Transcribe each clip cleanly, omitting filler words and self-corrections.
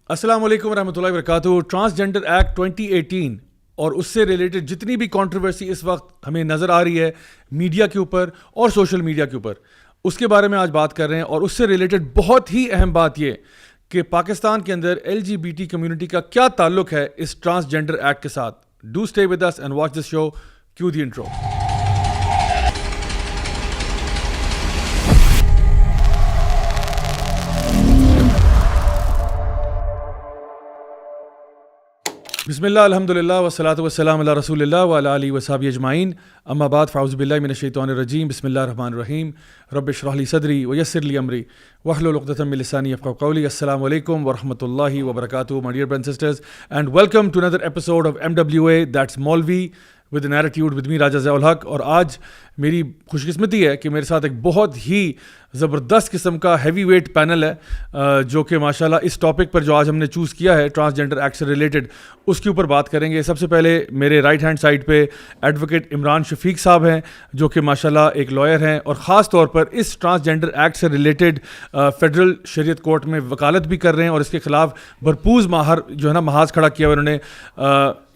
السلام علیکم ورحمۃ اللہ وبرکاتہ. ٹرانسجینڈر ایکٹ 2018 اور اس سے ریلیٹڈ جتنی بھی کنٹروورسی اس وقت ہمیں نظر آ رہی ہے میڈیا کے اوپر اور سوشل میڈیا کے اوپر, اس کے بارے میں آج بات کر رہے ہیں. اور اس سے ریلیٹڈ بہت ہی اہم بات یہ کہ پاکستان کے اندر LGBT کمیونٹی کا کیا تعلق ہے اس ٹرانسجینڈر ایکٹ کے ساتھ. Do stay with us and watch this show. Cue the intro. بسم اللہ الحمد للہ والصلاۃ والسلام علی رسول اللہ وعلی آلہ وصحبہ اجمعین. اما بعد فاعوذ باللہ من الشیطان الرجیم. بسم اللہ الرحمن الرحیم. رب اشرح لی صدری ویسر لی امری واحلل عقدۃ من لسانی یفقہوا قولی. السلام علیکم ورحمۃ اللہ وبرکاتہ. My dear brothers and sisters, and welcome to another episode of MWA, that's Maulvi with an attitude with me Raja Ziaul Haq. اور آج میری خوش قسمتی ہے کہ میرے ساتھ ایک بہت ہی زبردست قسم کا ہیوی ویٹ پینل ہے جو کہ ماشاءاللہ اس ٹاپک پر جو آج ہم نے چوز کیا ہے ٹرانسجینڈر ایکٹ سے ریلیٹڈ اس کے اوپر بات کریں گے. سب سے پہلے میرے رائٹ ہینڈ سائڈ پہ ایڈوکیٹ عمران شفیق صاحب ہیں جو کہ ماشاءاللہ ایک لائر ہیں اور خاص طور پر اس ٹرانسجینڈر ایکٹ سے ریلیٹڈ فیڈرل شریعت کورٹ میں وکالت بھی کر رہے ہیں اور اس کے خلاف بھرپور جو ہے نا محاذ کھڑا کیا ہوا انہوں نے.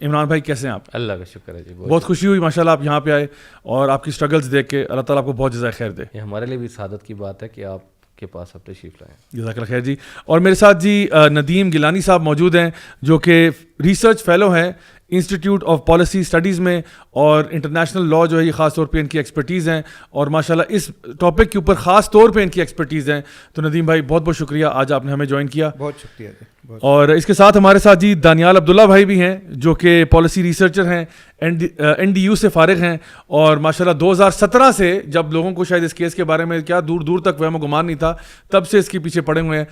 عمران بھائی کیسے ہیں آپ؟ اللہ کا شکر ہے جی. بہت خوشی ہوئی ماشاءاللہ آپ یہاں پہ آئے اور آپ کی اسٹرگلز دیکھ کے. اللہ تعالیٰ آپ کو بہت جزائے خیر دے. یہ ہمارے لیے بھی سعادت کی بات ہے کہ آپ کے پاس اب تشریف لائیں. جزاک اللہ خیر جی. اور میرے ساتھ جی ندیم گیلانی صاحب موجود ہیں جو کہ ریسرچ فیلو ہیں انسٹیٹیوٹ آف پالیسی اسٹڈیز میں اور انٹرنیشنل لا جو ہے یہ خاص طور پہ ان کی ایکسپرٹیز ہیں اور ماشاءاللہ اس ٹاپک کے اوپر خاص طور پہ ان کی ایکسپرٹیز ہیں. تو ندیم بھائی بہت بہت شکریہ آج آپ نے ہمیں جوائن کیا. بہت شکریہ جی. اور اس کے ساتھ ہمارے ساتھ جی دانیال عبداللہ بھائی بھی ہیں جو کہ پالیسی ریسرچر ہیں NDU سے فارغ ہیں اور ماشاءاللہ 2017 سے جب لوگوں کو شاید اس کیس کے بارے میں کیا دور دور تک وہم و گمان نہیں تھا تب سے اس کے پیچھے پڑے ہوئے ہیں.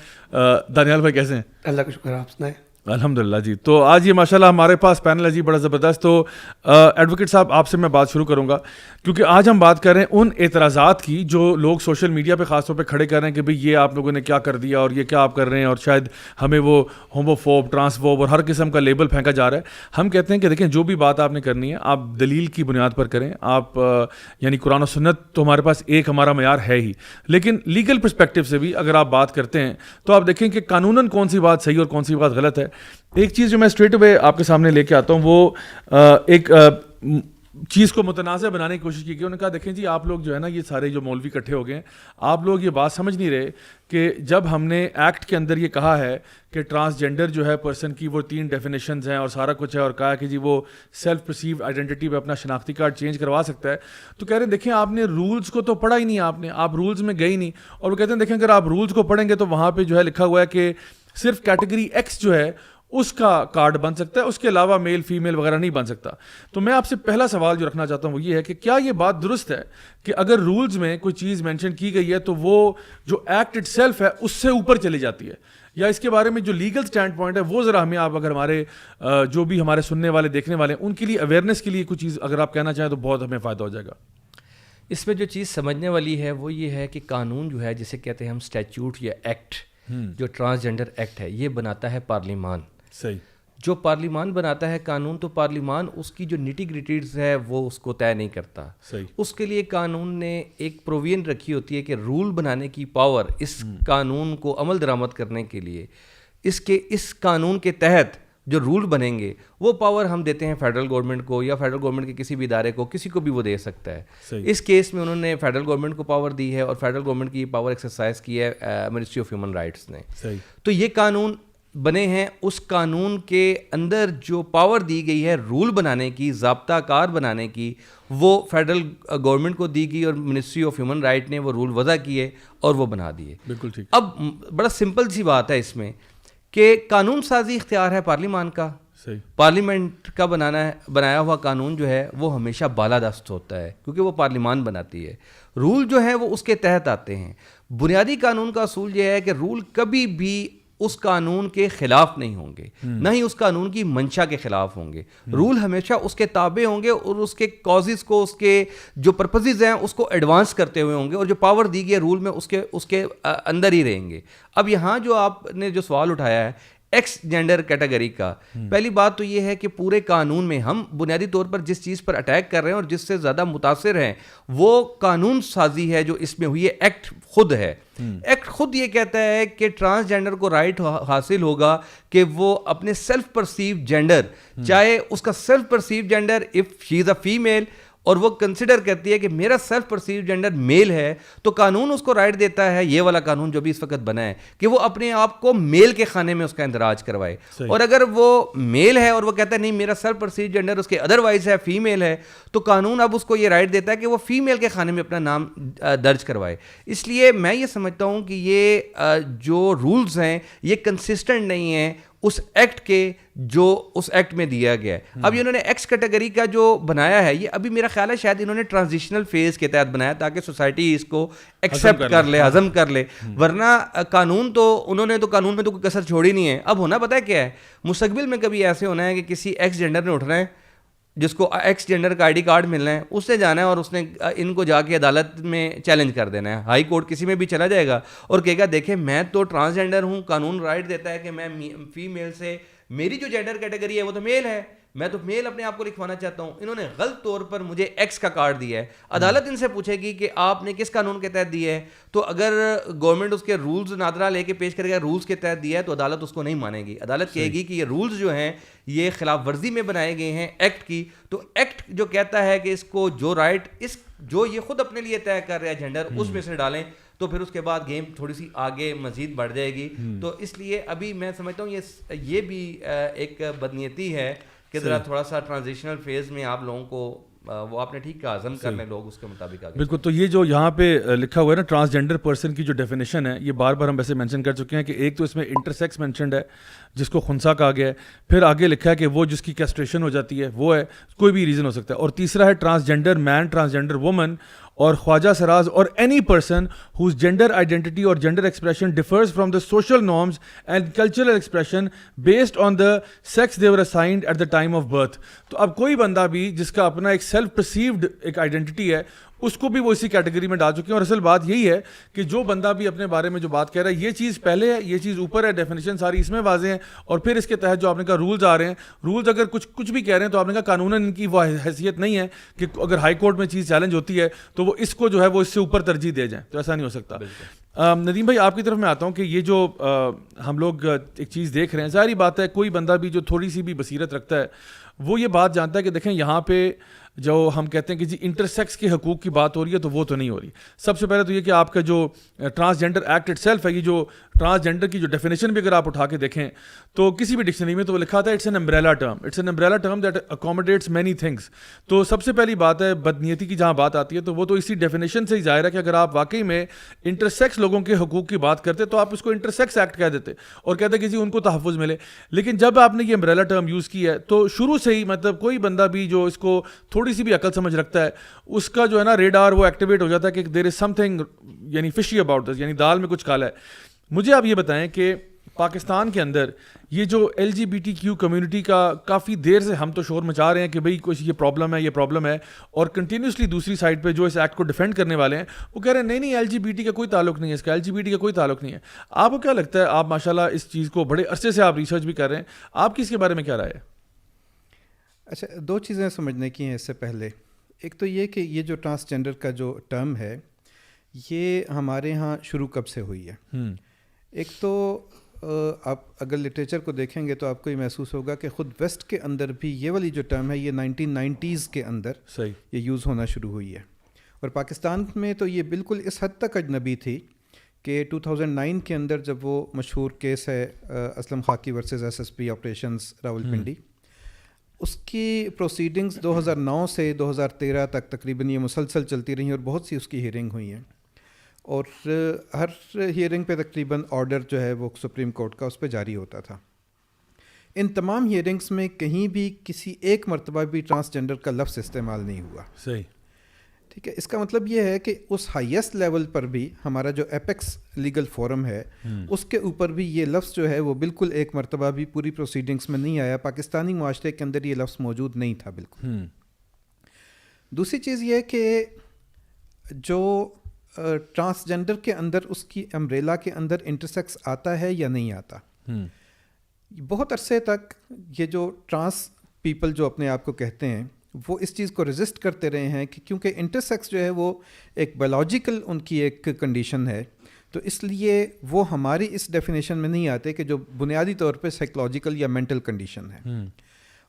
دانیال بھائی کیسے ہیں؟ اللہ کا شکر. آپ سنائیں. الحمدللہ جی. تو آج یہ ماشاءاللہ ہمارے پاس پینل ہے جی بڑا زبردست. تو ایڈوکیٹ صاحب آپ سے میں بات شروع کروں گا کیونکہ آج ہم بات کر رہے ہیں ان اعتراضات کی جو لوگ سوشل میڈیا پہ خاص طور پہ کھڑے کر رہے ہیں کہ بھئی یہ آپ لوگوں نے کیا کر دیا اور یہ کیا آپ کر رہے ہیں اور شاید ہمیں وہ ہوموفوب ٹرانسفوب اور ہر قسم کا لیبل پھینکا جا رہا ہے. ہم کہتے ہیں کہ دیکھیں جو بھی بات آپ نے کرنی ہے آپ دلیل کی بنیاد پر کریں. آپ یعنی قرآن و سنت تو ہمارے پاس ایک ہمارا معیار ہے ہی, لیکن لیگل پرسپیکٹو سے بھی اگر آپ بات کرتے ہیں تو آپ دیکھیں کہ قانوناً کون سی بات صحیح اور کون سی بات غلط ہے. ایک چیز جو میں اسٹریٹ اوے آپ کے سامنے لے کے آتا ہوں وہ ایک چیز کو متنازع بنانے کی کوشش کی گئی. انہوں نے کہا دیکھیں جی آپ لوگ جو ہے نا یہ سارے جو مولوی اکٹھے ہو گئے ہیں آپ لوگ یہ بات سمجھ نہیں رہے کہ جب ہم نے ایکٹ کے اندر یہ کہا ہے کہ ٹرانسجینڈر جو ہے پرسن کی وہ 3 ڈیفینیشنز ہیں اور سارا کچھ ہے اور کہا کہ جی وہ سیلف پرسیوڈ آئیڈینٹی پہ اپنا شناختی کارڈ چینج کروا سکتا ہے, تو کہہ رہے ہیں دیکھیں آپ نے رولز کو تو پڑھا ہی نہیں, آپ رولز میں گئے ہی نہیں. اور وہ کہتے ہیں دیکھیں اگر آپ رولز کو پڑھیں گے تو وہاں پہ جو ہے لکھا ہوا ہے کہ صرف کیٹیگری ایکس جو ہے اس کا کارڈ بن سکتا ہے, اس کے علاوہ میل فیمیل وغیرہ نہیں بن سکتا. تو میں آپ سے پہلا سوال جو رکھنا چاہتا ہوں وہ یہ ہے کہ کیا یہ بات درست ہے کہ اگر رولز میں کوئی چیز مینشن کی گئی ہے تو وہ جو ایکٹ اٹ سیلف ہے اس سے اوپر چلی جاتی ہے, یا اس کے بارے میں جو لیگل سٹینڈ پوائنٹ ہے وہ ذرا ہمیں آپ اگر ہمارے جو بھی ہمارے سننے والے دیکھنے والے ہیں ان کے لیے اویئرنیس کے لیے کوئی چیز اگر آپ کہنا چاہیں تو بہت ہمیں فائدہ ہو جائے گا. اس میں جو چیز سمجھنے والی ہے وہ یہ ہے کہ قانون جو ہے جسے کہتے ہیں ہم اسٹیچیوٹ یا ایکٹ, جو ٹرانسجینڈر ایکٹ ہے یہ بناتا ہے پارلیمان. صحیح. جو پارلیمان بناتا ہے قانون تو پارلیمان اس کی جو نیٹی گریٹیز ہے وہ اس کو طے نہیں کرتا. صحیح. اس کے لیے قانون نے ایک پروویژن رکھی ہوتی ہے کہ رول بنانے کی پاور اس قانون کو عمل درآمد کرنے کے لیے اس قانون کے تحت جو رول بنیں گے وہ پاور ہم دیتے ہیں فیڈرل گورنمنٹ کو یا فیڈرل گورنمنٹ کے کسی بھی ادارے کو, کسی کو بھی وہ دے سکتا ہے. اس کیس میں انہوں نے فیڈرل گورنمنٹ کو پاور دی ہے اور فیڈرل گورنمنٹ کی پاور ایکسرسائز کی ہے منسٹری آف ہیومن رائٹس نے. تو یہ قانون بنے ہیں, اس قانون کے اندر جو پاور دی گئی ہے رول بنانے کی, ضابطہ کار بنانے کی, وہ فیڈرل گورنمنٹ کو دی گئی اور منسٹری آف ہیومن رائٹ نے وہ رول وضع کیے اور وہ بنا دیے. بالکل ٹھیک. اب بڑا سمپل سی بات ہے اس میں کہ قانون سازی اختیار ہے پارلیمان کا. صحیح. پارلیمنٹ کا بنایا ہوا قانون جو ہے وہ ہمیشہ بالادست ہوتا ہے کیونکہ وہ پارلیمان بناتی ہے. رول جو ہے وہ اس کے تحت آتے ہیں. بنیادی قانون کا اصول یہ ہے کہ رول کبھی بھی اس قانون کے خلاف نہیں ہوں گے, نہ ہی اس قانون کی منشا کے خلاف ہوں گے. رول ہمیشہ اس کے تابع ہوں گے اور اس کے کازز کو, اس کے جو پرپزز ہیں اس کو ایڈوانس کرتے ہوئے ہوں گے اور جو پاور دی گئی ہے رول میں اس کے اندر ہی رہیں گے. اب یہاں جو آپ نے جو سوال اٹھایا ہے ایکس جینڈر کیٹیگری کا. پہلی بات تو یہ ہے کہ پورے قانون میں ہم بنیادی طور پر جس چیز پر اٹیک کر رہے ہیں اور جس سے زیادہ متاثر ہیں وہ قانون سازی ہے جو اس میں ہوئی ہے. ایکٹ خود ہے, ایکٹ خود یہ کہتا ہے کہ ٹرانسجینڈر کو رائٹ حاصل ہوگا کہ وہ اپنے سیلف پرسیو جینڈر, چاہے اس کا self perceive gender if she is a female اور وہ کنسیڈر کرتی ہے کہ میرا سیلف پرسیو جینڈر میل ہے, تو قانون اس کو رائٹ دیتا ہے, یہ والا قانون جو بھی اس وقت بنا ہے, کہ وہ اپنے آپ کو میل کے خانے میں اس کا اندراج کروائے. اور اگر وہ میل ہے اور وہ کہتا ہے نہیں میرا سیلف پرسیو جینڈر اس کے ادروائز ہے فیمیل ہے, تو قانون اب اس کو یہ رائٹ دیتا ہے کہ وہ فیمیل کے خانے میں اپنا نام درج کروائے. اس لیے میں یہ سمجھتا ہوں کہ یہ جو رولز ہیں یہ کنسسٹنٹ نہیں ہیں اس ایکٹ کے جو اس ایکٹ میں دیا گیا ہے. اب انہوں نے ایکس کیٹیگری کا جو بنایا ہے یہ ابھی میرا خیال ہے شاید انہوں نے ٹرانزیشنل فیز کے تحت بنایا تاکہ سوسائٹی اس کو ایکسیپٹ کر لے, ہضم کر لے, ورنہ قانون تو انہوں نے تو قانون میں تو کوئی کسر چھوڑی نہیں ہے. اب ہونا پتہ ہے کیا ہے, مستقبل میں کبھی ایسے ہونا ہے کہ کسی ایکس جینڈر نے اٹھنا ہے جس کو ایکس جینڈر کا آئی ڈی کارڈ ملنا ہے, اس سے جانا ہے اور اس نے ان کو جا کے عدالت میں چیلنج کر دینا ہے. ہائی کورٹ کسی میں بھی چلا جائے گا اور کہے گا دیکھیں میں تو ٹرانسجینڈر ہوں, قانون رائٹ دیتا ہے کہ میں فیمیل سے, میری جو جینڈر کیٹیگری ہے وہ تو میل ہے, میں تو میل اپنے آپ کو لکھوانا چاہتا ہوں, انہوں نے غلط طور پر مجھے ایکس کا کارڈ دیا ہے. عدالت ان سے پوچھے گی کہ آپ نے کس قانون کے تحت دیا ہے, تو اگر گورنمنٹ اس کے رولز نادرہ لے کے پیش کرے گا رولز کے تحت دیا ہے تو عدالت اس کو نہیں مانے گی. عدالت کہے گی کہ یہ رولز جو ہیں یہ خلاف ورزی میں بنائے گئے ہیں ایکٹ کی, تو ایکٹ جو کہتا ہے کہ اس کو جو رائٹ اس جو یہ خود اپنے لیے طے کر رہا ہے جینڈر اس میں سے ڈالیں, تو پھر اس کے بعد گیم تھوڑی سی آگے مزید بڑھ جائے گی. تو اس لیے ابھی میں سمجھتا ہوں یہ بھی ایک بدنیتی ہے کہ ذرا تھوڑا سا ٹرانزیشنل فیز میں آپ لوگوں کو وہ آپ نے ٹھیک کہا ہضم کر لیں لوگ اس کے مطابق آگے. بالکل. تو یہ جو یہاں پہ لکھا ہوا ہے نا ٹرانسجینڈر پرسن کی جو ڈیفینیشن ہے یہ بار بار ہم ویسے مینشن کر چکے ہیں کہ ایک تو اس میں انٹرسیکس مینشنڈ ہے جس کو خنسا کہا گیا ہے, پھر آگے لکھا ہے کہ وہ جس کی کیسٹریشن ہو جاتی ہے وہ ہے, کوئی بھی ریزن ہو سکتا ہے, اور تیسرا ہے ٹرانسجینڈر مین, ٹرانسجینڈر وومن اور خواجہ سراز اور any person whose gender identity or gender expression differs from the social norms and cultural expression based on the sex they were assigned at the time of birth. تو اب کوئی بندہ بھی جس کا اپنا ایک سیلف پرسیوڈ ایک آئیڈینٹی ہے اس کو بھی وہ اسی کیٹیگری میں ڈال چکے ہیں. اور اصل بات یہی ہے کہ جو بندہ بھی اپنے بارے میں جو بات کہہ رہا ہے یہ چیز پہلے ہے, یہ چیز اوپر ہے, ڈیفینیشن ساری اس میں واضح ہیں, اور پھر اس کے تحت جو آپ نے کہا رولز آ رہے ہیں, رولز اگر کچھ بھی کہہ رہے ہیں تو آپ نے کہا قانوناً ان کی وہ حیثیت نہیں ہے کہ اگر ہائی کورٹ میں چیز چیلنج ہوتی ہے تو وہ اس کو جو ہے وہ اس سے اوپر ترجیح دے جائیں, تو ایسا نہیں ہو سکتا. ندیم بھائی آپ کی طرف میں آتا ہوں کہ یہ جو ہم لوگ ایک چیز دیکھ رہے ہیں, ظاہری بات ہے کوئی بندہ بھی جو تھوڑی سی بھی بصیرت رکھتا ہے وہ یہ بات جانتا ہے کہ دیکھیں یہاں پہ جو ہم کہتے ہیں کہ جی انٹرسیکس کے حقوق کی بات ہو رہی ہے تو وہ تو نہیں ہو رہی. سب سے پہلے تو یہ کہ آپ کا جو ٹرانسجینڈر ایکٹ اٹ سیلف ہے, یہ جو ٹرانسجینڈر کی جو ڈیفینیشن بھی اگر آپ اٹھا کے دیکھیں تو کسی بھی ڈکشنری میں تو وہ لکھا تھا it's an umbrella term, it's an umbrella term that accommodates many things. تو سب سے پہلی بات ہے بدنیتی کی جہاں بات آتی ہے تو وہ تو اسی ڈیفینیشن سے ہی ظاہر ہے کہ اگر آپ واقعی میں انٹرسیکس لوگوں کے حقوق کی بات کرتے تو آپ اس کو انٹرسیکس ایکٹ کہہ دیتے اور کہتے کہ جی ان کو تحفظ ملے. لیکن جب آپ نے یہ امبریلا ٹرم یوز کی ہے تو شروع سے ہی مطلب کوئی بندہ بھی جو اس کو تھوڑی سی بھی عقل سمجھ رکھتا ہے اس کا جو ہے نا ریڈار وہ ایکٹیویٹ ہو جاتا ہے کہ دیر از سم تھنگ یعنی فشی اباؤٹ دس, یعنی دال میں کچھ کالا ہے. مجھے آپ یہ بتائیں کہ پاکستان کے اندر یہ جو L G B T Q community کا کافی دیر سے ہم تو شور مچا رہے ہیں کہ بھئی کچھ یہ پرابلم ہے, اور کنٹینیوسلی دوسری سائڈ پہ جو اس ایکٹ کو ڈیفینڈ کرنے والے ہیں وہ کہہ رہے ہیں نہیں ایل جی بی ٹی کا کوئی تعلق نہیں ہے, اس کا ایل جی بی ٹی کا کوئی تعلق نہیں ہے. آپ کو کیا لگتا ہے, آپ ماشاءاللہ اس چیز کو بڑے عرصے سے آپ ریسرچ بھی کر رہے ہیں, آپ کی اس کے بارے میں کیا رائے ہے؟ اچھا, دو چیزیں سمجھنے کی ہیں اس سے پہلے. ایک تو یہ کہ یہ جو ٹرانسجینڈر کا جو ٹرم ہے یہ ہمارے ہاں شروع کب سے ہوئی ہے. ایک تو آپ اگر لٹریچر کو دیکھیں گے تو آپ کو یہ محسوس ہوگا کہ خود ویسٹ کے اندر بھی یہ والی جو ٹرم ہے یہ 1990s کے اندر یہ یوز ہونا شروع ہوئی ہے, اور پاکستان میں تو یہ بالکل اس حد تک اجنبی تھی کہ 2009 کے اندر جب وہ مشہور کیس ہے Aslam Khaki versus S S P operations Rawalpindi, اس کی پروسیڈنگز 2009 سے 2013 تک تقریباً یہ مسلسل چلتی رہیں اور بہت سی اس کی ہیئرنگ ہوئی ہیں, اور ہر ہیئرنگ پہ تقریباً آرڈر جو ہے وہ سپریم کورٹ کا اس پہ جاری ہوتا تھا. ان تمام ہیئرنگز میں کہیں بھی کسی ایک مرتبہ بھی ٹرانسجینڈر کا لفظ استعمال نہیں ہوا. صحیح, ٹھیک ہے. اس کا مطلب یہ ہے کہ اس ہائیسٹ لیول پر بھی ہمارا جو ایپیکس لیگل فورم ہے اس کے اوپر بھی یہ لفظ جو ہے وہ بالکل ایک مرتبہ بھی پوری پروسیڈنگز میں نہیں آیا. پاکستانی معاشرے کے اندر یہ لفظ موجود نہیں تھا بالکل. دوسری چیز یہ کہ جو ٹرانسجینڈر کے اندر اس کی امبریلا کے اندر انٹرسیکس آتا ہے یا نہیں آتا, بہت عرصے تک یہ جو ٹرانس پیپل جو اپنے آپ کو کہتے ہیں وہ اس چیز کو ریزسٹ کرتے رہے ہیں کہ کیونکہ انٹرسیکس جو ہے وہ ایک بایولوجیکل ان کی ایک کنڈیشن ہے، تو اس لیے وہ ہماری اس ڈیفینیشن میں نہیں آتے کہ جو بنیادی طور پہ سائیکولوجیکل یا مینٹل کنڈیشن ہے.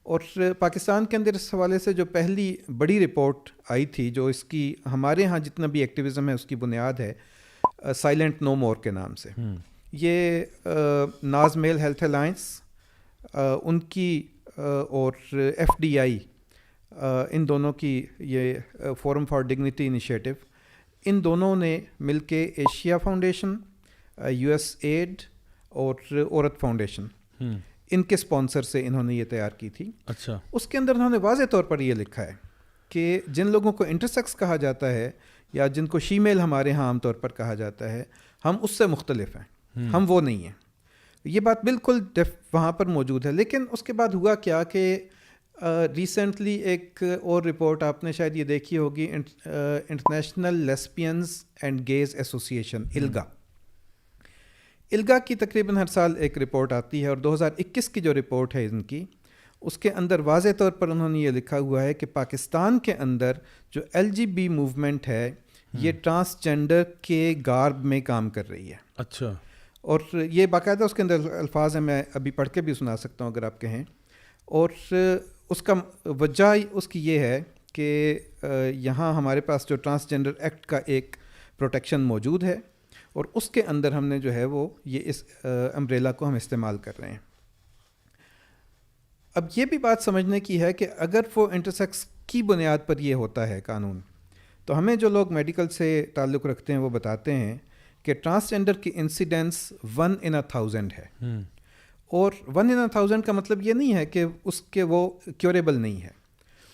اور پاکستان کے اندر اس حوالے سے جو پہلی بڑی رپورٹ آئی تھی جو اس کی ہمارے ہاں جتنا بھی ایکٹیویزم ہے اس کی بنیاد ہے سائلنٹ نو مور کے نام سے. یہ ناز میل ہیلتھ الائنس ان کی اور ایف ڈی آئی ان دونوں کی یہ فورم فار ڈگنیٹی انیشیٹو ان دونوں نے مل کے Asia foundation, U S aid اور عورت فاؤنڈیشن ان کے اسپانسر سے انہوں نے یہ تیار کی تھی. اچھا. اس کے اندر انہوں نے واضح طور پر یہ لکھا ہے کہ جن لوگوں کو انٹرسیکس کہا جاتا ہے یا جن کو شیمیل ہمارے ہاں عام طور پر کہا جاتا ہے، ہم اس سے مختلف ہیں، ہم وہ نہیں ہیں. یہ بات بالکل وہاں پر موجود ہے. لیکن اس کے بعد ہوا کیا کہ ریسنٹلی ایک اور رپورٹ آپ نے شاید یہ دیکھی ہوگی، انٹرنیشنل لیسبینز اینڈ گیز ایسوسیشن الگا کی تقریباً ہر سال ایک رپورٹ آتی ہے، اور 2021 کی جو رپورٹ ہے ان کی، اس کے اندر واضح طور پر انہوں نے یہ لکھا ہوا ہے کہ پاکستان کے اندر جو ایل جی بی موومنٹ ہے یہ ٹرانسجینڈر کے گارب میں کام کر رہی ہے. اچھا. اور یہ باقاعدہ اس کے اندر الفاظ ہیں، میں ابھی پڑھ کے بھی سنا سکتا ہوں اگر آپ کہیں. اور اس کا وجہ اس کی یہ ہے کہ یہاں ہمارے پاس جو ٹرانسجینڈر ایکٹ کا ایک پروٹیکشن موجود ہے، اور اس کے اندر ہم نے جو ہے وہ یہ اس امبریلا کو ہم استعمال کر رہے ہیں. اب یہ بھی بات سمجھنے کی ہے کہ اگر وہ انٹرسیکس کی بنیاد پر یہ ہوتا ہے قانون، تو ہمیں جو لوگ میڈیکل سے تعلق رکھتے ہیں وہ بتاتے ہیں کہ ٹرانسجینڈر کی انسیڈنس 1 in 1000 ہے. اور 1 in 1000 کا مطلب یہ نہیں ہے کہ اس کے وہ کیوریبل نہیں ہے.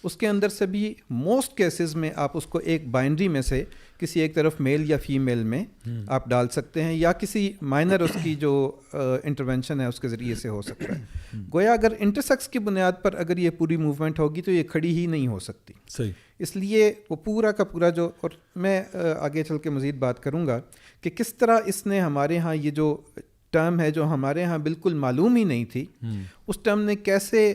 اس کے اندر سے بھی موسٹ کیسز میں آپ اس کو ایک بائنڈری میں سے کسی ایک طرف میل یا فیمیل میں آپ ڈال سکتے ہیں، یا کسی مائنر اس کی جو انٹرونشن ہے اس کے ذریعے سے ہو سکتا ہے. گویا اگر انٹرسیکس کی بنیاد پر اگر یہ پوری موومنٹ ہوگی تو یہ کھڑی ہی نہیں ہو سکتی. صحیح. اس لیے وہ پورا کا پورا جو، اور میں آگے چل کے مزید بات کروں گا کہ کس طرح اس نے ہمارے ہاں یہ جو ٹرم ہے جو ہمارے ہاں بالکل معلوم ہی نہیں تھی، اس ٹرم نے کیسے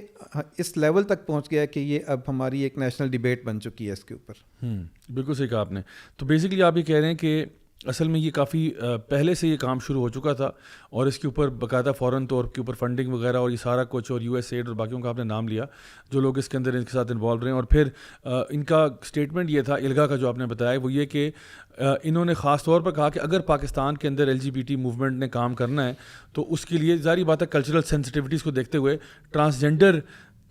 اس لیول تک پہنچ گیا کہ یہ اب ہماری ایک نیشنل ڈیبیٹ بن چکی ہے اس کے اوپر. بالکل صحیح کہا آپ نے. تو بیسکلی آپ یہ کہہ رہے ہیں کہ اصل میں یہ کافی پہلے سے یہ کام شروع ہو چکا تھا، اور اس کے اوپر باقاعدہ فوراً طور کے اوپر فنڈنگ وغیرہ اور یہ سارا کچھ، اور یو ایس ایڈ اور باقیوں کا آپ نے نام لیا جو لوگ اس کے اندر ان کے ساتھ انوالو رہے ہیں. اور پھر ان کا اسٹیٹمنٹ یہ تھا الگا کا جو آپ نے بتایا، وہ یہ کہ انہوں نے خاص طور پر کہا کہ اگر پاکستان کے اندر L G B T movement نے کام کرنا ہے تو اس کے لیے ظاہری بات ہے کلچرل سینسٹیوٹیز کو دیکھتے ہوئے ٹرانسجینڈر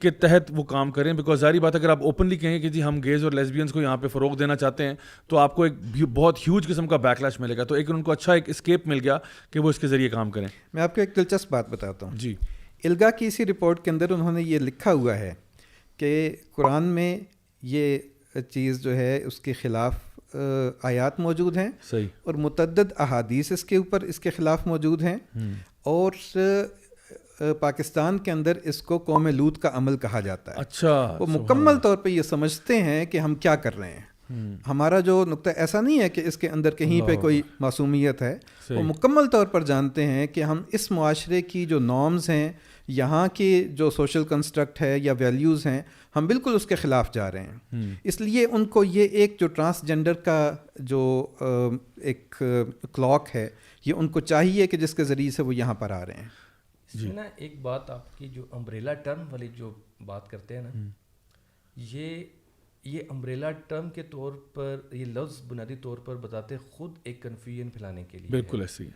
کے تحت وہ کام کریں. بیکاز ظاہری بات اگر آپ اوپنلی کہیں کہ جی ہم گیز اور لیسبینس کو یہاں پہ فروغ دینا چاہتے ہیں تو آپ کو ایک بہت ہیوج قسم کا بیکلیش ملے گا. تو ایک ان کو اچھا ایک اسکیپ مل گیا کہ وہ اس کے ذریعے کام کریں. میں آپ کو ایک دلچسپ بات بتاتا ہوں. جی. الگا کی اسی رپورٹ کے اندر انہوں نے یہ لکھا ہوا ہے کہ قرآن میں یہ چیز جو ہے اس کے خلاف آیات موجود ہیں. صحیح. اور متعدد احادیث اس کے اوپر اس کے خلاف موجود ہیں. اور پاکستان کے اندر اس کو قوم لوط کا عمل کہا جاتا ہے. اچھا. وہ مکمل طور پہ یہ سمجھتے ہیں کہ ہم کیا کر رہے ہیں. ہمارا جو نقطہ ایسا نہیں ہے کہ اس کے اندر کہیں پہ کوئی معصومیت ہے. وہ مکمل طور پر جانتے ہیں کہ ہم اس معاشرے کی جو نارمز ہیں، یہاں کی جو سوشل کنسٹرکٹ ہے یا ویلیوز ہیں، ہم بالکل اس کے خلاف جا رہے ہیں. اس لیے ان کو یہ ایک جو ٹرانسجینڈر کا جو ایک کلاک ہے، یہ ان کو چاہیے کہ جس کے ذریعے سے وہ یہاں پر آ رہے ہیں. اس میں نا ایک بات آپ کی جو امبریلا ٹرم والی جو بات کرتے ہیں نا، یہ امبریلا ٹرم کے طور پر یہ لفظ بنیادی طور پر بتاتے خود ایک کنفیوژن پھیلانے کے لیے. بالکل ایسے ہی.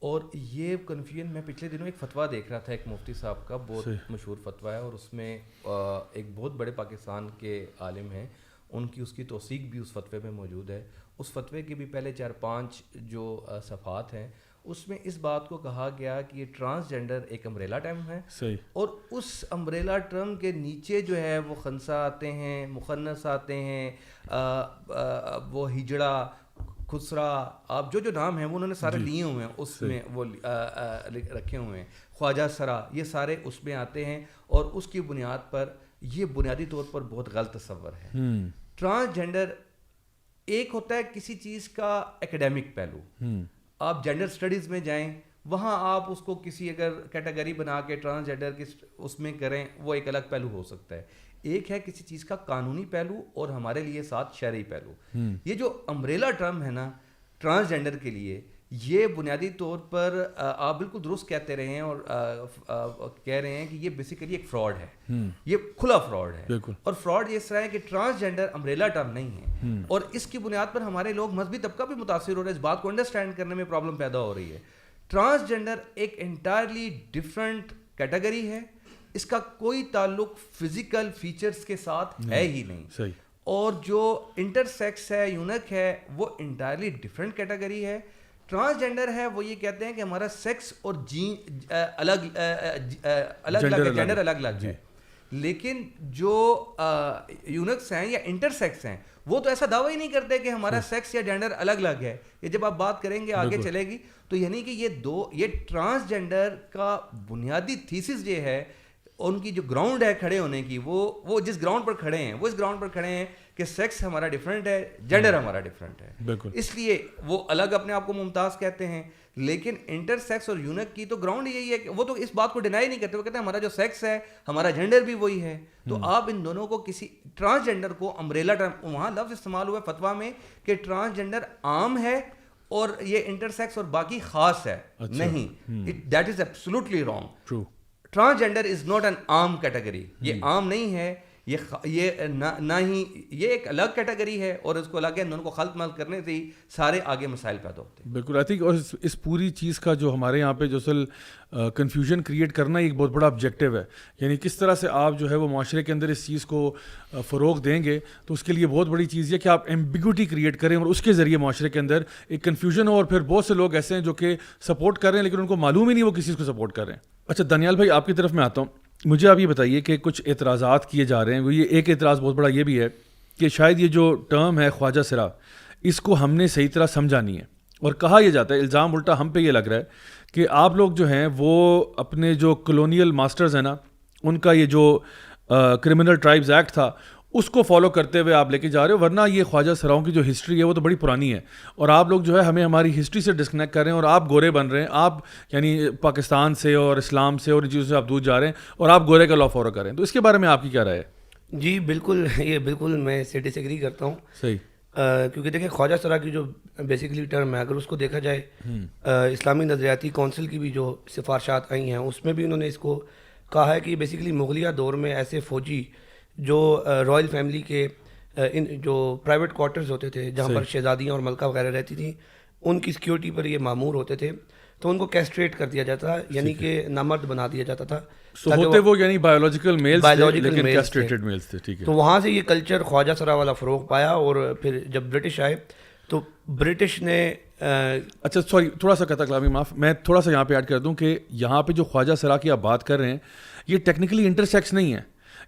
اور یہ کنفیوژن میں پچھلے دنوں ایک فتویٰ دیکھ رہا تھا ایک مفتی صاحب کا، بہت مشہور فتویٰ ہے، اور اس میں ایک بہت بڑے پاکستان کے عالم ہیں، ان کی اس کی توثیق بھی اس فتوے میں موجود ہے. اس فتوے کے بھی پہلے 4-5 جو صفحات ہیں اس میں اس بات کو کہا گیا کہ یہ ٹرانسجینڈر ایک امبریلا ٹرم ہے. صحیح. اور اس امبریلا ٹرم کے نیچے جو ہے وہ خنثی آتے ہیں، مخنث آتے ہیں، وہ ہجڑا، خسرا، آپ جو نام ہیں وہ انہوں نے سارے لیے ہوئے ہیں، اس میں وہ رکھے ہوئے ہیں. خواجہ سرا، یہ سارے اس میں آتے ہیں. اور اس کی بنیاد پر یہ بنیادی طور پر بہت غلط تصور ہے. ٹرانسجینڈر ایک ہوتا ہے کسی چیز کا ایکیڈیمک پہلو. آپ جینڈر سٹڈیز میں جائیں، وہاں آپ اس کو کسی اگر کیٹیگری بنا کے ٹرانسجینڈر کی اس میں کریں, وہ ایک الگ پہلو ہو سکتا ہے. ایک ہے کسی چیز کا قانونی پہلو اور ہمارے لیے ساتھ شرعی پہلو. یہ جو امبریلا ٹرم ہے نا ٹرانسجینڈر کے لیے, یہ بنیادی طور پر آپ بالکل درست کہتے رہے ہیں اور کہہ رہے ہیں کہ یہ بیسیکلی ایک فراڈ ہے, یہ کھلا فراڈ ہے. اور فراڈ اس طرح ہے کہ ٹرانسجینڈر امبریلا ٹرم نہیں ہے, اور اس کی بنیاد پر ہمارے لوگ مذہبی طبقہ بھی متاثر ہو رہا ہے. اس بات کو انڈرسٹینڈ کرنے میں پرابلم پیدا ہو رہی ہے. ٹرانسجینڈر ایک انٹائرلی ڈفرینٹ کیٹیگری ہے, اس کا کوئی تعلق فزیکل فیچرز کے ساتھ ہے ہی نہیں. اور جو انٹرسیکس ہے, یونک ہے, وہ انٹائرلی ڈفرینٹ کیٹیگری ہے. ٹرانسجینڈر ہے وہ یہ کہتے ہیں کہ ہمارا سیکس اور الگ جینڈر الگ الگ ہے, لیکن جو یونکس ہیں یا انٹرسیکس ہیں وہ تو ایسا دعویٰ ہی نہیں کرتے کہ ہمارا سیکس یا جینڈر الگ الگ ہے. یہ جب آپ بات کریں گے آگے چلے گی تو یعنی کہ یہ ٹرانسجینڈر کا بنیادی تھیسس یہ ہے, ان کی جو گراؤنڈ ہے کھڑے ہونے کی, وہ جس گراؤنڈ پر کھڑے ہیں وہ اس گراؤنڈ پر کھڑے ہیں کہ سیکس ہمارا ڈفرینٹ ہے, جینڈر ہمارا ڈفرینٹ ہے. اس لیے وہ الگ اپنے آپ کو ممتاز کہتے ہیں. لیکن انٹر سیکس اور یونک کی تو گراؤنڈ یہی ہے کہ وہ تو اس بات کو ڈینائی نہیں کرتے, وہ کہتے ہیں ہمارا جو سیکس ہے ہمارا جینڈر بھی وہی ہے. تو آپ ان دونوں کو کسی ٹرانسجینڈر کو امبریلا ٹرم, وہاں لفظ استعمال ہوا ہے فتویٰ میں کہ ٹرانسجینڈر عام ہے اور یہ انٹر سیکس اور باقی خاص ہے. نہیں, that is absolutely wrong. Transgender is not an عام کیٹیگری, یہ عام نہیں ہے, یہ نہ ہی یہ ایک الگ کیٹیگری ہے, اور اس کو الگ ہے, ان دونوں کو خلط ملط کرنے سے ہی سارے آگے مسائل پیدا ہوتے ہیں. بالکل. آئی تھنک اور اس پوری چیز کا جو ہمارے یہاں پہ جو اصل کنفیوژن کریٹ کرنا ایک بہت بڑا آبجیکٹیو ہے. یعنی کس طرح سے آپ جو ہے وہ معاشرے کے اندر اس چیز کو فروغ دیں گے, تو اس کے لیے بہت بڑی چیز یہ کہ آپ ایمبیگوٹی کریٹ کریں اور اس کے ذریعے معاشرے کے اندر ایک کنفیوژن ہو. اور پھر بہت سے لوگ ایسے ہیں جو کہ سپورٹ کر رہے ہیں لیکن ان کو معلوم ہی نہیں وہ کس چیز کو سپورٹ کر رہے ہیں. اچھا دانیال بھائی, آپ کی طرف میں آتا ہوں. مجھے آپ یہ بتائیے کہ کچھ اعتراضات کیے جا رہے ہیں. وہ یہ ایک اعتراض بہت بڑا یہ بھی ہے کہ شاید یہ جو ٹرم ہے خواجہ سرا, اس کو ہم نے صحیح طرح سمجھا نہیں ہے. اور کہا یہ جاتا ہے, الزام الٹا ہم پہ یہ لگ رہا ہے کہ آپ لوگ جو ہیں وہ اپنے جو کلونیل ماسٹرز ہیں نا, ان کا یہ جو کرمنل ٹرائبز ایکٹ تھا اس کو فالو کرتے ہوئے آپ لے کے جا رہے ہو. ورنہ یہ خواجہ سراؤں کی جو ہسٹری ہے وہ تو بڑی پرانی ہے, اور آپ لوگ جو ہے ہمیں ہماری ہسٹری سے ڈسکنیکٹ کر رہے ہیں, اور آپ گورے بن رہے ہیں. آپ یعنی پاکستان سے اور اسلام سے اور ان چیزوں سے آپ دور جا رہے ہیں, اور آپ گورے کا لا فالو کر رہے ہیں. تو اس کے بارے میں آپ کی کیا رائے ہے؟ جی بالکل, یہ بالکل میں اس سے ڈس ایگری کرتا ہوں. صحیح. کیونکہ دیکھیں خواجہ سرا کی جو بیسیکلی ٹرم ہے, اگر اس کو دیکھا جائے اسلامی نظریاتی کونسل کی بھی جو سفارشات آئی ہیں اس میں بھی انہوں نے اس کو کہا ہے کہ بیسیکلی مغلیہ دور میں ایسے فوجی جو رائل فیملی کے ان جو پرائیویٹ کوارٹرز ہوتے تھے جہاں پر شہزادیاں اور ملکہ وغیرہ رہتی تھیں, ان کی سیکیورٹی پر یہ مامور ہوتے تھے, تو ان کو کیسٹریٹ کر دیا جاتا, یعنی کہ نامرد بنا دیا جاتا تھا. ہوتے وہ یعنی بایولوجیکل میلز تھے لیکن کیسٹریٹڈ میلز تھے. ٹھیک ہے. تو وہاں سے یہ کلچر خواجہ سرا والا فروغ پایا, اور پھر جب برٹش آئے تو برٹش نے اچھا سوری تھوڑا سا قطع کلامی معاف, میں تھوڑا سا یہاں پہ ایڈ کر دوں کہ یہاں پہ جو خواجہ سرا کی آپ بات کر رہے ہیں یہ ٹیکنیکلی انٹرسیکس نہیں ہے.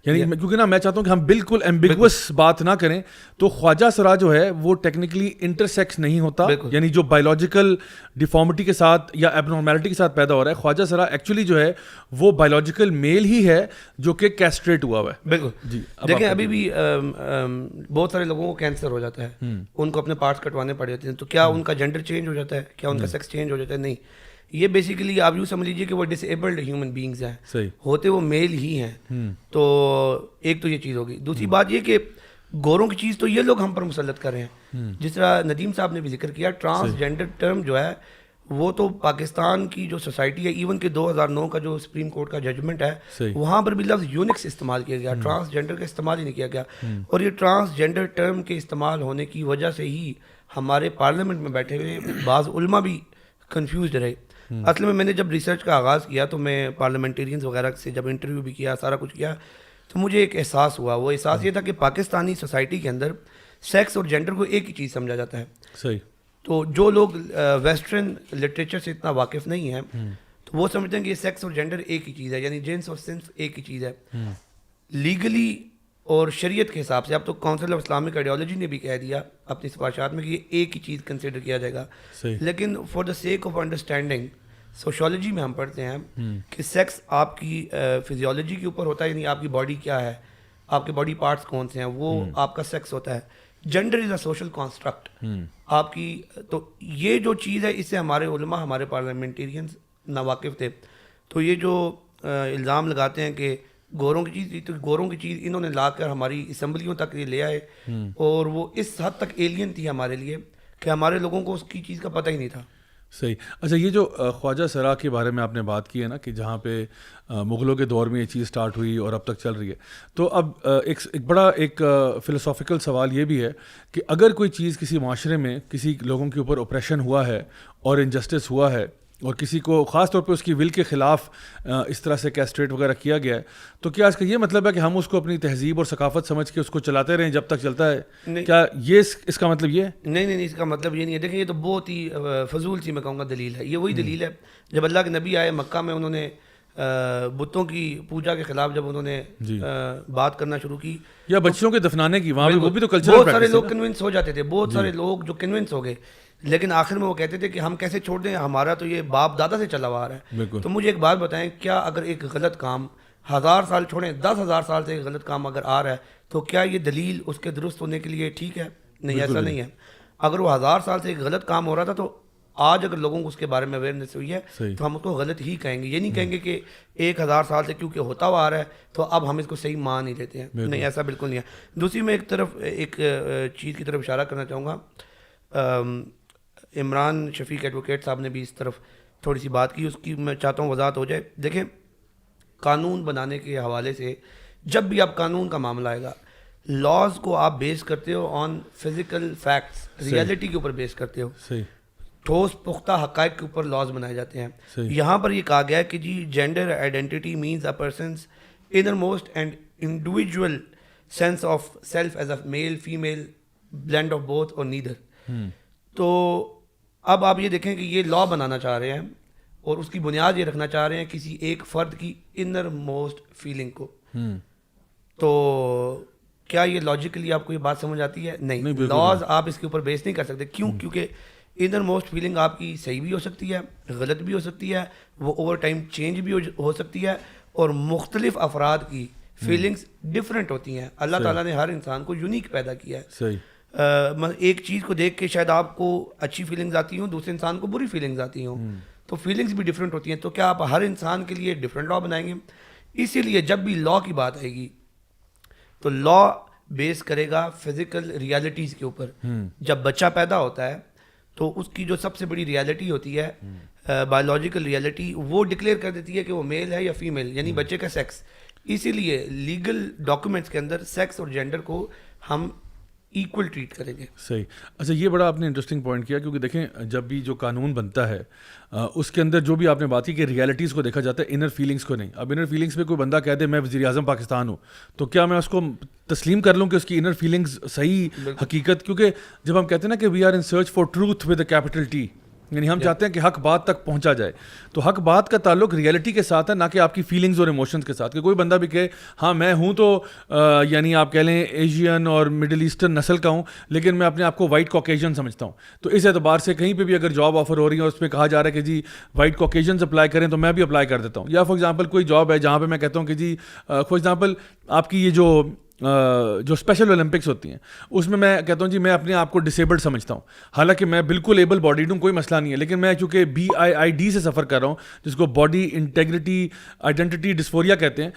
یعنی کیونکہ نا میں چاہتا ہوں کہ ہم بالکل ایمبیگوس بات نہ کریں. تو خواجہ سرا جو ہے وہ ٹیکنیکلی انٹرسیکس نہیں ہوتا, یعنی جو بایولوجیکل ڈیفارمٹی کے ساتھ یا ایب نارمیلٹی کے ساتھ پیدا ہو رہا ہے. خواجہ سرا ایکچولی جو ہے وہ بایولوجیکل میل ہی ہے جو کہ کیسٹریٹ ہوا ہوا ہے. بالکل. جی دیکھیں ابھی بھی بہت سارے لوگوں کو کینسر ہو جاتا ہے, ان کو اپنے پارٹس کٹوانے پڑ جاتے ہیں, تو کیا ان کا جینڈر چینج ہو جاتا ہے, کیا ان کا سیکس چینج ہو جاتا ہے؟ نہیں. یہ بیسیکلی آپ یوں سمجھ لیجیے کہ وہ ڈس ایبلڈ ہیومن بینگز ہیں, ہوتے وہ میل ہی ہیں. تو ایک تو یہ چیز ہوگی. دوسری بات یہ کہ گوروں کی چیز تو یہ لوگ ہم پر مسلط کر رہے ہیں. جس طرح ندیم صاحب نے بھی ذکر کیا, ٹرانسجینڈر ٹرم جو ہے وہ تو پاکستان کی جو سوسائٹی ہے, ایون کہ 2009 کا جو سپریم کورٹ کا ججمنٹ ہے وہاں پر بھی لفظ یونکس استعمال کیا گیا, ٹرانسجینڈر کا استعمال ہی نہیں کیا گیا. اور یہ ٹرانسجینڈر ٹرم کے استعمال ہونے کی وجہ سے ہی ہمارے پارلیمنٹ میں بیٹھے ہوئے بعض علماء بھی کنفیوزڈ رہے. اصل میں نے جب ریسرچ کا آغاز کیا تو میں پارلیمنٹیرینز وغیرہ سے جب انٹرویو بھی کیا, سارا کچھ کیا, تو مجھے ایک احساس ہوا. وہ احساس یہ تھا کہ پاکستانی سوسائٹی کے اندر سیکس اور جینڈر کو ایک ہی چیز سمجھا جاتا ہے. صحیح. تو جو لوگ ویسٹرن لٹریچر سے اتنا واقف نہیں ہیں تو وہ سمجھتے ہیں کہ یہ سیکس اور جینڈر ایک ہی چیز ہے, یعنی جنس اور صنف ایک ہی چیز ہے. لیگلی اور شریعت کے حساب سے اب تو کونسل آف اسلامک آئیڈیالوجی نے بھی کہہ دیا اپنی سفارشات میں کہ یہ ایک ہی چیز کنسیڈر کیا جائے گا. لیکن for the sake of understanding sociology میں ہم پڑھتے ہیں کہ سیکس آپ کی فزیولوجی کے اوپر ہوتا ہے, یعنی آپ کی باڈی کیا ہے, آپ کے باڈی پارٹس کون سے ہیں, وہ آپ کا سیکس ہوتا ہے. Gender is a social construct آپ کی. تو یہ جو چیز ہے اس سے ہمارے علماء, ہمارے پارلیمنٹیرینز ناواقف تھے. تو یہ جو الزام لگاتے ہیں کہ گوروں کی چیز تھی، تو گوروں کی چیز انہوں نے لا کر ہماری اسمبلیوں تک یہ لے آئے، اور وہ اس حد تک ایلین تھی ہمارے لیے کہ ہمارے لوگوں کو اس کی چیز کا پتہ ہی نہیں تھا. صحیح. اچھا یہ جو خواجہ سرا کے بارے میں آپ نے بات کی ہے نا کہ جہاں پہ مغلوں کے دور میں یہ چیز سٹارٹ ہوئی اور اب تک چل رہی ہے، تو اب ایک بڑا ایک فلسافیکل سوال یہ بھی ہے کہ اگر کوئی چیز کسی معاشرے میں کسی لوگوں کے اوپر اوپریشن ہوا ہے اور انجسٹس ہوا ہے اور کسی کو خاص طور پہ اس کی ول کے خلاف اس طرح سے کیسٹریٹ وغیرہ کیا گیا ہے، تو کیا اس کا یہ مطلب ہے کہ ہم اس کو اپنی تہذیب اور ثقافت سمجھ کے اس کو چلاتے رہیں جب تک چلتا ہے؟ کیا یہ اس کا مطلب یہ ہے؟ نہیں، اس کا مطلب یہ نہیں ہے. دیکھیں یہ تو بہت ہی فضول سی میں کہوں گا دلیل ہے. یہ وہی دلیل ہے جب اللہ کے نبی آئے مکہ میں، انہوں نے بتوں کی پوجا کے خلاف جب انہوں نے بات کرنا شروع کی، یا بچوں کے دفنانے کی، وہاں بھی وہ بھی تو کلچرل بہت سارے لوگ کنونس ہو جاتے تھے، بہت سارے لوگ جو کنونس ہو گئے، لیکن آخر میں وہ کہتے تھے کہ ہم کیسے چھوڑ دیں، ہمارا تو یہ باپ دادا سے چلا ہوا آ رہا ہے. تو مجھے ایک بات بتائیں، کیا اگر ایک غلط کام 1000 سال چھوڑیں، 10,000 سال سے ایک غلط کام اگر آ رہا ہے تو کیا یہ دلیل اس کے درست ہونے کے لیے ٹھیک ہے؟ نہیں، ایسا نہیں ہے. اگر وہ 1000 سال سے ایک غلط کام ہو رہا تھا تو آج اگر لوگوں کو اس کے بارے میں اویئرنیس ہوئی ہے تو ہم اس کو غلط ہی کہیں گے. یہ نہیں کہیں گے کہ 1000 سال سے کیونکہ ہوتا ہوا آ رہا ہے تو اب ہم اس کو صحیح مان ہی لیتے ہیں. نہیں، ایسا بالکل نہیں ہے. دوسری میں ایک چیز کی طرف اشارہ کرنا چاہوں گا. عمران شفیق ایڈوکیٹ صاحب نے بھی اس طرف تھوڑی سی بات کی، اس کی میں چاہتا ہوں وضاحت ہو جائے. دیکھیں قانون بنانے کے حوالے سے جب بھی آپ قانون کا معاملہ آئے گا، لاز کو آپ بیس کرتے ہو آن فزیکل فیکٹس، ریئلٹی کے اوپر بیس کرتے ہو. ٹھوس پختہ حقائق کے اوپر لاز بنائے جاتے ہیں. یہاں پر یہ کہا گیا ہے کہ جی gender identity means a person's innermost and individual sense of self as a male female blend of both or neither. تو اب آپ یہ دیکھیں کہ یہ لا بنانا چاہ رہے ہیں اور اس کی بنیاد یہ رکھنا چاہ رہے ہیں کسی ایک فرد کی انر موسٹ فیلنگ کو. تو کیا یہ لاجیکلی آپ کو یہ بات سمجھ آتی ہے؟ نہیں، لاز آپ اس کے اوپر بیس نہیں کر سکتے. کیوں؟ کیونکہ انر موسٹ فیلنگ آپ کی صحیح بھی ہو سکتی ہے، غلط بھی ہو سکتی ہے، وہ اوور ٹائم چینج بھی ہو سکتی ہے، اور مختلف افراد کی فیلنگس ڈفرینٹ ہوتی ہیں. اللہ تعالیٰ نے ہر انسان کو یونیک پیدا کیا ہے. ایک چیز کو دیکھ کے شاید آپ کو اچھی فیلنگز آتی ہوں، دوسرے انسان کو بری فیلنگز آتی ہوں، تو فیلنگز بھی ڈفرینٹ ہوتی ہیں. تو کیا آپ ہر انسان کے لیے ڈفرینٹ لا بنائیں گے؟ اسی لیے جب بھی لا کی بات آئے گی تو لا بیس کرے گا فزیکل ریالٹیز کے اوپر. جب بچہ پیدا ہوتا ہے تو اس کی جو سب سے بڑی ریالٹی ہوتی ہے بایولوجیکل ریالٹی، وہ ڈکلیئر کر دیتی ہے کہ وہ میل ہے یا فیمیل، یعنی بچے کا سیکس. اسی لیے لیگل ڈاکومنٹس کے اندر سیکس اور جینڈر کو ہم ایکول ٹریٹ کریں گے. صحیح. اچھا یہ بڑا آپ نے انٹرسٹنگ پوائنٹ کیا، کیونکہ دیکھیں جب بھی جو قانون بنتا ہے اس کے اندر جو بھی آپ نے بات کی کہ ریالٹیز کو دیکھا جاتا ہے، انر فیلنگس کو نہیں. اب انر فیلنگس میں کوئی بندہ کہہ دے میں وزیر اعظم پاکستان ہوں، تو کیا میں اس کو تسلیم کر لوں کہ اس کی انر فیلنگز صحیح حقیقت؟ کیونکہ جب ہم کہتے ہیں نا کہ we are in search for truth with a capital T, یعنی ہم چاہتے ہیں کہ حق بات تک پہنچا جائے، تو حق بات کا تعلق ریئلٹی کے ساتھ ہے، نہ کہ آپ کی فیلنگز اور ایموشنز کے ساتھ. کہ کوئی بندہ بھی کہے ہاں میں ہوں تو یعنی آپ کہہ لیں ایشین اور مڈل ایسٹرن نسل کا ہوں، لیکن میں اپنے آپ کو وائٹ کوکیشین سمجھتا ہوں، تو اس اعتبار سے کہیں پہ بھی اگر جاب آفر ہو رہی ہے اور اس پہ کہا جا رہا ہے کہ جی وائٹ کوکیشنز اپلائی کریں تو میں بھی اپلائی کر دیتا ہوں. یا فار ایگزامپل کوئی جاب ہے جہاں پہ میں کہتا ہوں کہ جی فار ایگزامپل آپ کی یہ جو اسپیشل اولمپکس ہوتی ہیں اس میں کہتا ہوں جی میں اپنے آپ کو ڈسیبلڈ سمجھتا ہوں، حالانکہ میں بالکل ایبل باڈیڈ ہوں، کوئی مسئلہ نہیں ہے، لیکن میں چونکہ BIID سے سفر کر رہا ہوں جس کو باڈی انٹیگریٹی آئیڈینٹی ڈسفوریا کہتے ہیں،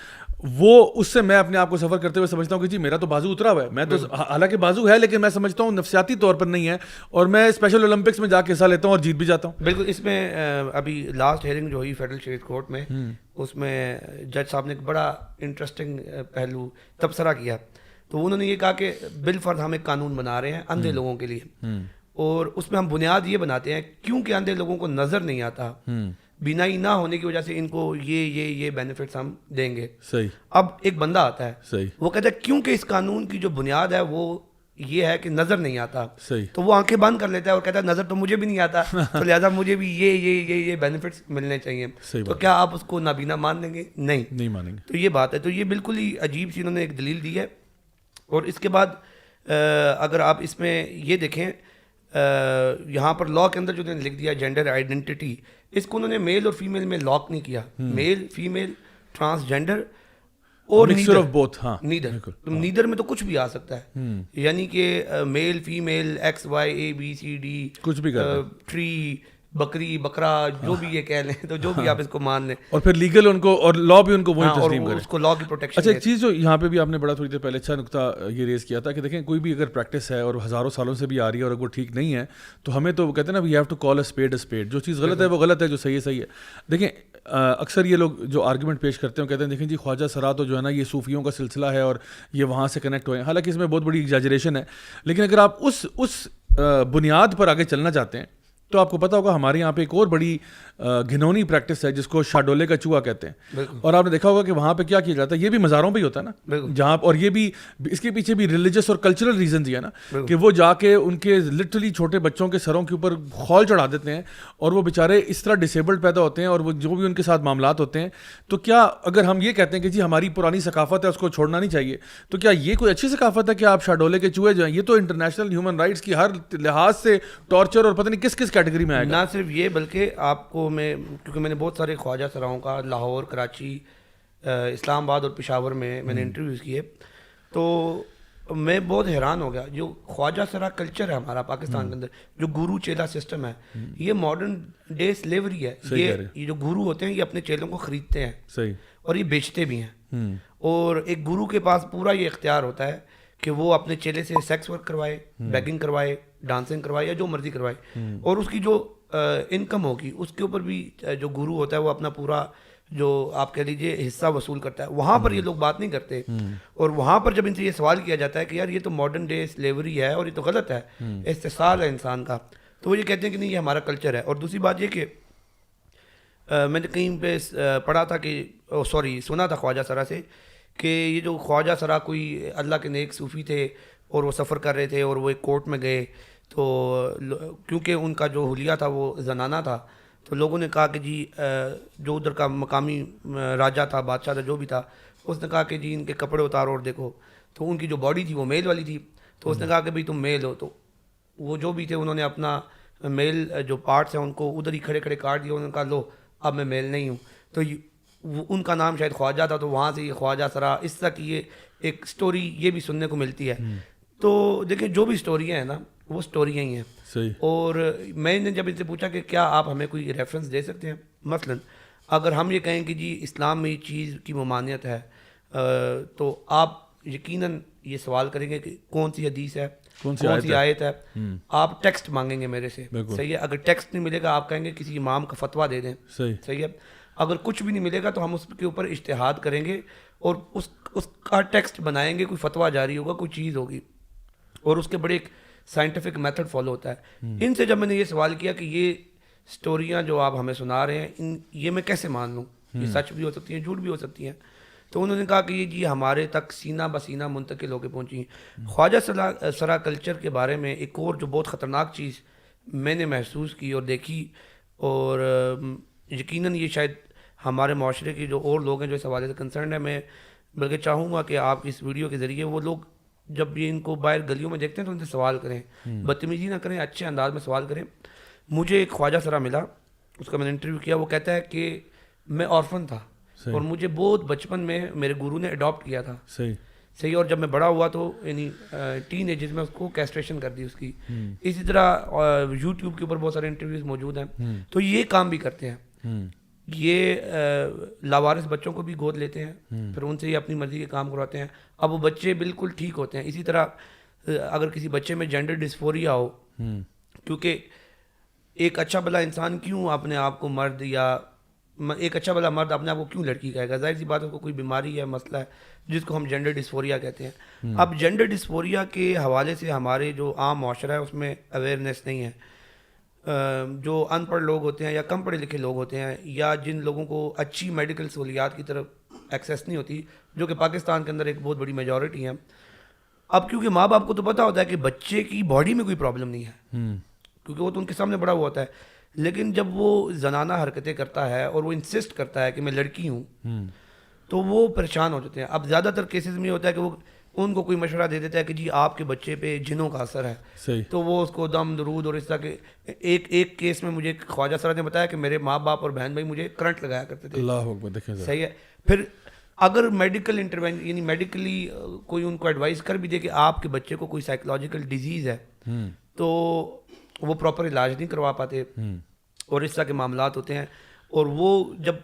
وہ اس سے میں اپنے آپ کو سفر کرتے ہوئے سمجھتا ہوں کہ جی میرا تو بازو اترا ہوا ہے، میں تو حالانکہ بازو ہے لیکن میں سمجھتا ہوں نفسیاتی طور پر نہیں ہے، اور میں اسپیشل اولمپکس میں جا کے حصہ لیتا ہوں اور جیت بھی جاتا ہوں. بالکل. اس میں ابھی لاسٹ ہیئرنگ جو ہوئی فیڈرل اسٹیٹ کورٹ میں، اس میں جج صاحب نے ایک بڑا انٹرسٹنگ پہلو تبصرہ کیا. تو انہوں نے یہ کہا کہ بالفرض ہم ایک قانون بنا رہے ہیں اندھے لوگوں کے لیے، اور اس میں ہم بنیاد یہ بناتے ہیں کیونکہ اندھے لوگوں کو نظر نہیں آتا، بینائی نہ ہونے کی وجہ سے ان کو یہ بینیفٹس ہم دیں گے. صحیح. اب ایک بندہ آتا ہے، وہ کہتا ہے کیونکہ اس قانون کی جو بنیاد ہے وہ یہ ہے کہ نظر نہیں آتا، تو وہ آنکھیں بند کر لیتا ہے اور کہتا ہے نظر تو مجھے بھی نہیں آتا، تو لہٰذا مجھے بھی یہ بینیفٹس ملنے چاہیے. تو کیا آپ اس کو نابینا مان لیں گے؟ نہیں مانیں گے. تو یہ بات ہے. تو یہ بالکل ہی عجیب سی انہوں نے ایک دلیل دی ہے. اور اس کے بعد اگر آپ اس میں یہ دیکھیں یہاں پر لا کے اندر جو انہوں نے لکھ دیا جینڈر آئیڈینٹی، اس کو انہوں نے میل اور فیمیل میں لاک نہیں کیا. میل فیمیل ٹرانسجینڈر اور نیدر میں تو کچھ بھی آ سکتا ہے، یعنی کہ میل فیمیل XY ABCD کچھ بھی ٹری بکری بکرا جو بھی یہ کہہ لیں, تو جو بھی آپ اس کو مان لیں, اور پھر لیگل ان کو اور لا بھی ان کو وہی تسلیم اور کرے. اس کو لا کی پروٹیکشن. اچھا ایک چیز جو یہاں پہ بھی آپ نے بڑا تھوڑی دیر پہلے اچھا نقطہ یہ ریز کیا تھا کہ دیکھیں کوئی بھی اگر پریکٹس ہے اور ہزاروں سالوں سے بھی آ رہی ہے اور اگر وہ ٹھیک نہیں ہے تو ہمیں تو وہ کہتے ہیں نا we have to call a spade. جو چیز غلط ہے وہ غلط ہے, جو صحیح ہے صحیح ہے. دیکھیں اکثر یہ لوگ جو آرگومنٹ پیش کرتے ہیں کہتے ہیں دیکھیں جی خواجہ سرا تو جو ہے نا یہ صوفیوں کا سلسلہ ہے اور یہ وہاں سے کنیکٹ ہوئے ہیں. حالانکہ اس میں بہت بڑی ایگزیجریشن ہے, لیکن اگر آپ اس بنیاد پر آگے چلنا چاہتے ہیں تو آپ کو پتا ہوگا ہمارے یہاں پہ ایک اور بڑی گھنونی پریکٹس ہے جس کو شاڈولے کا چوہا کہتے ہیں, اور آپ نے دیکھا ہوگا کہ وہاں پہ کیا کیا جاتا ہے, یہ بھی مزاروں پہ ہی ہوتا ہے نا جہاں, اور یہ بھی اس کے پیچھے بھی ریلیجس اور کلچرل ریزنز ہی ہے نا کہ وہ جا کے ان کے لٹرلی چھوٹے بچوں کے سروں کے اوپر خول چڑھا دیتے ہیں اور وہ بیچارے اس طرح ڈسیبلڈ پیدا ہوتے ہیں اور وہ جو بھی ان کے ساتھ معاملات ہوتے ہیں. تو کیا اگر ہم یہ کہتے ہیں کہ جی ہماری پرانی ثقافت ہے اس کو چھوڑنا نہیں چاہیے, تو کیا یہ کوئی اچھی ثقافت ہے کہ آپ شاڈولے کے چوہے جو ہیں, یہ تو انٹرنیشنل ہیومن رائٹس کی ہر لحاظ سے ٹارچر اور پتہ نہیں کس کس کیٹیگری میں آئے گا. نہ صرف یہ بلکہ آپ کو میں, کیونکہ میں نے بہت سارے خواجہ سراؤں کا لاہور, کراچی, اسلام آباد اور پشاور میں نے انٹرویوز کیے, تو میں بہت حیران ہو گیا. جو خواجہ سرا کلچر ہے ہمارا پاکستان کے اندر, جو گورو چیلا سسٹم ہے, یہ ماڈرن ڈے سلیوری ہے. یہ جو گورو ہوتے ہیں یہ اپنے چیلوں کو خریدتے ہیں صحیح, اور یہ بیچتے بھی ہیں. اور ایک گورو کے پاس پورا یہ اختیار ہوتا ہے کہ وہ اپنے چیلے سے سیکس ورک کروائے, بیگنگ کروائے, ڈانسنگ کروائے یا جو مرضی کروائے, اور اس کی جو انکم ہوگی اس کے اوپر بھی جو گورو ہوتا ہے وہ اپنا پورا جو آپ کہہ لیجیے حصہ وصول کرتا ہے. وہاں پر یہ لوگ بات نہیں کرتے, اور وہاں پر جب ان سے یہ سوال کیا جاتا ہے کہ یار یہ تو ماڈرن ڈے سلیوری ہے اور یہ تو غلط ہے, استحصال ہے انسان کا, تو وہ یہ کہتے ہیں کہ نہیں یہ ہمارا کلچر ہے. اور دوسری بات یہ کہ میں نے کہیں پہ پڑھا تھا کہ سنا تھا خواجہ سرا سے کہ یہ جو خواجہ سرا کوئی اللہ کے نیک صوفی تھے اور وہ سفر کر رہے تھے اور وہ ایک کورٹ میں گئے, تو کیونکہ ان کا جو حلیہ تھا وہ زنانہ تھا, تو لوگوں نے کہا کہ جی جو ادھر کا مقامی راجا تھا, بادشاہ تھا, جو بھی تھا, اس نے کہا کہ جی ان کے کپڑے اتارو اور دیکھو. تو ان کی جو باڈی تھی وہ میل والی تھی, تو اس نے کہا کہ بھائی تم میل ہو. تو وہ جو بھی تھے انہوں نے اپنا میل جو پارٹس ہیں ان کو ادھر ہی کھڑے کھڑے کاٹ دیا. انہوں نے کہا لو اب میں میل نہیں ہوں. تو ان کا نام شاید خواجہ تھا, تو وہاں سے یہ خواجہ سرا, اس طرح کی یہ ایک سٹوری یہ بھی سننے کو ملتی ہے. تو دیکھیں جو بھی سٹوریاں ہیں نا وہ سٹوریاں ہی ہیں. صحیح. اور میں نے جب ان سے پوچھا کہ کیا آپ ہمیں کوئی ریفرنس دے سکتے ہیں, مثلا اگر ہم یہ کہیں کہ جی اسلام میں یہ چیز کی ممانعت ہے, تو آپ یقیناً یہ سوال کریں گے کہ کون سی حدیث ہے, کون سی آیت ہے, آپ ٹیکسٹ مانگیں گے میرے سے. صحیح ہے. اگر ٹیکسٹ نہیں ملے گا آپ کہیں گے کسی امام کا فتویٰ دے دیں. صحیح ہے. اگر کچھ بھی نہیں ملے گا تو ہم اس کے اوپر اجتہاد کریں گے اور اس کا ٹیکسٹ بنائیں گے, کوئی فتویٰ جاری ہوگا, کوئی چیز ہوگی, اور اس کے بڑے ایک سائنٹیفک میتھڈ فالو ہوتا ہے. ان سے جب میں نے یہ سوال کیا کہ یہ سٹوریاں جو آپ ہمیں سنا رہے ہیں یہ میں کیسے مان لوں, یہ سچ بھی ہو سکتی ہیں, جھوٹ بھی ہو سکتی ہیں, تو انہوں نے کہا کہ یہ جی ہمارے تک سینہ بسینہ منتقل ہو کے پہنچی ہیں. خواجہ سرا کلچر کے بارے میں ایک اور جو بہت خطرناک چیز میں نے محسوس کی اور دیکھی, اور یقیناً یہ شاید ہمارے معاشرے کے جو اور لوگ ہیں جو اس حوالے سے کنسرنڈ ہیں, میں بلکہ چاہوں گا کہ آپ اس ویڈیو کے ذریعے وہ لوگ جب بھی ان کو باہر گلیوں میں دیکھتے ہیں تو ان سے سوال کریں, بدتمیزی نہ کریں, اچھے انداز میں سوال کریں. مجھے ایک خواجہ سرا ملا, اس کا میں نے انٹرویو کیا. وہ کہتا ہے کہ میں آرفن تھا اور مجھے بہت بچپن میں میرے گورو نے اڈاپٹ کیا تھا. صحیح. اور جب میں بڑا ہوا تو یعنی ٹین ایجز میں اس کو کیسٹریشن کر دی اس کی. اسی طرح یوٹیوب کے اوپر بہت سارے انٹرویوز موجود ہیں, تو یہ کام بھی کرتے ہیں. یہ لاوارث بچوں کو بھی گود لیتے ہیں, پھر ان سے یہ اپنی مرضی کے کام کرواتے ہیں. اب وہ بچے بالکل ٹھیک ہوتے ہیں. اسی طرح اگر کسی بچے میں جینڈر ڈسفوریا ہو, کیونکہ ایک اچھا بھلا انسان کیوں اپنے آپ کو مرد, یا ایک اچھا بھلا مرد اپنے آپ کو کیوں لڑکی کہے گا؟ ظاہر سی بات ہے, کو کوئی بیماری ہے, مسئلہ ہے جس کو ہم جینڈر ڈسفوریا کہتے ہیں. اب جینڈر ڈسفوریا کے حوالے سے ہمارے جو عام معاشرہ ہے اس میں اویئرنیس نہیں ہے. جو ان پڑھ لوگ ہوتے ہیں یا کم پڑھے لکھے لوگ ہوتے ہیں, یا جن لوگوں کو اچھی میڈیکل سہولیات کی طرف ایکسیس نہیں ہوتی, جو کہ پاکستان کے اندر ایک بہت بڑی میجورٹی ہے. اب کیونکہ ماں باپ کو تو پتہ ہوتا ہے کہ بچے کی باڈی میں کوئی پرابلم نہیں ہے, کیونکہ وہ تو ان کے سامنے بڑا ہوا ہوتا ہے, لیکن جب وہ زنانہ حرکتیں کرتا ہے اور وہ انسسٹ کرتا ہے کہ میں لڑکی ہوں, تو وہ پریشان ہو جاتے ہیں. اب زیادہ تر کیسز میں ہوتا ہے کہ وہ ان کو کوئی مشورہ دے دیتا ہے کہ جی آپ کے بچے پہ جنوں کا اثر ہے, تو وہ اس کو دم درود اور اس طرح کے. ایک کیس میں مجھے خواجہ سرا نے بتایا کہ میرے ماں باپ اور بہن بھائی مجھے کرنٹ لگایا کرتے تھے. اللہ اکبر. صحیح ہے. پھر اگر میڈیکل انٹروینشن یعنی میڈیکلی کوئی ان کو ایڈوائز کر بھی دے کہ آپ کے بچے کو کوئی سائیکولوجیکل ڈیزیز ہے, تو وہ پراپر علاج نہیں کروا پاتے. اور اس طرح کے معاملات ہوتے ہیں, اور وہ جب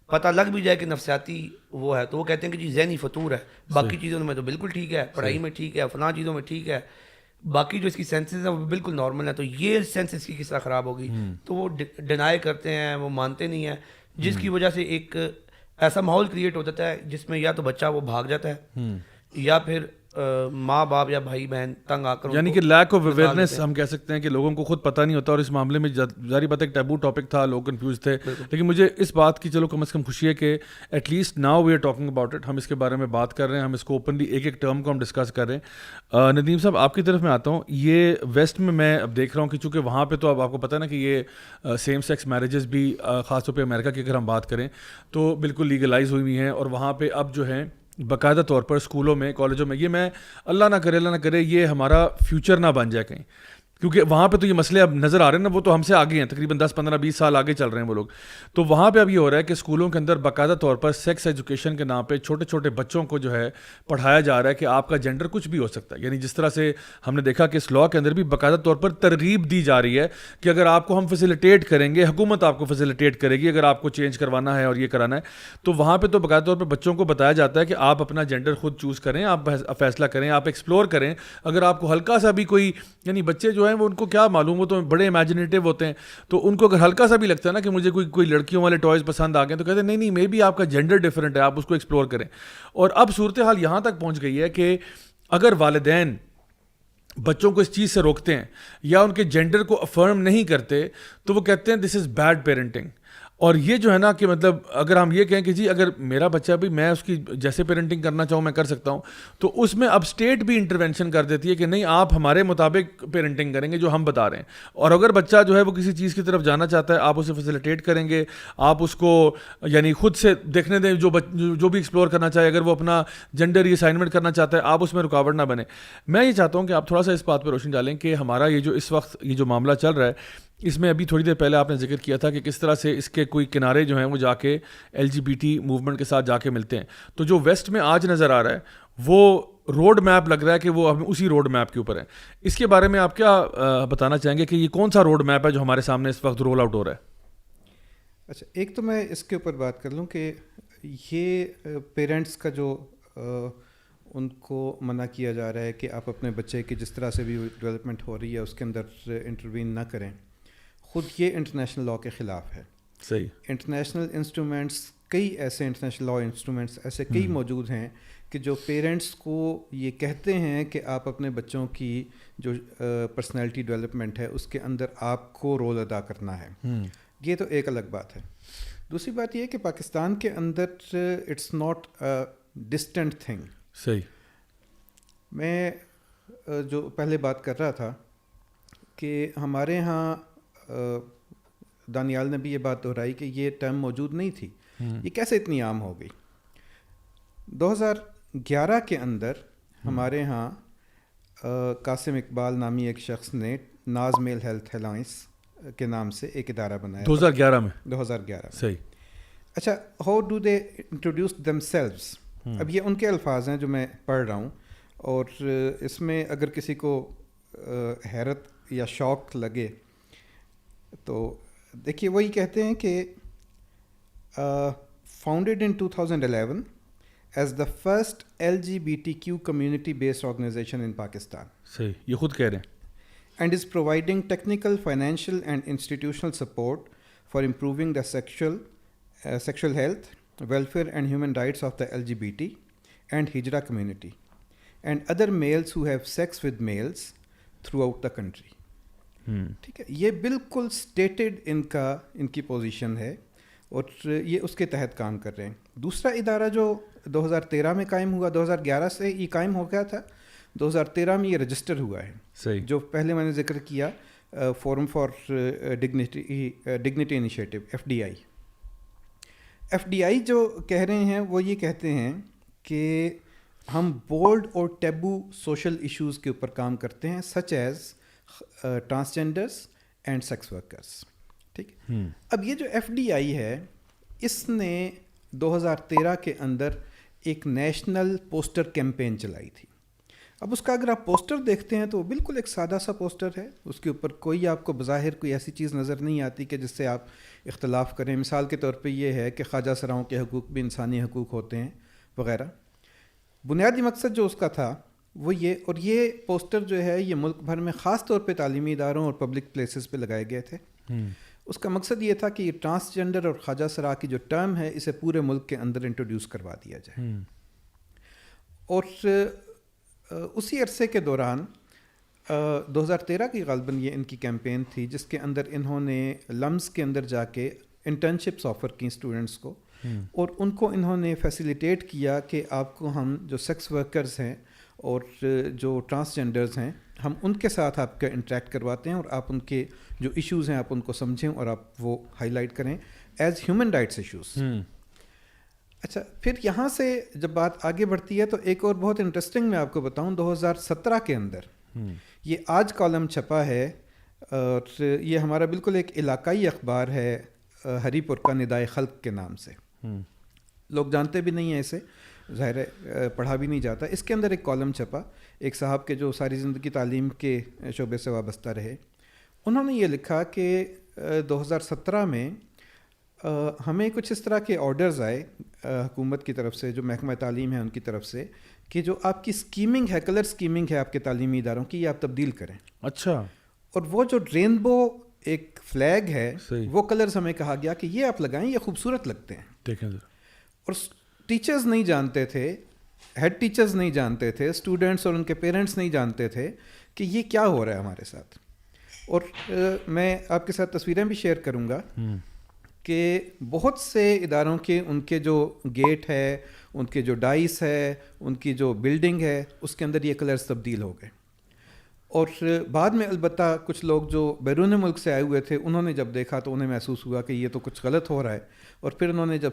پتہ لگ بھی جائے کہ نفسیاتی وہ ہے تو وہ کہتے ہیں کہ جی ذہنی فطور ہے, باقی چیزوں میں تو بالکل ٹھیک ہے, پڑھائی میں ٹھیک ہے, فلاں چیزوں میں ٹھیک ہے, باقی جو اس کی سینسز ہیں وہ بالکل نارمل ہیں, تو یہ سینس اس کی کس طرح خراب ہوگی. تو وہ ڈینائی کرتے ہیں, وہ مانتے نہیں ہیں, جس کی وجہ سے ایک ایسا ماحول کریٹ ہو جاتا ہے جس میں یا تو بچہ وہ بھاگ جاتا ہے یا پھر ماں باپ یا بھائی بہن تنگ آ کر, یعنی کہ لیک آف اویئرنیس ہم کہہ سکتے ہیں کہ لوگوں کو خود پتہ نہیں ہوتا, اور اس معاملے میں ظاہری بات ایک ٹیبو ٹاپک تھا, لوگ کنفیوز تھے. لیکن مجھے اس بات کی چلو کم از کم خوشی ہے کہ at least now we are talking about it, ہم اس کے بارے میں بات کر رہے ہیں, ہم اس کو اوپنلی ایک ایک ٹرم کو ہم ڈسکس کر رہے ہیں. ندیم صاحب آپ کی طرف میں آتا ہوں, یہ ویسٹ میں اب دیکھ رہا ہوں کہ چونکہ وہاں پہ تو اب آپ کو پتہ ہے نا کہ یہ سیم سیکس میرجز بھی خاص طور پہ امریکہ کی اگر ہم بات کریں تو بالکل لیگلائز ہوئی ہوئی ہیں, اور وہاں پہ اب جو ہیں باقاعدہ طور پر اسکولوں میں کالجوں میں, یہ میں اللہ نہ کرے یہ ہمارا فیوچر نہ بن جائے کہیں, کیونکہ وہاں پہ تو یہ مسئلے اب نظر آ رہے ہیں نا, وہ تو ہم سے آگے ہیں, تقریباً 10 15 20 سال آگے چل رہے ہیں وہ لوگ. تو وہاں پہ اب یہ ہو رہا ہے کہ اسکولوں کے اندر باقاعدہ طور پر سیکس ایجوکیشن کے نام پہ چھوٹے چھوٹے بچوں کو جو ہے پڑھایا جا رہا ہے کہ آپ کا جینڈر کچھ بھی ہو سکتا ہے. یعنی جس طرح سے ہم نے دیکھا کہ اس لاء کے اندر بھی باقاعدہ طور پر ترغیب دی جا رہی ہے کہ اگر آپ کو ہم فیسیلیٹیٹ کریں گے, حکومت آپ کو فیسیلیٹیٹ کرے گی اگر آپ کو چینج کروانا ہے اور یہ کرانا ہے, تو وہاں پہ تو باقاعدہ طور پر بچوں کو بتایا جاتا ہے کہ آپ اپنا جینڈر خود چوز کریں, آپ فیصلہ کریں, آپ ایکسپلور کریں. اگر آپ کو ہلکا سا بھی کوئی, یعنی بچے جو ہیں وہ ان کو کیا معلوم, وہ تو بڑے امیجنیٹو ہوتے ہیں, تو ان کو اگر ہلکا سا بھی لگتا ہے نا کہ مجھے کوئی لڑکیوں والے ٹوائز پسند آ گئے تو کہتے ہیں نہیں مے بی آپ کا جینڈر ڈفرینٹ ہے, آپ اس کو ایکسپلور کریں. اور اب صورتحال یہاں تک پہنچ گئی ہے کہ اگر والدین بچوں کو اس چیز سے روکتے ہیں یا ان کے جینڈر کو افرم نہیں کرتے تو وہ کہتے ہیں دس از بیڈ پیرنٹنگ. اور یہ جو ہے نا کہ مطلب اگر ہم یہ کہیں کہ جی اگر میرا بچہ بھی میں اس کی جیسے پیرنٹنگ کرنا چاہوں میں کر سکتا ہوں, تو اس میں اب اسٹیٹ بھی انٹرونشن کر دیتی ہے کہ نہیں آپ ہمارے مطابق پیرنٹنگ کریں گے جو ہم بتا رہے ہیں. اور اگر بچہ جو ہے وہ کسی چیز کی طرف جانا چاہتا ہے آپ اسے فیسیلیٹیٹ کریں گے, آپ اس کو یعنی خود سے دیکھنے دیں, جو بھی ایکسپلور کرنا چاہے, اگر وہ اپنا جینڈر یہ اسائنمنٹ کرنا چاہتا ہے آپ اس میں رکاوٹ نہ بنے. میں یہ چاہتا ہوں کہ آپ تھوڑا سا اس بات پہ روشنی ڈالیں کہ ہمارا یہ جو اس وقت یہ جو معاملہ چل رہا ہے اس میں ابھی تھوڑی دیر پہلے آپ نے ذکر کیا تھا کہ کس طرح سے اس کے کوئی کنارے جو ہیں وہ جا کے LGBT موومنٹ کے ساتھ جا کے ملتے ہیں. تو جو ویسٹ میں آج نظر آ رہا ہے وہ روڈ میپ لگ رہا ہے کہ وہ ہم اسی روڈ میپ کے اوپر ہے. اس کے بارے میں آپ کیا بتانا چاہیں گے کہ یہ کون سا روڈ میپ ہے جو ہمارے سامنے اس وقت رول آؤٹ ہو رہا ہے؟ اچھا, ایک تو میں اس کے اوپر بات کر لوں کہ یہ پیرنٹس کا جو ان کو منع کیا جا رہا ہے کہ آپ اپنے بچے کی جس طرح سے بھی ڈیولپمنٹ ہو رہی ہے اس کے اندر انٹروین نہ کریں, خود یہ انٹرنیشنل لاء کے خلاف ہے. صحیح. انٹرنیشنل انسٹرومنٹس, کئی ایسے انٹرنیشنل لاء انسٹرومنٹس ایسے کئی موجود ہیں کہ جو پیرنٹس کو یہ کہتے ہیں کہ آپ اپنے بچوں کی جو پرسنالٹی ڈیولپمنٹ ہے اس کے اندر آپ کو رول ادا کرنا ہے. یہ تو ایک الگ بات ہے. دوسری بات یہ کہ پاکستان کے اندر اٹس ناٹ ڈسٹنٹ تھنگ. صحیح. میں جو پہلے بات کر رہا تھا کہ ہمارے ہاں دانیال نے بھی یہ بات دہرائی کہ یہ ٹرم موجود نہیں تھی, یہ کیسے اتنی عام ہو گئی. 2011 کے اندر ہمارے ہاں قاسم اقبال نامی ایک شخص نے ناز میل ہیلتھ الائنس کے نام سے ایک ادارہ بنایا. 2011 میں. 2011. صحیح. اچھا, how do they introduce them selves. اب یہ ان کے الفاظ ہیں جو میں پڑھ رہا ہوں, اور اس میں اگر کسی کو حیرت یا شوق لگے تو دیکھیے, وہی کہتے ہیں کہ founded in 2011 as the first LGBTQ community based organization in Pakistan. صحیح, یہ خود کہہ رہے ہیں. And is providing technical, financial and institutional support for improving the sexual health, welfare and human rights of the LGBT and Hijra community and other males who have sex with males throughout the country. ٹھیک ہے, یہ بالکل stated in کی position ہے اور یہ اس کے تحت کام کر رہے ہیں. دوسرا ادارہ جو 2013 میں قائم ہوا, 2011 سے یہ قائم ہو گیا تھا, 2013 میں یہ رجسٹر ہوا ہے. صحیح. جو پہلے میں نے ذکر کیا forum for dignity initiative FDI جو کہہ رہے ہیں وہ یہ کہتے ہیں کہ ہم بولڈ اور ٹیبو سوشل ایشوز کے اوپر کام کرتے ہیں, such as transgenders and sex workers. ٹھیک ہے. اب یہ جو FDI ہے اس نے 2013 کے اندر ایک نیشنل پوسٹر کیمپین چلائی تھی. اب اس کا اگر آپ پوسٹر دیکھتے ہیں تو وہ بالکل ایک سادہ سا پوسٹر ہے, اس کے اوپر کوئی آپ کو بظاہر کوئی ایسی چیز نظر نہیں آتی کہ جس سے آپ اختلاف کریں. مثال کے طور پہ یہ ہے کہ خواجہ سراؤں کے حقوق بھی انسانی حقوق ہوتے ہیں وغیرہ. بنیادی مقصد جو اس کا تھا وہ یہ, اور یہ پوسٹر جو ہے یہ ملک بھر میں خاص طور پہ تعلیمی اداروں اور پبلک پلیسز پہ لگائے گئے تھے. اس کا مقصد یہ تھا کہ یہ ٹرانسجنڈر اور خواجہ سرا کی جو ٹرم ہے اسے پورے ملک کے اندر انٹروڈیوس کروا دیا جائے. اور اسی عرصے کے دوران 2013 کی غالباً یہ ان کی کیمپین تھی جس کے اندر انہوں نے لمز کے اندر جا کے انٹرنشپس آفر کی اسٹوڈنٹس کو, اور ان کو انہوں نے فیسیلیٹیٹ کیا کہ آپ کو ہم جو سیکس ورکرز ہیں اور جو ٹرانسجنڈرز ہیں ہم ان کے ساتھ آپ کا انٹریکٹ کرواتے ہیں, اور آپ ان کے جو ایشوز ہیں آپ ان کو سمجھیں اور آپ وہ ہائی لائٹ کریں ایز ہیومن رائٹس ایشوز. اچھا, پھر یہاں سے جب بات آگے بڑھتی ہے تو ایک اور بہت انٹرسٹنگ میں آپ کو بتاؤں, 2017 کے اندر یہ آج کالم چھپا ہے, اور یہ ہمارا بالکل ایک علاقائی اخبار ہے ہری پور کا ندائے خلق کے نام سے. لوگ جانتے بھی نہیں ہیں اسے, ظاہر ہے پڑھا بھی نہیں جاتا. اس کے اندر ایک کالم چھپا ایک صاحب کے جو ساری زندگی تعلیم کے شعبے سے وابستہ رہے. انہوں نے یہ لکھا کہ 2017 میں ہمیں کچھ اس طرح کے آرڈرز آئے حکومت کی طرف سے, جو محکمہ تعلیم ہے ان کی طرف سے, کہ جو آپ کی اسکیمنگ ہے, کلر اسکیمنگ ہے آپ کے تعلیمی اداروں کی, یہ آپ تبدیل کریں. اچھا. اور وہ جو رینبو ایک فلیگ ہے وہ کلرز ہمیں کہا گیا کہ یہ آپ لگائیں, یہ خوبصورت لگتے ہیں. دیکھیں ذرا. اور ٹیچرز نہیں جانتے تھے, ہیڈ ٹیچرز نہیں جانتے تھے, اسٹوڈنٹس اور ان کے پیرنٹس نہیں جانتے تھے کہ یہ کیا ہو رہا ہے ہمارے ساتھ. اور میں آپ کے ساتھ تصویریں بھی شیئر کروں گا کہ بہت سے اداروں کے ان کے جو گیٹ ہے, ان کے جو ڈائس ہے, ان کی جو بلڈنگ ہے, اس کے اندر یہ کلرز تبدیل ہو گئے. اور بعد میں البتہ کچھ لوگ جو بیرون ملک سے آئے ہوئے تھے انہوں نے جب دیکھا تو انہیں محسوس ہوا کہ یہ تو کچھ غلط ہو رہا ہے, اور پھر انہوں نے جب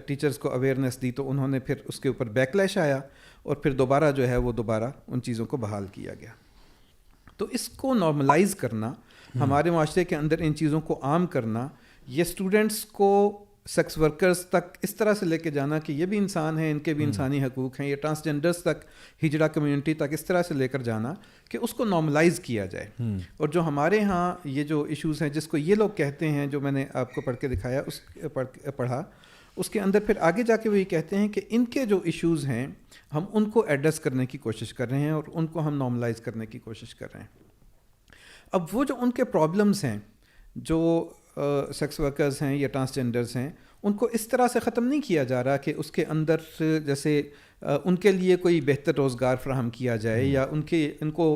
ٹیچرز کو اویئرنیس دی تو انہوں نے پھر اس کے اوپر بیکلیش آیا, اور پھر دوبارہ جو ہے وہ دوبارہ ان چیزوں کو بحال کیا گیا. تو اس کو نارملائز کرنا, ہمارے معاشرے کے اندر ان چیزوں کو عام کرنا, یہ اسٹوڈنٹس کو سیکس ورکرز تک اس طرح سے لے کے جانا کہ یہ بھی انسان ہیں, ان کے بھی انسانی حقوق ہیں, یہ ٹرانسجنڈرز تک, ہجڑا کمیونٹی تک اس طرح سے لے کر جانا کہ اس کو نارملائز کیا جائے. اور جو ہمارے ہاں یہ جو ایشوز ہیں جس کو یہ لوگ کہتے ہیں, جو میں نے آپ کو پڑھ کے دکھایا پڑھا, اس کے اندر پھر آگے جا کے وہ یہ کہتے ہیں کہ ان کے جو ایشوز ہیں ہم ان کو ایڈریس کرنے کی کوشش کر رہے ہیں اور ان کو ہم نارملائز کرنے کی کوشش کر رہے ہیں. اب وہ جو ان کے پرابلمس ہیں جو سیکس ورکرز ہیں یا ٹرانسجنڈرز ہیں, ان کو اس طرح سے ختم نہیں کیا جا رہا کہ اس کے اندر جیسے ان کے لیے کوئی بہتر روزگار فراہم کیا جائے یا ان کو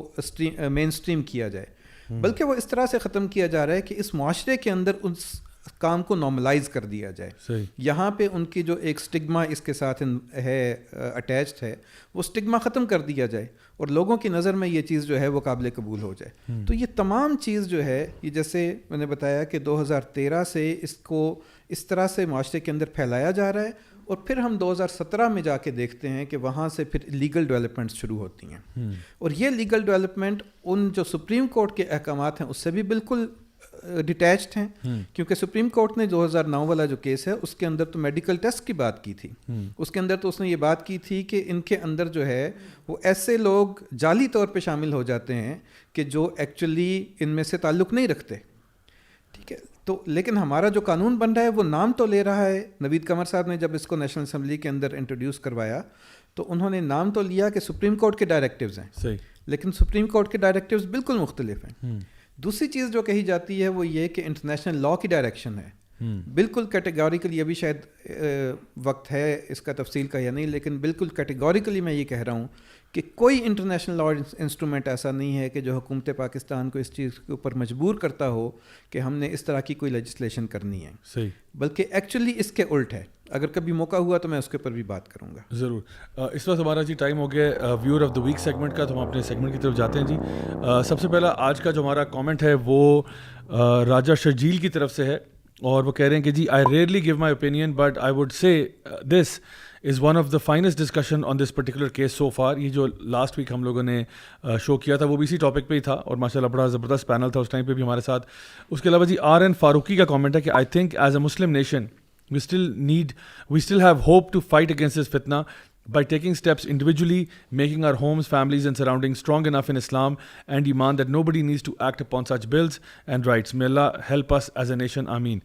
مین اسٹریم کیا جائے, بلکہ وہ اس طرح سے ختم کیا جا رہا ہے کہ اس معاشرے کے اندر اس کام کو نارملائز کر دیا جائے. یہاں پہ ان کی جو ایک سٹگما اس کے ساتھ ہے اٹیچڈ ہے, وہ سٹگما ختم کر دیا جائے اور لوگوں کی نظر میں یہ چیز جو ہے وہ قابل قبول ہو جائے. تو یہ تمام چیز جو ہے, یہ جیسے میں نے بتایا کہ 2013 سے اس کو اس طرح سے معاشرے کے اندر پھیلایا جا رہا ہے, اور پھر ہم 2017 میں جا کے دیکھتے ہیں کہ وہاں سے پھر لیگل ڈیولپمنٹس شروع ہوتی ہیں. اور یہ لیگل ڈیولپمنٹ ان جو سپریم کورٹ کے احکامات ہیں اس سے بھی بالکل ڈیٹیچڈ ہیں, کیونکہ سپریم کورٹ نے 2009 والا جو کیس ہے اس کے اندر تو میڈیکل ٹیسٹ کی بات کی تھی. اس کے اندر تو اس نے یہ بات کی تھی کہ ان کے اندر جو ہے وہ ایسے لوگ جعلی طور پہ شامل ہو جاتے ہیں کہ جو ایکچولی ان میں سے تعلق نہیں رکھتے. ٹھیک ہے, تو لیکن ہمارا جو قانون بن رہا ہے وہ نام تو لے رہا ہے. نوید قمر صاحب نے جب اس کو نیشنل اسمبلی کے اندر انٹروڈیوس کروایا تو انہوں نے نام تو لیا کہ سپریم کورٹ کے ڈائریکٹیوز ہیں, لیکن سپریم کورٹ کے ڈائریکٹیوز بالکل مختلف ہیں. دوسری چیز جو کہی جاتی ہے وہ یہ کہ انٹرنیشنل لاء کی ڈائریکشن ہے, بالکل کیٹیگوریکلی, ابھی شاید وقت ہے اس کا تفصیل کا یا نہیں, لیکن بالکل کیٹیگوریکلی میں یہ کہہ رہا ہوں کہ کوئی انٹرنیشنل لاء انسٹرومنٹ ایسا نہیں ہے کہ جو حکومت پاکستان کو اس چیز کے اوپر مجبور کرتا ہو کہ ہم نے اس طرح کی کوئی لیجسلیشن کرنی ہے. صحیح. بلکہ ایکچولی اس کے الٹ ہے. اگر کبھی موقع ہوا تو میں اس کے اوپر بھی بات کروں گا. ضرور. اس وقت ہمارا جی ٹائم ہو گیا viewer of the week segment کا, تو ہم اپنے سیگمنٹ کی طرف جاتے ہیں جی. سب سے پہلا آج کا جو ہمارا کامنٹ ہے وہ راجہ شرجیل کی طرف سے ہے, اور وہ کہہ رہے ہیں کہ جی I really gave my opinion but I would say this is one of the finest discussion on this particular case so far. یہ جو لاسٹ ویک ہم لوگوں نے شو کیا تھا وہ بھی اسی ٹاپک پہ ہی تھا, اور ماشاء اللہ بڑا زبردست پینل تھا اس ٹائم پہ بھی ہمارے ساتھ. اس کے علاوہ جی RN فاروقی کا کامنٹ ہے کہ I think as a Muslim nation we still have hope to fight against this fitna, by taking steps individually, making our homes, families and surroundings strong enough in Islam and Iman that nobody needs to act upon such bills and rights. May Allah help us as a nation. Ameen.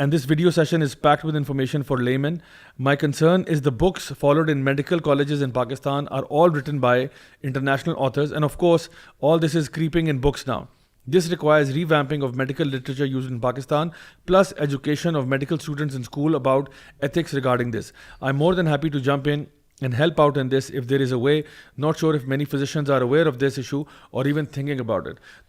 And this video session is packed with information for laymen. My concern is the books followed in medical colleges in Pakistan are all written by international authors, and of course, all this is creeping in books now. This requires revamping of medical literature used in Pakistan, plus education of medical students in school about ethics regarding this. I'm more than happy to jump in and help out in this if there is a way. Not sure if many physicians are aware of this issue or even thinking about it.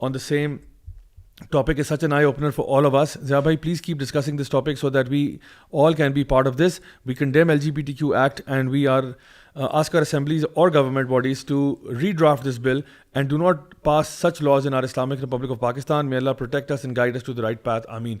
on the same topic is such an eye-opener for all of us. Zia bhai, please keep discussing this topic so that we all can be part of this. We condemn LGBTQ Act and we are ask our assemblies or government bodies to redraft this bill and do not pass such laws in our Islamic Republic of Pakistan. May Allah protect us and guide us to the right path. Ameen.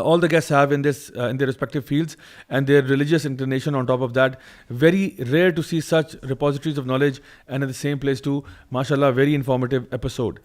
All the guests have in their respective fields and their religious inclination on top of that. Very rare to see such repositories of knowledge and in the same place too. MashaAllah, very informative episode.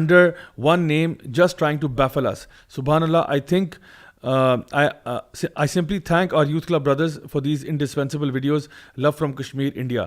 under one name just trying to baffle us. Subhanallah, I think I simply thank our youth club brothers for these indispensable videos. Love from Kashmir, India.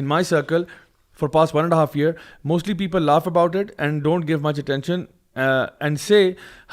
in my circle for past 1.5 years. Mostly people laugh about it and don't give much attention and say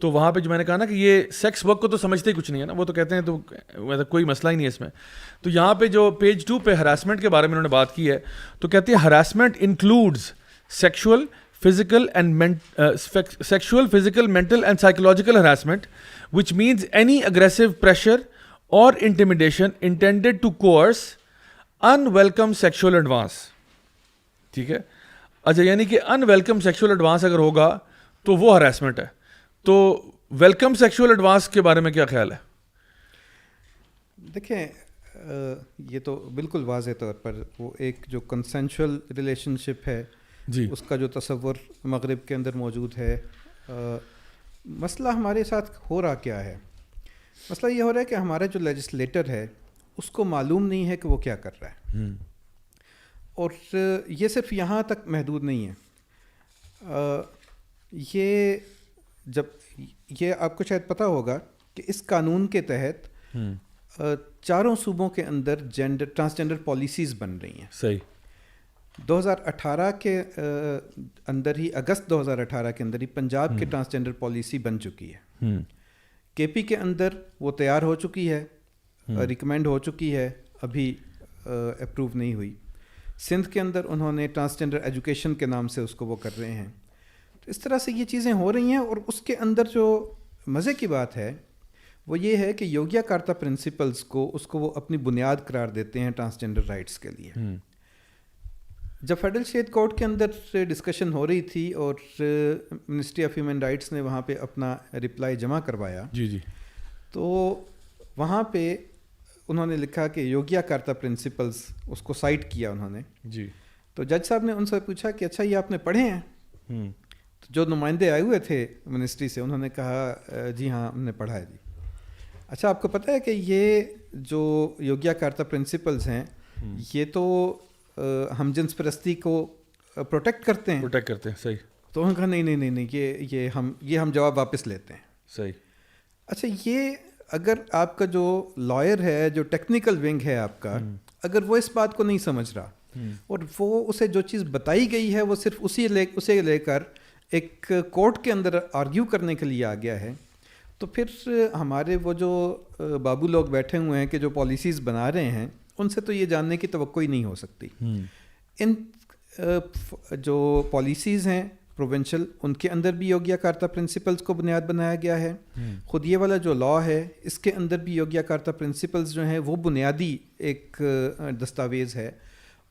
تو وہاں پہ جو میں نے کہا نا کہ یہ سیکس ورک کو تو سمجھتے ہی کچھ نہیں ہے نا, وہ تو کہتے ہیں تو کوئی مسئلہ ہی نہیں ہے اس میں. تو یہاں پہ جو پیج 2 پہ ہراسمنٹ کے بارے میں انہوں نے بات کی ہے, تو کہتے ہیں harassment includes sexual, physical, mental and psychological harassment, which means any aggressive pressure or intimidation intended to coerce unwelcome sexual advance. ٹھیک ہے, اچھا یعنی کہ unwelcome sexual advance اگر ہوگا تو وہ harassment ہے. تو ویلکم سیکشول ایڈوانس کے بارے میں کیا خیال ہے؟ دیکھیں یہ تو بالکل واضح طور پر وہ ایک جو کنسینشول ریلیشن شپ ہے جی, اس کا جو تصور مغرب کے اندر موجود ہے. مسئلہ ہمارے ساتھ ہو رہا کیا ہے؟ مسئلہ یہ ہو رہا ہے کہ ہمارا جو لیجسلیٹر ہے اس کو معلوم نہیں ہے کہ وہ کیا کر رہا ہے, اور یہ صرف یہاں تک محدود نہیں ہے. یہ جب یہ آپ کو شاید پتہ ہوگا کہ اس قانون کے تحت 4 صوبوں کے اندر ٹرانسجنڈر پالیسیز بن رہی ہیں. صحیح. 2018 کے اندر ہی, اگست 2018 کے اندر ہی پنجاب کے ٹرانسجنڈر پالیسی بن چکی ہے. کے پی کے اندر وہ تیار ہو چکی ہے, ریکمینڈ ہو چکی ہے, ابھی اپروو نہیں ہوئی. سندھ کے اندر انہوں نے ٹرانسجنڈر ایجوکیشن کے نام سے اس کو وہ کر رہے ہیں. تو اس طرح سے یہ چیزیں ہو رہی ہیں, اور اس کے اندر جو مزے کی بات ہے وہ یہ ہے کہ یوگیا کارتا پرنسپلز کو اس کو وہ اپنی بنیاد قرار دیتے ہیں ٹرانسجنڈر رائٹس کے لیے. جب فیڈرل اسٹیٹ کورٹ کے اندر ڈسکشن ہو رہی تھی اور منسٹری آف ہیومن رائٹس نے وہاں پہ اپنا رپلائی جمع کروایا, جی, تو وہاں پہ انہوں نے لکھا کہ یوگیا کارتا پرنسپلز, اس کو سائٹ کیا انہوں نے. جی. تو جج صاحب نے ان سے پوچھا کہ اچھا یہ آپ نے پڑھے ہیں؟ تو جو نمائندے آئے ہوئے تھے منسٹری سے انہوں نے کہا جی ہاں ہم نے پڑھا ہے جی. اچھا آپ کو پتہ ہے کہ یہ جو یوگیا کارتا پرنسپلز ہیں یہ تو ہم جنس پرستی کو پروٹیکٹ کرتے ہیں. صحیح. تو انہوں نے کہا نہیں یہ ہم جواب واپس لیتے ہیں. صحیح. اچھا یہ اگر آپ کا جو لائر ہے, جو ٹیکنیکل ونگ ہے آپ کا, اگر وہ اس بات کو نہیں سمجھ رہا اور وہ اسے جو چیز بتائی گئی ہے وہ صرف اسے لے کر ایک کورٹ کے اندر آرگیو کرنے کے لیے آ گیا ہے, تو پھر ہمارے وہ جو بابو لوگ بیٹھے ہوئے ہیں کہ جو پالیسیز بنا رہے ہیں ان سے تو یہ جاننے کی توقع ہی نہیں ہو سکتی. ان جو پالیسیز ہیں پروونشل, ان کے اندر بھی یوگیا کارتا پرنسپلز کو بنیاد بنایا گیا ہے. خود یہ والا جو لا ہے اس کے اندر بھی یوگیا کارتا پرنسپلز جو ہیں وہ بنیادی ایک دستاویز ہے.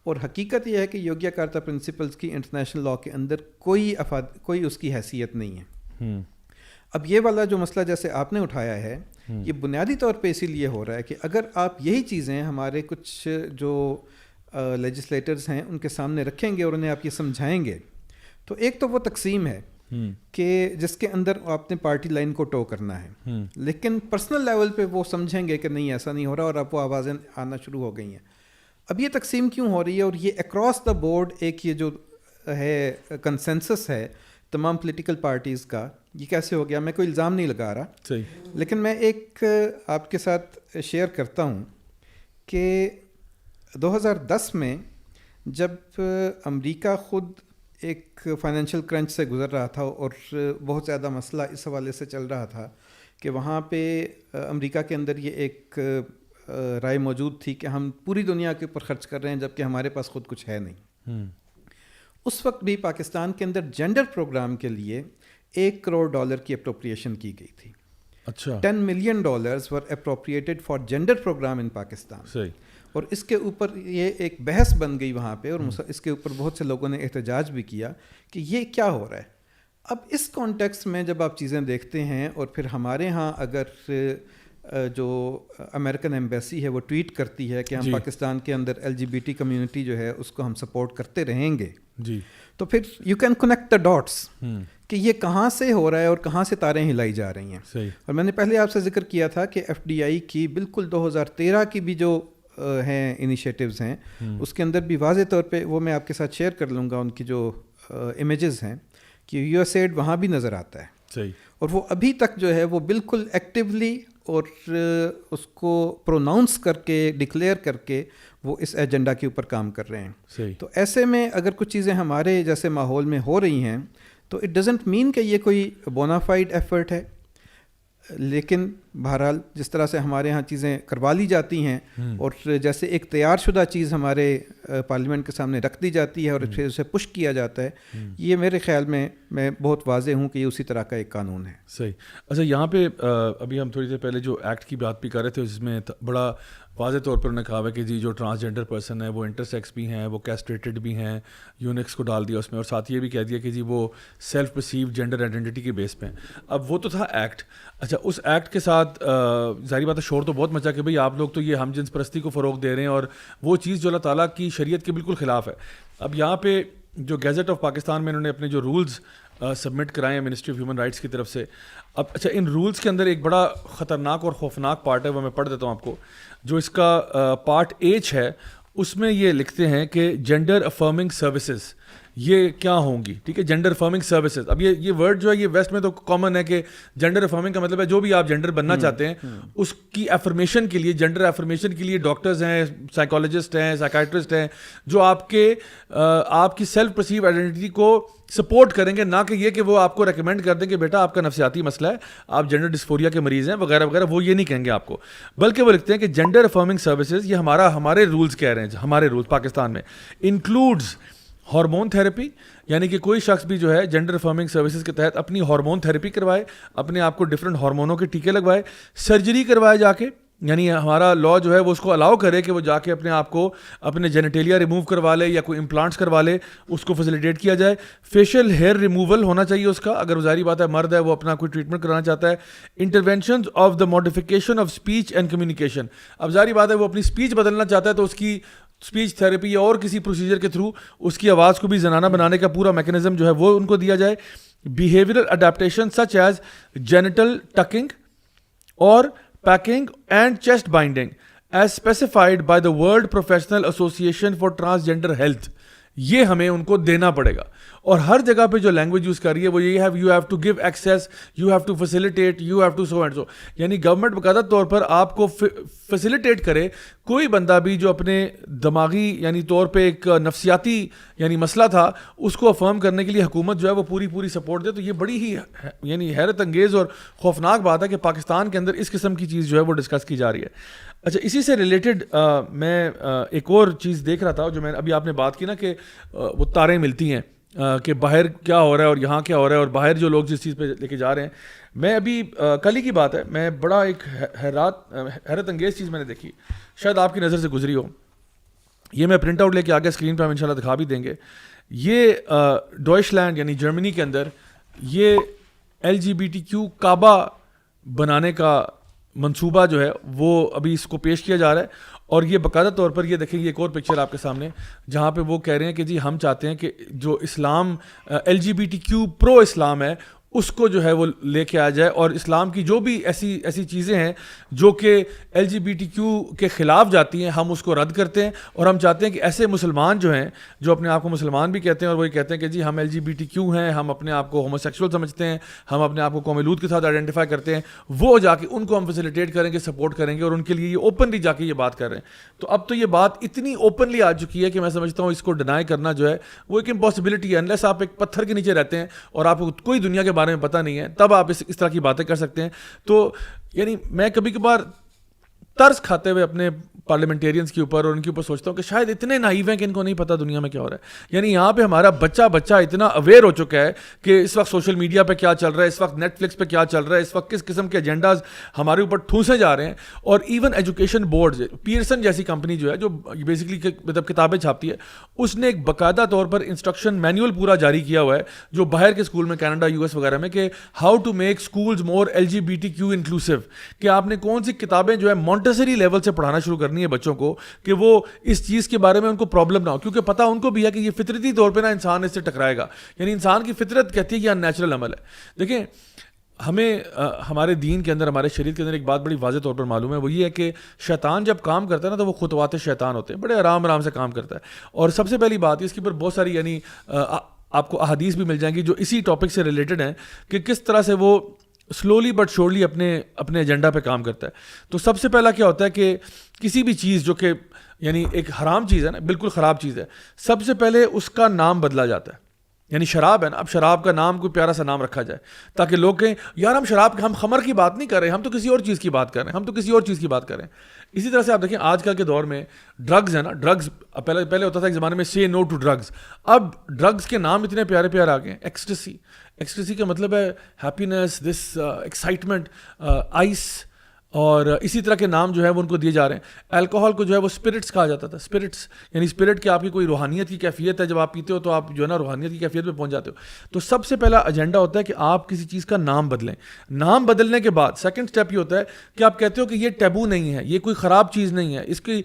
اور حقیقت یہ ہے کہ یوگیا کارتا پرنسپلز کی انٹرنیشنل لا کے اندر کوئی اس کی حیثیت نہیں ہے. اب یہ والا جو مسئلہ جیسے آپ نے اٹھایا ہے یہ بنیادی طور پہ اسی لیے ہو رہا ہے کہ اگر آپ یہی چیزیں ہمارے کچھ جو لیجسلیٹرز ہیں ان کے سامنے رکھیں گے اور انہیں آپ یہ سمجھائیں گے, تو ایک تو وہ تقسیم ہے کہ جس کے اندر آپ نے پارٹی لائن کو ٹو کرنا ہے, لیکن پرسنل لیول پہ وہ سمجھیں گے کہ نہیں ایسا نہیں ہو رہا, اور اب وہ آوازیں آنا شروع ہو گئی ہیں. اب یہ تقسیم کیوں ہو رہی ہے, اور یہ اکراس دا بورڈ ایک یہ جو ہے کنسنسس ہے تمام پولیٹیکل پارٹیز کا, یہ کیسے ہو گیا؟ میں کوئی الزام نہیں لگا رہا, صحیح, لیکن میں ایک آپ کے ساتھ شیئر کرتا ہوں کہ 2010 میں جب امریکہ خود ایک فائنینشیل کرنچ سے گزر رہا تھا اور بہت زیادہ مسئلہ اس حوالے سے چل رہا تھا کہ وہاں پہ امریکہ کے اندر یہ ایک رائے موجود تھی کہ ہم پوری دنیا کے اوپر خرچ کر رہے ہیں جبکہ ہمارے پاس خود کچھ ہے نہیں. اس وقت بھی پاکستان کے اندر جینڈر پروگرام کے لیے $1 کروڑ کی اپروپریشن کی گئی تھی. اچھا, $10 million were appropriated for gender program in Pakistan. صحیح. اور اس کے اوپر یہ ایک بحث بن گئی وہاں پہ, اور اس کے اوپر بہت سے لوگوں نے احتجاج بھی کیا کہ یہ کیا ہو رہا ہے. اب اس کانٹیکسٹ میں جب آپ چیزیں دیکھتے ہیں, اور پھر ہمارے ہاں اگر جو امریکن ایمبیسی ہے وہ ٹویٹ کرتی ہے کہ ہم پاکستان کے اندر LGBT کمیونٹی جو ہے اس کو ہم سپورٹ کرتے رہیں گے, جی, تو پھر you can connect the dots کہ یہ کہاں سے ہو رہا ہے اور کہاں سے تاریں ہلائی جا رہی ہیں. صحیح. اور میں نے پہلے آپ سے ذکر کیا تھا کہ FDI کی بالکل 2013 کی بھی جو ہیں انیشیٹیوز ہیں اس کے اندر بھی واضح طور پہ وہ میں آپ کے ساتھ شیئر کر لوں گا, ان کی جو امیجز ہیں کہ USAID وہاں بھی نظر آتا ہے. صحیح. اور وہ ابھی تک جو ہے وہ بالکل ایکٹیولی اور اس کو پروناؤنس کر کے ڈکلیئر کر کے وہ اس ایجنڈا کے اوپر کام کر رہے ہیں. صحیح. تو ایسے میں اگر کچھ چیزیں ہمارے جیسے ماحول میں ہو رہی ہیں تو اٹ ڈزنٹ مین کہ یہ کوئی بونافائڈ ایفرٹ ہے, لیکن بہرحال جس طرح سے ہمارے ہاں چیزیں کروا لی جاتی ہیں اور جیسے ایک تیار شدہ چیز ہمارے پارلیمنٹ کے سامنے رکھ دی جاتی ہے اور پھر اسے پش کیا جاتا ہے, یہ میرے خیال میں بہت واضح ہوں کہ یہ اسی طرح کا ایک قانون ہے. صحیح. اچھا, یہاں پہ ابھی ہم تھوڑی دیر پہلے جو ایکٹ کی بات بھی کر رہے تھے جس میں بڑا واضح طور پر انہوں نے کہا ہے کہ جی جو ٹرانسجینڈر پرسن ہے وہ انٹرسیکس بھی ہیں, وہ کیسٹریٹڈ بھی ہیں, یونکس کو ڈال دیا اس میں, اور ساتھ یہ بھی کہہ دیا کہ جی وہ سیلف پرسیو جینڈر آئیڈینٹی کے بیس پہ ہیں. اب وہ تو تھا ایکٹ. اچھا, اس ایکٹ کے ساتھ ظاہری بات ہے شور تو بہت مچا کہ بھئی آپ لوگ تو یہ ہم جنس پرستی کو فروغ دے رہے ہیں اور وہ چیز جو اللہ تعالیٰ کی شریعت کے بالکل خلاف ہے. اب یہاں پہ جو گیزٹ آف پاکستان میں انہوں نے اپنے جو رولز سبمٹ کرائے ہیں منسٹری آف ہیومن رائٹس کی طرف سے. اب اچھا, ان رولز کے اندر ایک بڑا خطرناک اور خوفناک پارٹ ہے, وہ میں پڑھ دیتا ہوں آپ کو. جو اس کا پارٹ ایچ ہے اس میں یہ لکھتے ہیں کہ جینڈر افرمنگ سروسز یہ کیا ہوں گی. ٹھیک ہے, جینڈر افرمنگ سروسز. اب یہ ورڈ جو ہے یہ ویسٹ میں تو کامن ہے کہ جینڈر افرمنگ کا مطلب ہے جو بھی آپ جینڈر بننا چاہتے ہیں اس کی افرمیشن کے لیے, جینڈر افرمیشن کے لیے ڈاکٹرز ہیں, سائیکالوجسٹ ہیں, سائیکائٹرسٹ ہیں جو آپ کی سیلف پرسیو آئیڈینٹی کو سپورٹ کریں گے, نہ کہ یہ کہ وہ آپ کو ریکمینڈ کر دیں کہ بیٹا آپ کا نفسیاتی مسئلہ ہے, آپ جینڈر ڈسفوریا کے مریض ہیں وغیرہ وغیرہ. وہ یہ نہیں کہیں گے آپ کو, بلکہ وہ لکھتے ہیں کہ جینڈر افرمنگ سروسز یہ ہمارے رولز کہہ رہے ہیں, ہمارے رولز پاکستان میں انکلوڈز ہارمون تھیراپی, یعنی کہ کوئی شخص بھی جو ہے جینڈر افرمنگ سروسز کے تحت اپنی ہارمون تھیراپی کروائے, اپنے آپ کو ڈفرینٹ ہارمونوں کے ٹیکے لگوائے, سرجری کروائے جا کے, یعنی ہمارا لا جو ہے وہ اس کو الاؤ کرے کہ وہ جا کے اپنے آپ کو اپنے جینیٹیلیا ریموو کروا لے یا کوئی امپلانٹس کروا لے, اس کو فیسیلیٹیٹ کیا جائے. فیشیل ہیئر ریموول ہونا چاہیے اس کا, اگر ظاہری بات ہے مرد ہے وہ اپنا کوئی ٹریٹمنٹ کرانا چاہتا ہے. Interventions of the modification of speech and communication, اب ظاہری بات ہے وہ اپنی اسپیچ بدلنا چاہتا ہے تو اس کی اسپیچ تھیراپی یا اور کسی پروسیجر کے تھرو اس کی آواز کو بھی زنانہ بنانے کا پورا میکینزم جو ہے وہ ان کو دیا جائے. Behavioural adaptation such as genital tucking اور packing and chest binding as specified by the World Professional Association for Transgender Health, یہ ہمیں ان کو دینا پڑے گا. اور ہر جگہ پہ جو لینگویج یوز کر رہی ہے وہ یہی ہے, you have to give access, you have to facilitate, you have to so and so. یعنی گورنمنٹ باقاعدہ طور پر آپ کو فیسیلیٹیٹ کرے. کوئی بندہ بھی جو اپنے دماغی یعنی طور پہ ایک نفسیاتی یعنی مسئلہ تھا اس کو افرم کرنے کے لیے حکومت جو ہے وہ پوری سپورٹ دے. تو یہ بڑی ہی یعنی حیرت انگیز اور خوفناک بات ہے کہ پاکستان کے اندر اس قسم کی چیز جو ہے وہ ڈسکس کی جا رہی ہے. اچھا, اسی سے ریلیٹڈ میں ایک اور چیز دیکھ رہا تھا جو میں ابھی آپ نے بات کی نا کہ وہ تاریں ملتی ہیں کہ باہر کیا ہو رہا ہے اور یہاں کیا ہو رہا ہے اور باہر جو لوگ جس چیز پہ لے کے جا رہے ہیں. میں ابھی کل ہی کی بات ہے, میں بڑا ایک حیرت انگیز چیز میں نے دیکھی, شاید آپ کی نظر سے گزری ہو. یہ میں پرنٹ آؤٹ لے کے آگے اسکرین پہ ہم انشاءاللہ دکھا بھی دیں گے. یہ ڈوائچ لینڈ یعنی جرمنی کے اندر یہ LGBTQ کعبہ بنانے کا منصوبہ جو ہے وہ ابھی اس کو پیش کیا جا رہا ہے. اور یہ باقاعدہ طور پر یہ دیکھیں, یہ ایک اور پکچر آپ کے سامنے جہاں پہ وہ کہہ رہے ہیں کہ جی ہم چاہتے ہیں کہ جو اسلام LGBTQ پرو اسلام ہے اس کو جو ہے وہ لے کے آ جائے, اور اسلام کی جو بھی ایسی چیزیں ہیں جو کہ LGBTQ کے خلاف جاتی ہیں ہم اس کو رد کرتے ہیں. اور ہم چاہتے ہیں کہ ایسے مسلمان جو ہیں جو اپنے آپ کو مسلمان بھی کہتے ہیں اور وہی کہتے ہیں کہ جی ہم LGBTQ ہیں, ہم اپنے آپ کو ہومو سیکشول سمجھتے ہیں, ہم اپنے آپ کو قوم لوط کے ساتھ آئیڈینٹیفائی کرتے ہیں, وہ جا کے ان کو ہم فیسیلیٹیٹ کریں گے, سپورٹ کریں گے, اور ان کے لیے یہ اوپنلی جا کے یہ بات کر رہے ہیں. تو اب تو یہ بات اتنی اوپنلی آ چکی ہے کہ میں سمجھتا ہوں اس کو ڈینائی کرنا جو ہے وہ ایک امپاسبلٹی ہے. انلیس آپ ایک پتھر کے نیچے رہتے ہیں اور آپ کو کوئی دنیا کے بارے میں پتہ نہیں ہے, تب آپ اس طرح کی باتیں کر سکتے ہیں. تو یعنی میں کبھی کبھار ترس کھاتے ہوئے اپنے پارلیمنٹیرینس کے اوپر اور ان کے اوپر سوچتا ہوں کہ شاید اتنے نائیو ہیں کہ ان کو نہیں پتہ دنیا میں کیا ہو رہا ہے. یعنی یہاں پہ ہمارا بچہ اتنا اویئر ہو چکا ہے کہ اس وقت سوشل میڈیا پہ کیا چل رہا ہے, اس وقت نیٹ فلکس پہ کیا چل رہا ہے, اس وقت کس قسم کے ایجنڈاز ہمارے اوپر ٹھونسے جا رہے ہیں. اور ایون ایجوکیشن بورڈ, پیئرسن جیسی کمپنی جو ہے جو بیسکلی مطلب کتابیں چھاپتی ہے, اس نے ایک باقاعدہ طور پر انسٹرکشن مینول پورا جاری کیا ہوا ہے جو باہر کے اسکول میں کینیڈا US وغیرہ میں کہ how to make schools more LGBTQ inclusive, کہ آپ نے کون سی کتابیں جو ہے مونٹیسری لیول سے پڑھانا شروع کرنی ہے بچوں کو کہ وہ اس چیز کے بارے میں ان کو پرابلم نہ ہو, کیونکہ پتہ ان کو بھی ہے کہ یہ فطرتی طور پہ نا انسان اس سے ٹکرائے گا. یعنی انسان کی فطرت کہتی ہے کہ یہ ان نیچرل عمل ہے. دیکھیں ہمیں ہمارے دین کے اندر, ہمارے شریعت کے اندر ایک بات بڑی واضح طور پر معلوم ہے, وہ یہ ہے کہ شیطان جب کام کرتا ہے نا تو وہ خطوات شیطان ہوتے ہیں, بڑے آرام سے کام کرتا ہے. اور سب سے پہلی بات اس کے اوپر بہت ساری یعنی آپ کو احادیث بھی مل جائیں گی جو اسی ٹاپک سے ریلیٹڈ ہیں کہ کس طرح سے وہ سلولی بٹ شورلی اپنے ایجنڈا پہ کام کرتا ہے. تو سب سے پہلا کیا ہوتا ہے کہ کسی بھی چیز جو کہ یعنی ایک حرام چیز ہے نا, بالکل خراب چیز ہے, سب سے پہلے اس کا نام بدلا جاتا ہے. یعنی شراب ہے نا, اب شراب کا نام کوئی پیارا سا نام رکھا جائے تاکہ لوگ کہیں یار ہم خمر کی بات نہیں کر رہے, ہم تو کسی اور چیز کی بات کر رہے ہیں, اسی طرح سے آپ دیکھیں آج کل کے دور میں ڈرگز ہے نا, ڈرگز پہلے ہوتا تھا ایک زمانے میں سے نو ٹو ڈرگز, اب ڈرگز کے نام اتنے پیارے پیارے آ گئے ہیں. ایکسٹیسی کا مطلب ہے ہیپینس, دس ایکسائٹمنٹ, آئس, اور اسی طرح کے نام جو ہے وہ ان کو دیے جا رہے ہیں. الکوہول کو جو ہے وہ اسپرٹس کہا جاتا تھا, اسپرٹس یعنی اسپرٹ کہ آپ کی کوئی روحانیت کی کیفیت ہے, جب آپ پیتے ہو تو آپ جو ہے نا روحانیت کی کیفیت پہ پہنچ جاتے ہو. تو سب سے پہلا ایجنڈا ہوتا ہے کہ آپ کسی چیز کا نام بدلیں. نام بدلنے کے بعد سیکنڈ اسٹیپ یہ ہوتا ہے کہ آپ کہتے ہو کہ یہ ٹیبو نہیں ہے, یہ کوئی خراب چیز نہیں ہے, اس کی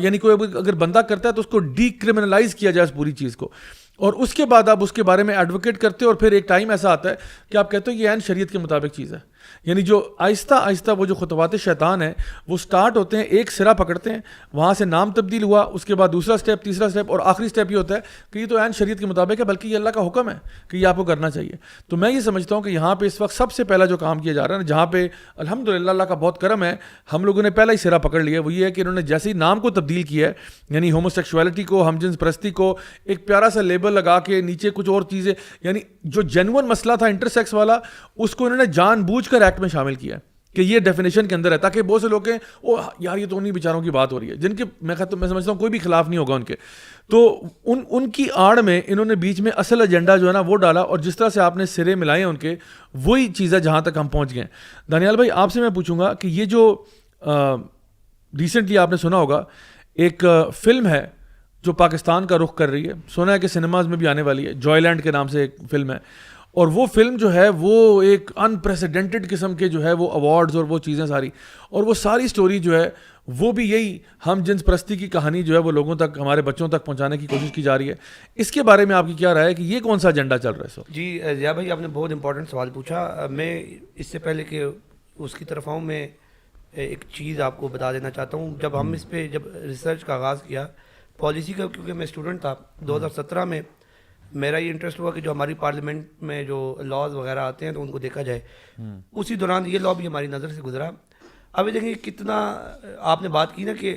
یعنی کوئی اگر بندہ کرتا ہے تو اس کو ڈی کرمنلائز کیا جائے اس پوری چیز کو, اور اس کے بعد آپ اس کے بارے میں ایڈوکیٹ کرتے ہو, اور پھر ایک ٹائم ایسا آتا ہے کہ آپ کہتے ہو یہ عین شریعت کے مطابق چیز ہے. یعنی جو آہستہ آہستہ وہ جو خطوات شیطان ہیں وہ سٹارٹ ہوتے ہیں, ایک سرا پکڑتے ہیں, وہاں سے نام تبدیل ہوا, اس کے بعد دوسرا سٹیپ, تیسرا سٹیپ, اور آخری سٹیپ یہ ہوتا ہے کہ یہ تو عین شریعت کے مطابق ہے, بلکہ یہ اللہ کا حکم ہے کہ یہ آپ کو کرنا چاہیے. تو میں یہ سمجھتا ہوں کہ یہاں پہ اس وقت سب سے پہلا جو کام کیا جا رہا ہے نا, جہاں پہ الحمدللہ اللہ کا بہت کرم ہے, ہم لوگوں نے پہلا ہی سرا پکڑ لیا, وہ یہ ہے کہ انہوں نے جیسے ہی نام کو تبدیل کیا ہے, یعنی ہومو سیکشوالٹی کو, ہم جنس پرستی کو ایک پیارا سا لیبل لگا کے نیچے کچھ اور چیزیں, یعنی جو جینون مسئلہ تھا انٹرسیکس والا, اس کو انہوں نے جان بوجھ کر ایکٹ میں شامل کیا کہ یہ ڈیفینیشن کے اندر ہے, تاکہ بہت سے لوگ کہیں او یار یہ تو انہیں بیچاروں کی بات ہو رہی ہے, جن کے میں سمجھتا ہوں کوئی بھی خلاف نہیں ہوگا ان کے. تو ان کی آڑ میں انہوں نے بیچ میں اصل ایجنڈا جو ہے نا وہ ڈالا, اور جس طرح سے آپ نے سرے ملائے ان کے, وہی چیز ہے جہاں تک ہم پہنچ گئے. دانیال بھائی آپ سے میں پوچھوں گا کہ یہ جو ریسنٹلی آپ نے سنا ہوگا ایک فلم ہے جو پاکستان کا رخ کر رہی ہے, سنا ہے کہ سنیماز میں بھی آنے والی ہے, جوائے لینڈ کے نام سے ایک فلم ہے, اور وہ فلم جو ہے وہ ایک انپریسیڈنٹڈ قسم کے جو ہے وہ ایوارڈز اور وہ چیزیں ساری, اور وہ ساری سٹوری جو ہے وہ بھی یہی ہم جنس پرستی کی کہانی جو ہے وہ لوگوں تک, ہمارے بچوں تک پہنچانے کی کوشش کی جا رہی ہے. اس کے بارے میں آپ کی کیا رائے ہے کہ یہ کون سا ایجنڈا چل رہا ہے؟ سو جی ضیاء بھائی آپ نے بہت امپورٹنٹ سوال پوچھا. میں اس سے پہلے کہ اس کی طرف آؤں, میں ایک چیز آپ کو بتا دینا چاہتا ہوں. جب ہم اس پہ جب ریسرچ کا آغاز کیا پالیسی کا, کیونکہ میں اسٹوڈنٹ تھا 2017 میں, میرا یہ انٹرسٹ ہوا کہ جو ہماری پارلیمنٹ میں جو لاز وغیرہ آتے ہیں تو ان کو دیکھا جائے. اسی دوران یہ لا بھی ہماری نظر سے گزرا. ابھی دیکھیں کتنا آپ نے بات کی نا کہ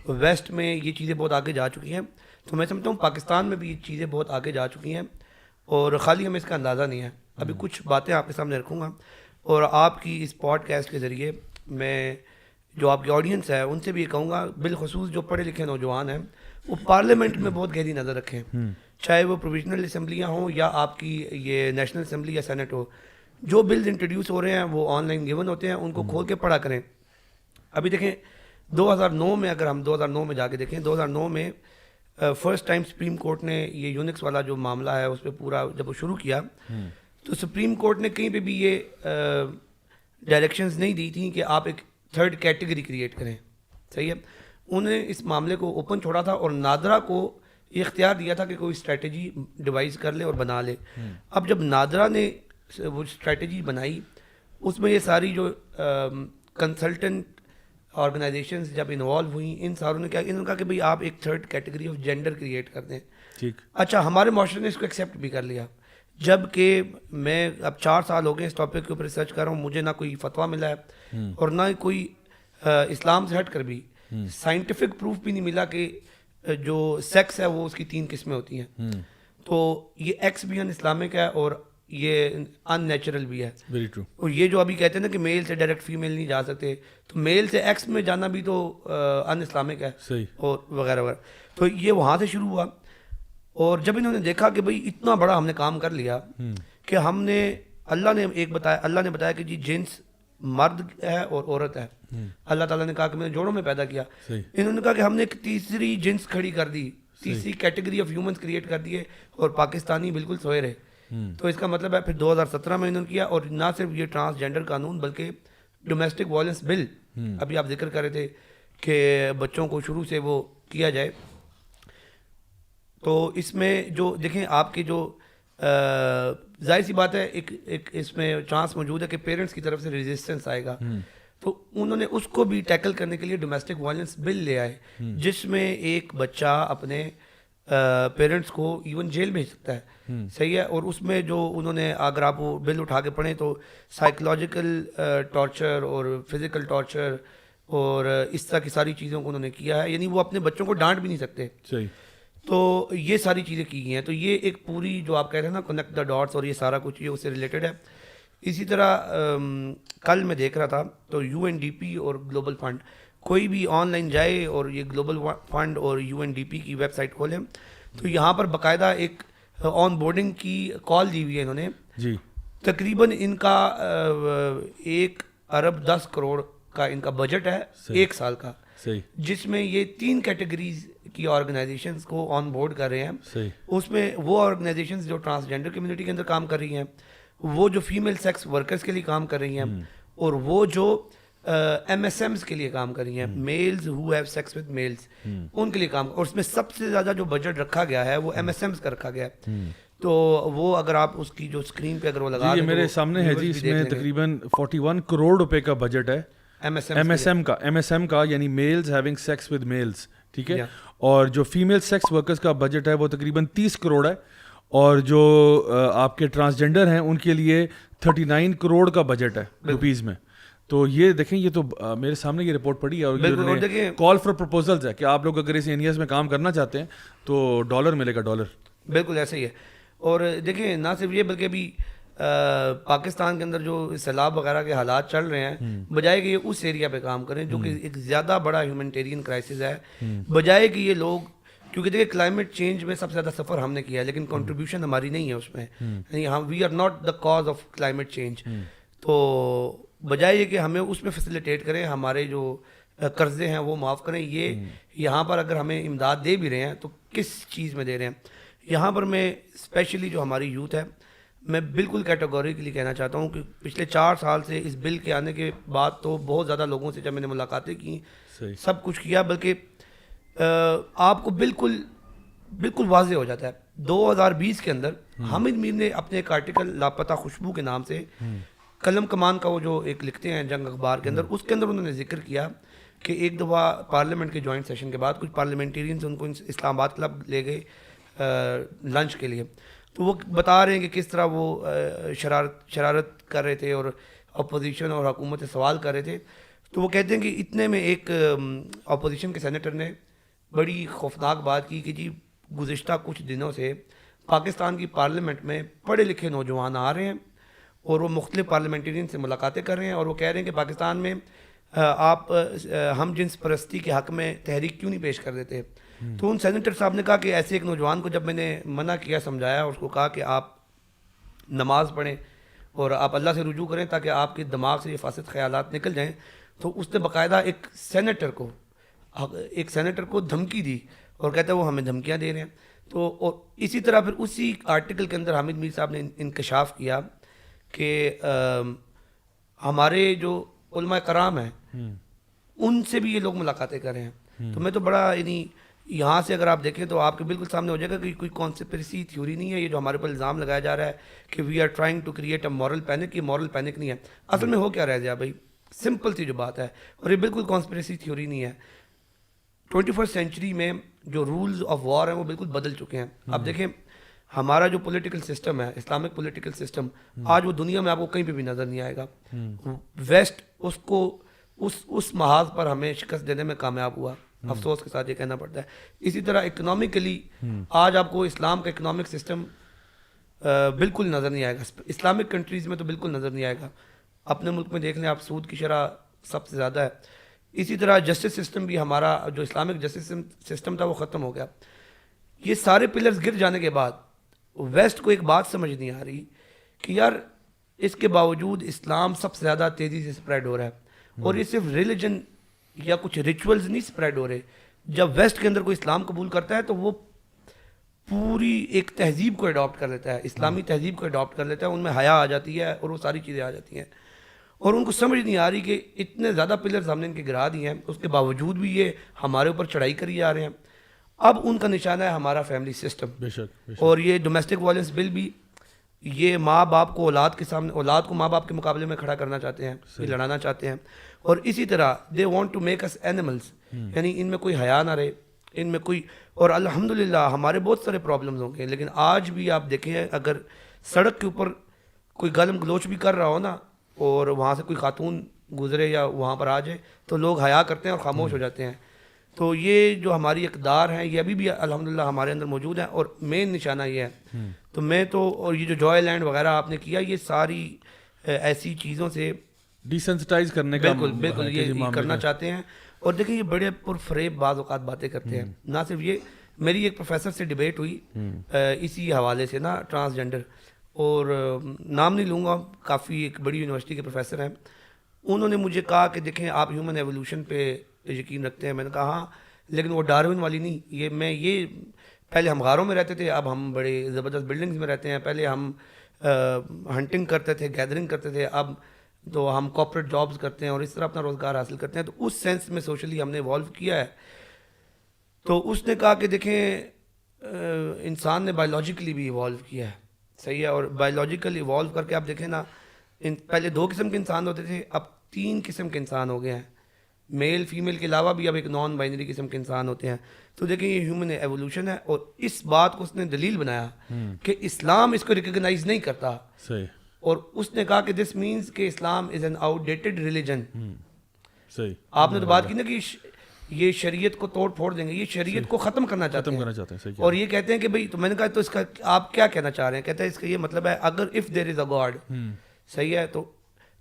ویسٹ میں یہ چیزیں بہت آگے جا چکی ہیں, تو میں سمجھتا ہوں پاکستان میں بھی یہ چیزیں بہت آگے جا چکی ہیں, اور خالی ہمیں اس کا اندازہ نہیں ہے. ابھی کچھ باتیں آپ کے سامنے رکھوں گا, اور آپ کی اس پوڈ کاسٹ کے ذریعے میں جو آپ کی آڈینس ہے ان سے بھی یہ کہوں گا, بالخصوص جو پڑھے لکھے نوجوان ہیں وہ پارلیمنٹ میں بہت گہری نظر رکھیں, چاہے وہ پروویژنل اسمبلیاں ہوں یا آپ کی یہ نیشنل اسمبلی یا سینٹ ہو. جو بلز انٹروڈیوس ہو رہے ہیں وہ آن لائن گیون ہوتے ہیں, ان کو کھول کے پڑھا کریں. ابھی دیکھیں 2009 میں, اگر ہم 2009 میں جا کے دیکھیں, 2009 میں فرسٹ ٹائم سپریم کورٹ نے یہ یونکس والا جو معاملہ ہے اس پہ پورا جب وہ شروع کیا, تو سپریم کورٹ نے کہیں پہ بھی یہ ڈائریکشنز نہیں دی تھیں کہ آپ ایک تھرڈ کیٹیگری کریٹ کریں. صحیح ہے, انہوں نے اس معاملے کو اوپن چھوڑا تھا, اور نادرا کو یہ اختیار دیا تھا کہ کوئی اسٹریٹجی ڈیوائز کر لے اور بنا لے. اب جب نادرا نے وہ اسٹریٹجی بنائی, اس میں یہ ساری جو کنسلٹنٹ آرگنائزیشنز جب انوالو ہوئیں, ان ساروں نے کیا, انہوں نے کہا کہ بھئی آپ ایک third category of gender create کر دیں. ٹھیک, اچھا, ہمارے معاشرے نے اس کو ایکسیپٹ بھی کر لیا, جب کہ میں اب 4 سال ہو گئے اس ٹاپک کے اوپر ریسرچ کر رہا ہوں, مجھے نہ کوئی فتویٰ ملا ہے اور نہ کوئی اسلام سے ہٹ کر بھی سائنٹیفک پروف بھی نہیں ملا کہ جو سیکس ہے وہ اس کی 3 قسمیں ہوتی ہیں. تو یہ ایکس بھی ان اسلامک ہے اور یہ ان نیچرل بھی ہے. Very true. اور یہ جو ابھی کہتے ہیں نا کہ میل سے ڈائریکٹ فیمیل نہیں جا سکتے, تو میل سے ایکس میں جانا بھی تو ان اسلامک ہے. صحیح. اور وغیرہ وغیرہ. تو یہ وہاں سے شروع ہوا, اور جب انہوں نے دیکھا کہ بھئی اتنا بڑا ہم نے کام کر لیا کہ ہم نے اللہ نے بتایا کہ جی جنس مرد ہے اور عورت ہے. اللہ تعالیٰ نے کہا کہ میں نے جوڑوں میں پیدا کیا. انہوں نے کہا کہ ہم نے ایک تیسری جنس کھڑی کر دی, تیسری کیٹیگری آف ہیومنس کریٹ کر دیے, اور پاکستانی بالکل سوئے رہے. تو اس کا مطلب ہے پھر 2017 میں انہوں نے کیا, اور نہ صرف یہ ٹرانسجینڈر قانون بلکہ ڈومیسٹک وائلنس بل, ابھی آپ ذکر کر رہے تھے کہ بچوں کو شروع سے وہ کیا جائے. تو اس میں جو دیکھیں آپ کے جو ظاہر سی بات ہے ایک اس میں چانس موجود ہے کہ پیرنٹس کی طرف سے ریزسٹنس آئے گا, تو انہوں نے اس کو بھی ٹیکل کرنے کے لیے ڈومیسٹک وائلنس بل لے آئے, جس میں ایک بچہ اپنے پیرنٹس کو ایون جیل بھیج سکتا ہے. صحیح ہے. اور اس میں جو انہوں نے اگر آپ وہ بل اٹھا کے پڑھیں تو سائیکولوجیکل ٹارچر اور فزیکل ٹارچر اور اس طرح کی ساری چیزوں کو انہوں نے کیا ہے, یعنی وہ اپنے بچوں کو ڈانٹ بھی نہیں سکتے. صحیح. تو یہ ساری چیزیں کی گئی ہیں. تو یہ ایک پوری جو آپ کہہ رہے ہیں نا کنیکٹ دا ڈاٹس اور یہ سارا کچھ یہ اس سے ریلیٹڈ ہے. اسی طرح کل میں دیکھ رہا تھا تو UNDP اور گلوبل فنڈ, کوئی بھی آن لائن جائے اور یہ گلوبل فنڈ اور UNDP کی ویب سائٹ کھولیں تو یہاں پر باقاعدہ ایک آن بورڈنگ کی کال دی ہوئی ہے انہوں نے جی. تقریباً ان کا 1 ارب 10 کروڑ کا ان کا بجٹ ہے ایک سال کا, صحیح, جس میں یہ 3 کیٹیگریز کی آرگنائزیشنز کو آن بورڈ کر رہے ہیں. صحیح, اس میں وہ آرگنائزیشنز جو ٹرانسجینڈر کمیونٹی کے اندر کام کر رہی ہیں, وہ جو فیمیل سیکس ورکرز کے لیے کام کر رہی ہیں, اور وہ جو MSMs کے لیے کام کر رہی ہیں, males who have sex with males, ان کے لیے کام. اور اس میں سب سے زیادہ جو بجٹ رکھا گیا ہے وہ MSMs کا رکھا گیا ہے. تو وہ اگر آپ اس کی جو اسکرین پہ اگر وہ لگا یہ میرے سامنے ہے جی, اس میں تقریباً 41 کروڑ روپے کا بجٹ ہے MSM کا, یعنی males having sex with males, ٹھیک ہے. اور جو فیمیل سیکس ورکرز کا بجٹ ہے وہ تقریباً 30 کروڑ ہے, اور جو آپ کے ٹرانسجینڈر ہیں ان کے لیے 39 کروڑ کا بجٹ ہے روپیز میں. تو یہ دیکھیں, یہ تو میرے سامنے یہ رپورٹ پڑی ہے, اور کال فار پرپوزلز ہے کہ آپ لوگ اگر اس ایریاز میں کام کرنا چاہتے ہیں تو ڈالر ملے گا, ڈالر. بالکل ایسے ہی ہے. اور دیکھیں نہ صرف یہ بلکہ بھی پاکستان کے اندر جو سیلاب وغیرہ کے حالات چل رہے ہیں, بجائے کہ یہ اس ایریا پہ کام کریں جو کہ ایک زیادہ بڑا ہیومنٹیرین کرائسس ہے, بجائے کہ یہ لوگ, کیونکہ دیکھیں کلائمیٹ چینج میں سب سے زیادہ سفر ہم نے کیا ہے لیکن کنٹریبیوشن ہماری نہیں ہے اس میں, یعنی ہم we are not the cause of climate change. تو بجائے یہ کہ ہمیں اس میں فیسیلیٹیٹ کریں, ہمارے جو قرضے ہیں وہ معاف کریں. یہ یہاں پر اگر ہمیں امداد دے بھی رہے ہیں تو کس چیز میں دے رہے ہیں. یہاں پر میں اسپیشلی جو ہماری یوتھ ہے, میں بالکل کیٹیگوریکلی کہنا چاہتا ہوں کہ پچھلے 4 سال سے اس بل کے آنے کے بعد تو بہت زیادہ لوگوں سے جب میں نے ملاقاتیں کی, سب کچھ کیا, بلکہ آپ کو بالکل واضح ہو جاتا ہے. 2020 کے اندر حامد میر نے اپنے ایک آرٹیکل لاپتہ خوشبو کے نام سے, قلم کمان کا وہ جو ایک لکھتے ہیں جنگ اخبار کے اندر, اس کے اندر انہوں نے ذکر کیا کہ ایک دفعہ پارلیمنٹ کے جوائنٹ سیشن کے بعد کچھ پارلیمنٹیرینز ان کو اسلام آباد کلب لے گئے لنچ کے لیے, تو وہ بتا رہے ہیں کہ کس طرح وہ شرارت کر رہے تھے اور اپوزیشن اور حکومت سے سوال کر رہے تھے. تو وہ کہتے ہیں کہ اتنے میں ایک اپوزیشن کے سینیٹر نے بڑی خوفناک بات کی کہ جی گزشتہ کچھ دنوں سے پاکستان کی پارلیمنٹ میں پڑھے لکھے نوجوان آ رہے ہیں اور وہ مختلف پارلیمنٹیرین سے ملاقاتیں کر رہے ہیں, اور وہ کہہ رہے ہیں کہ پاکستان میں آپ ہم جنس پرستی کے حق میں تحریک کیوں نہیں پیش کر دیتے. تو ان سینیٹر صاحب نے کہا کہ ایسے ایک نوجوان کو جب میں نے منع کیا, سمجھایا, اور اس کو کہا کہ آپ نماز پڑھیں اور آپ اللہ سے رجوع کریں تاکہ آپ کے دماغ سے یہ فاسد خیالات نکل جائیں, تو اس نے باقاعدہ ایک سینیٹر کو دھمکی دی اور کہتا ہے وہ ہمیں دھمکیاں دے رہے ہیں. تو اور اسی طرح پھر اسی آرٹیکل کے اندر حامد میر صاحب نے انکشاف کیا کہ ہمارے جو علماء کرام ہیں ان سے بھی یہ لوگ ملاقاتیں کر رہے ہیں. تو میں تو بڑا, یعنی یہاں سے اگر آپ دیکھیں تو آپ کے بالکل سامنے ہو جائے گا کہ کوئی کانسپریسی تھیوری نہیں ہے یہ جو ہمارے پر الزام لگایا جا رہا ہے کہ we are trying to create a moral panic. یہ مورل پینک نہیں ہے, اصل میں ہو کیا رہ گیا بھائی, سمپل سی جو بات ہے, اور یہ بالکل کانسپریسی تھیوری نہیں ہے. 21st سینچری میں جو رولز آف وار ہیں وہ بالکل بدل چکے ہیں. اب دیکھیں ہمارا جو پولیٹیکل سسٹم ہے, اسلامک پولیٹیکل سسٹم, آج وہ دنیا میں آپ کو کہیں پہ بھی نظر نہیں آئے گا. ویسٹ اس کو اس محاذ پر ہمیں شکست دینے میں کامیاب ہوا, افسوس کے ساتھ یہ کہنا پڑتا ہے. اسی طرح اکنامکلی آج آپ کو اسلام کا اکنامک سسٹم بالکل نظر نہیں آئے گا. اسلامک کنٹریز میں تو بالکل نظر نہیں آئے گا. اپنے ملک میں دیکھ لیں آپ, سود کی شرح سب سے زیادہ ہے. اسی طرح جسٹس سسٹم بھی, ہمارا جو اسلامک جسٹس سسٹم تھا وہ ختم ہو گیا. یہ سارے پلرز گر جانے کے بعد ویسٹ کو ایک بات سمجھ نہیں آ رہی کہ یار اس کے باوجود اسلام سب سے زیادہ تیزی سے اسپریڈ ہو رہا ہے, اور یہ صرف ریلیجن یا کچھ ریچولز نہیں اسپریڈ ہو رہے. جب ویسٹ کے اندر کوئی اسلام قبول کرتا ہے تو وہ پوری ایک تہذیب کو اڈاپٹ کر لیتا ہے, اسلامی تہذیب کو اڈاپٹ کر لیتا ہے. ان میں حیا آ جاتی ہے اور وہ ساری چیزیں آ جاتی ہیں, اور ان کو سمجھ نہیں آ رہی کہ اتنے زیادہ پلرز ہم نے ان کے گرا دیے ہیں, اس کے باوجود بھی یہ ہمارے اوپر چڑھائی کری جا رہے ہیں. اب ان کا نشانہ ہے ہمارا فیملی سسٹم, اور یہ ڈومیسٹک وائلنس بل بھی, یہ ماں باپ کو اولاد کے سامنے, اولاد کو ماں باپ کے مقابلے میں کھڑا کرنا چاہتے ہیں, یہ لڑانا چاہتے ہیں. اور اسی طرح they want to make us animals, یعنی ان میں کوئی حیا نہ رہے, ان میں کوئی. اور الحمدللہ ہمارے بہت سارے پرابلمز ہوں گے, لیکن آج بھی آپ دیکھیں اگر سڑک کے اوپر کوئی گالم گلوچ بھی کر رہا ہو نا, اور وہاں سے کوئی خاتون گزرے یا وہاں پر آ جائے, تو لوگ حیا کرتے ہیں اور خاموش ہو جاتے ہیں. تو یہ جو ہماری اقدار ہیں یہ ابھی بھی الحمدللہ ہمارے اندر موجود ہیں, اور مین نشانہ یہ ہے. تو میں تو, اور یہ جو جوائے لینڈ وغیرہ آپ نے کیا, یہ ساری ایسی چیزوں سے ڈیسنسٹائز کرنے کا بالکل یہ کرنا چاہتے ہیں. اور دیکھیں یہ بڑے پرفریب بعض اوقات باتیں کرتے ہیں. نہ صرف یہ, میری ایک پروفیسر سے ڈبیٹ ہوئی اسی حوالے سے نا, ٹرانسجنڈر, اور نام نہیں لوں گا, کافی ایک بڑی یونیورسٹی کے پروفیسر ہیں. انہوں نے مجھے کہا کہ دیکھیں آپ ہیومن ایولیوشن پہ یقین رکھتے ہیں. میں نے کہا ہاں, لیکن وہ ڈارون والی نہیں. یہ پہلے ہم غاروں میں رہتے تھے, اب ہم بڑے زبردست بلڈنگز میں رہتے ہیں. پہلے ہم ہنٹنگ کرتے تھے, گیدرنگ کرتے تھے, اب تو ہم کارپوریٹ جابز کرتے ہیں اور اس طرح اپنا روزگار حاصل کرتے ہیں. تو اس سینس میں سوشلی ہم نے ایوالو کیا ہے. تو اس نے کہا کہ دیکھیں انسان نے بایولوجیکلی بھی ایوالو کیا ہے, صحیح ہے, اور بایولوجیکل ایوالو کر کے آپ دیکھیں نا, پہلے 2 قسم کے انسان ہوتے تھے, اب 3 قسم کے انسان ہو گئے ہیں. میل فیمیل کے علاوہ بھی اب ایک نان بائنری قسم کے انسان ہوتے ہیں. تو دیکھیں یہ ہیومن ایولیوشن ہے, اور اس بات کو اس نے دلیل بنایا کہ اسلام اس کو ریکگنائز نہیں کرتا. صحیح. اور اس نے کہا کہ دس مینس کہ Islam is an outdated religion. صحیح. آپ نے تو بات کی نا کہ یہ شریعت کو توڑ پھوڑ دیں گے, یہ شریعت کو ختم کرنا چاہتے ہیں. اور یہ کہتے ہیں کہ بھئی, تو میں نے کہا تو اس کا آپ کیا کہنا چاہ رہے ہیں؟ کہتا ہے اس کا یہ مطلب ہے اگر if there is a God, صحیح ہے,